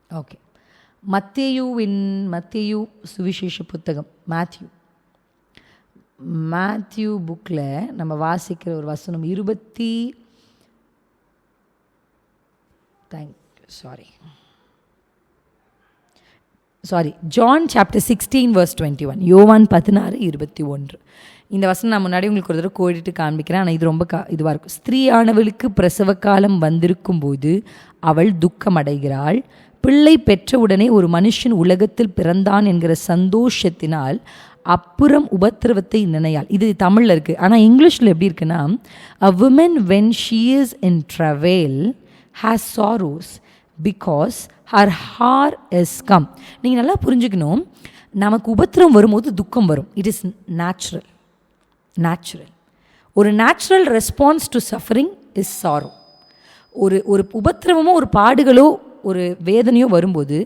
ஓகே, மத்தேயு சுவிசேஷ புத்தகம், மேத்யூ புக்கில் நம்ம வாசிக்கிற ஒரு வசனம் 20 ஜான் சாப்டர் 16 verse 21. யோவான் 16:21. இந்த வசனம் நான் முன்னாடி உங்களுக்கு ஒரு தடவை கோடிட்டு காண்பிக்கிறேன். ஆனால் இது ரொம்ப இதுவாக இருக்கும். ஸ்திரீயானவளுக்கு பிரசவ காலம் வந்திருக்கும் போது அவள் துக்கமடைகிறாள். பிள்ளை பெற்றவுடனே ஒரு மனுஷன் உலகத்தில் பிறந்தான் என்கிற சந்தோஷத்தினால் அப்புறம் உபத்திரவத்தை நினையாள். இது தமிழில் இருக்குது. ஆனால் இங்கிலீஷில் எப்படி இருக்குன்னா, a woman when she is in travail has sorrows because her hour is come. நீங்கள் நல்லா புரிஞ்சுக்கணும், நமக்கு உபத்திரம் வரும்போது துக்கம் வரும். It is natural. ஒரு natural response to suffering is sorrow. ஒரு உபத்திரவமோ ஒரு பாடுகளோ ஒரு வேதனையோ வரும்போது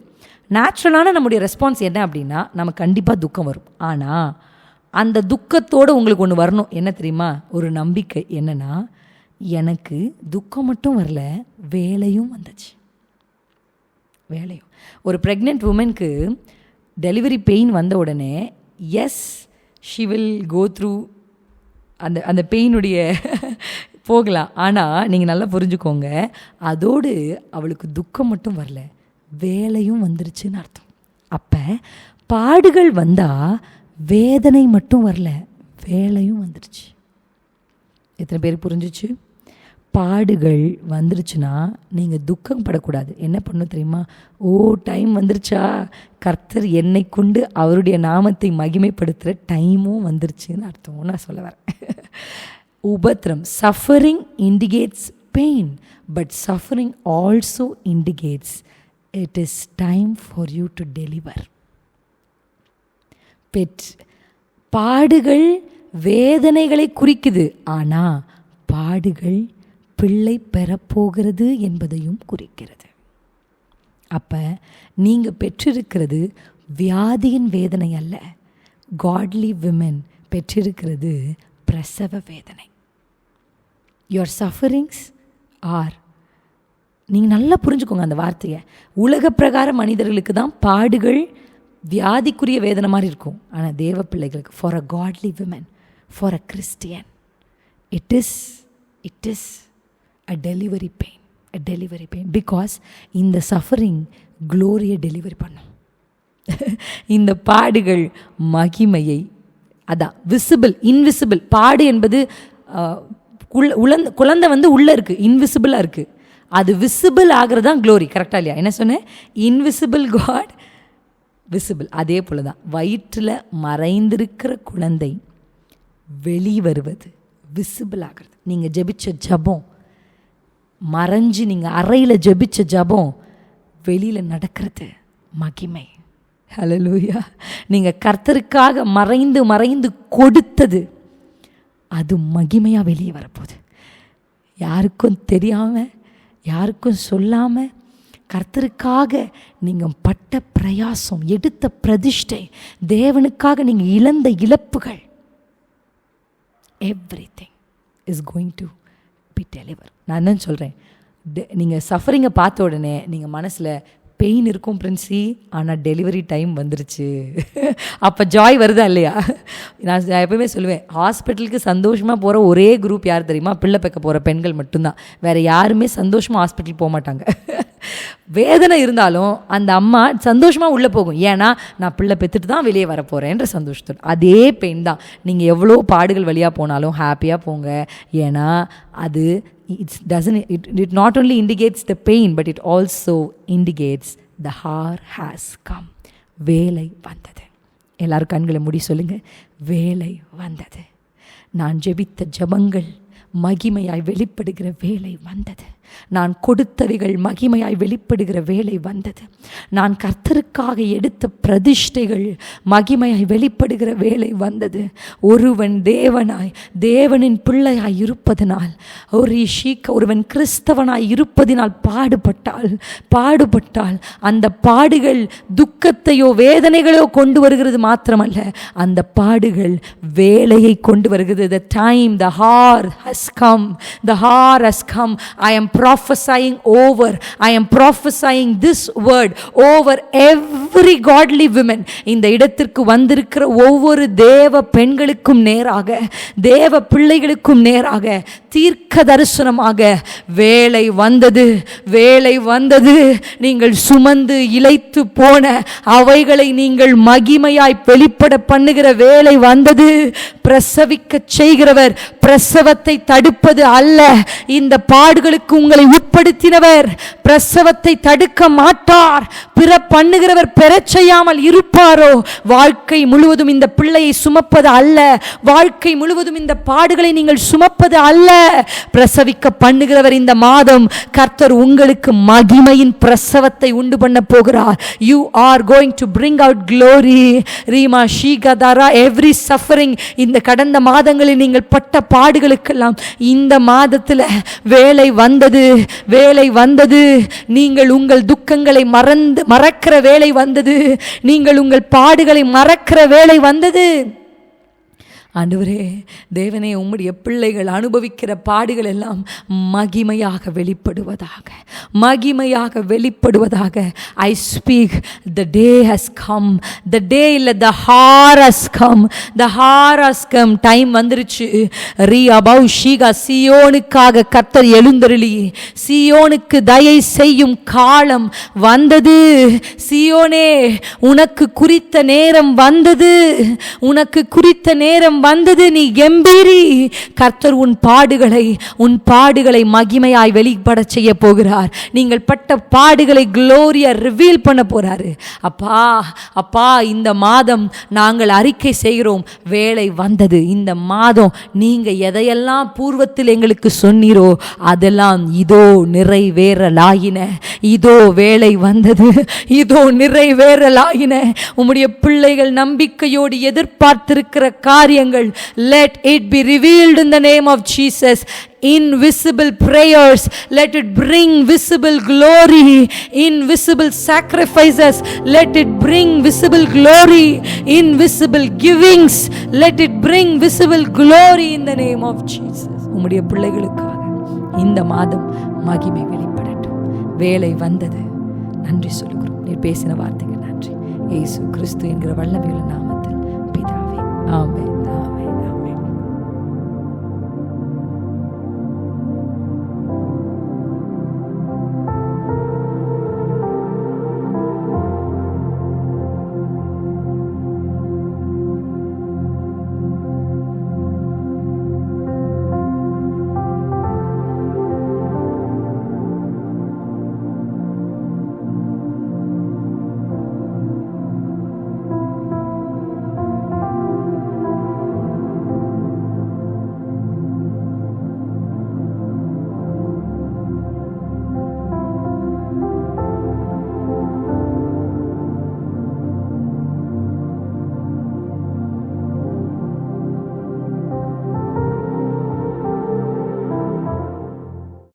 நேச்சுரலான நம்முடைய ரெஸ்பான்ஸ் என்ன அப்படின்னா, நமக்கு கண்டிப்பாக துக்கம் வரும். ஆனால் அந்த துக்கத்தோடு உங்களுக்கு ஒன்று வரணும். என்ன தெரியுமா? ஒரு நம்பிக்கை. என்னென்னா, எனக்கு துக்கம் மட்டும் வரல, வேலையும் வந்துச்சு. வேலையும். ஒரு ப்ரெக்னென்ட் உமனுக்கு டெலிவரி பெயின் வந்த உடனே as she will go through அந்த பெயினுடைய போகலாம். ஆனால் நீங்கள் நல்லா புரிஞ்சுக்கோங்க, அதோடு அவளுக்கு துக்கம் மட்டும் வரல, வேலையும் வந்துருச்சுன்னு அர்த்தம். அப்போ பாடுகள் வந்தால் வேதனை மட்டும் வரல, வேலையும் வந்துருச்சு. எத்தனை பேருக்கு புரிஞ்சிச்சு? பாடுகள் வந்துருச்சுன்னா நீங்கள் துக்கம் படக்கூடாது. என்ன பண்ணணும் தெரியுமா? டைம் வந்துருச்சா, கர்த்தர் என்னை கொண்டு அவருடைய நாமத்தை மகிமைப்படுத்துகிற டைமும் வந்துருச்சுன்னு அர்த்தம். நான் சொல்ல வரேன். உபத்திரம், suffering indicates pain, but suffering also indicates it is time for you to deliver. பாடுகள் வேதனைகளை குறிக்குது, ஆனால் பாடுகள் பிள்ளை பெறப்போகிறது என்பதையும் குறிக்கிறது. அப்போ நீங்கள் பெற்றிருக்கிறது வியாதியின் வேதனை அல்ல, காட்லி விமன் பெற்றிருக்கிறது பிரசவ வேதனை. யுவர் சஃபரிங்ஸ் ஆர், நீங்கள் நல்லா புரிஞ்சுக்கோங்க அந்த வார்த்தையை. உலக பிரகார மனிதர்களுக்கு தான் பாடுகள் வியாதிக்குரிய வேதனை மாதிரி இருக்கும். ஆனால் தேவ பிள்ளைகளுக்கு, for a godly women, for a Christian, it is a delivery pain. Because இந்த சஃபரிங் க்ளோரியை டெலிவரி பண்ணும். இந்த பாடுகள் மகிமையை, அதான் விசிபிள் இன்விசிபிள். பாடு என்பது குழந்தை உள்ளே இருக்குது, இன்விசிபிளாக இருக்குது. அது விசிபிள் ஆகிறது தான் க்ளோரி. கரெக்டாக இல்லையா? என்ன சொன்னேன்? Invisible God, visible. அதே போல் தான் வயிற்றில் மறைந்திருக்கிற குழந்தை வெளிவருவது, விசிபிள் ஆகிறது. நீங்கள் ஜெபிச்ச ஜபம், மறைஞ்சு நீங்கள் அறையில் ஜெபிச்ச ஜபம் வெளியில் நடக்கிறது மகிமை. ஹல்லேலூயா. நீங்கள் கர்த்தருக்காக மறைந்து கொடுத்தது அது மகிமையாக வெளியே வரப்போகுது. யாருக்கும் தெரியாமல், யாருக்கும் சொல்லாமல், கர்த்தருக்காக நீங்கள் பட்ட பிரயாசம், எடுத்த பிரதிஷ்டை, தேவனுக்காக நீங்கள் இழந்த இழப்புகள், everything is going to be deliver. நான் தான் சொல்கிறேன், நீங்கள் சஃபரிங்கை பார்த்த உடனே நீங்கள் மனசில் பெயின் இருக்கும் பிரின்சி, ஆனால் டெலிவரி டைம் வந்துருச்சு. அப்போ ஜாய் வருதா இல்லையா? நான் எப்பவுமே சொல்லுவேன், ஹாஸ்பிட்டலுக்கு சந்தோஷமாக போகிற ஒரே குரூப் யார் தெரியுமா? பிள்ளை பெக்க போகிற பெண்கள் மட்டும்தான். வேறு யாருமே சந்தோஷமாக ஹாஸ்பிட்டல் போக மாட்டாங்க. வேதனை இருந்தாலும் அந்த அம்மா சந்தோஷமாக உள்ளே போகும். ஏன்னா நான் பிள்ளை பெற்றுட்டு தான் வெளியே வர போகிறேன்ற சந்தோஷத்தோடு. அதே பெயின் தான். நீங்கள் எவ்வளோ பாடுகள் வழியாக போனாலும் ஹாப்பியாக போங்க. ஏன்னா அது it not only indicates the pain, but it also indicates the hour has come. வேலை வந்தது. எல்லாரும் கண்களை மூடி சொல்லுங்க, வேலை வந்தது. நான் ஜெபித்த ஜெபங்கள் மகிமையாய் வெளிப்படுகிற வேலை வந்தது. நான் கொடுத்தவைகள் மகிமையாய் வெளிப்படுகிற வேலை வந்தது. நான் கர்த்தருக்காக எடுத்த பிரதிஷ்டைகள் மகிமையாய் வெளிப்படுகிற வேலை வந்தது. ஒருவன் தேவனின் பிள்ளையாய் இருப்பதனால், ஒருவன் கிறிஸ்தவனாய் இருப்பதினால் பாடுபட்டால் அந்த பாடுகள் துக்கத்தையோ வேதனைகளோ கொண்டு வருகிறது மாத்திரமல்ல, அந்த பாடுகள் வேலையை கொண்டு வருகிறது. The time, the hour has come. The hour has come. I am prophesying this word over every godly women. இந்த இடத்திற்கு வந்திருக்கிற ஒவ்வொரு தேவ பெண்களுக்கும் நேராக, தேவ பிள்ளைகளுக்கும் நேராக தீர்க்க தரிசனமாக, வேலை வந்தது. நீங்கள் சுமந்து இளைத்து போன அவைகளை நீங்கள் மகிமையாய் வெளிப்பட பண்ணுகிற வேலை வந்தது. பிரசவிக்க செய்கிறவர் பிரசவத்தை தடுப்பது அல்ல. இந்த பாடுகளுக்கு உங்களை உட்படுத்தினவர் பிரசவத்தை தடுக்க மாட்டார். பிற பண்ணுகிறவர் பெறச் செய்யாமல் இருப்பாரோ? வாழ்க்கை முழுவதும் இந்த பிள்ளையை சுமப்பது அல்ல, வாழ்க்கை முழுவதும் இந்த பாடுகளை நீங்கள் சுமப்பது அல்ல. பிரசவிக்க பண்ணுகிறவர் இந்த மாதம் கர்த்தர் உங்களுக்கு மகிமையின் பிரசவத்தை உண்டு பண்ண போகிறார். You are going to bring out glory. Reema ஷீகதாரா, every suffering, இந்த கடந்த மாதங்களில் நீங்கள் பட்ட பாடுகளுக்கெல்லாம் இந்த மாதத்தில் வேலை வந்தது, வேலை வந்தது. நீங்கள் உங்கள் துக்கங்களை மறக்கிற வேலை வந்தது. நீங்கள் உங்கள் பாடுகளை மறக்கிற வேலை வந்தது. ஆண்டவரே, தேவனே, உம்முடைய பிள்ளைகள் அனுபவிக்கிற பாடுகள் எல்லாம் மகிமையாக வெளிப்படுவதாக, மகிமையாக வெளிப்படுவதாக. I speak, the day has come. The day இல்லை, the hour has come. The hour has come. Time வந்துருச்சு. ரீ அபவ் ஷீகா, சியோனுக்காக கர்த்தர் எழுந்தருளி சியோனுக்கு தயை செய்யும் காலம் வந்தது. சியோனே, உனக்கு குறித்த நேரம் வந்தது, உனக்கு குறித்த நேரம் வந்தது. நீ கம்பீரி. கர்த்தர் உன் பாடுகளை மகிமையாய் வெளிப்பட செய்ய போகிறார். நீங்கள் பட்ட பாடுகளை குளோரியா ரிவீல் பண்ண போறாரு. அப்பா, அப்பா, இந்த மாதம் நாங்கள் அறிக்கை செய்கிறோம், வேலை வந்தது. இந்த மாதம் நீங்க எதையெல்லாம் பூர்வத்தில் எங்களுக்கு சொன்னீரோ அதெல்லாம் இதோ நிறைவேறலாயின. இதோ வேலை வந்தது, இதோ நிறைவேறலாயின. உம்முடைய பிள்ளைகள் நம்பிக்கையோடு எதிர்பார்த்திருக்கிற காரியங்கள், let it be revealed in the name of Jesus. Invisible prayers, let it bring visible glory. Invisible sacrifices, let it bring visible glory. Invisible givings, let it bring visible glory in the name of Jesus. உம்முடைய பிள்ளைகளுக்காக இந்த மாதம் மகிமை வெளிப்படட்டும். வேலை வந்தது. நன்றி சொல்கிறோம். நீர் பேசின வார்த்தைகள் நன்றி. இயேசு கிறிஸ்து என்கிற வல்லமையுள்ள நாமத்தில் பிதாவே, ஆமென்.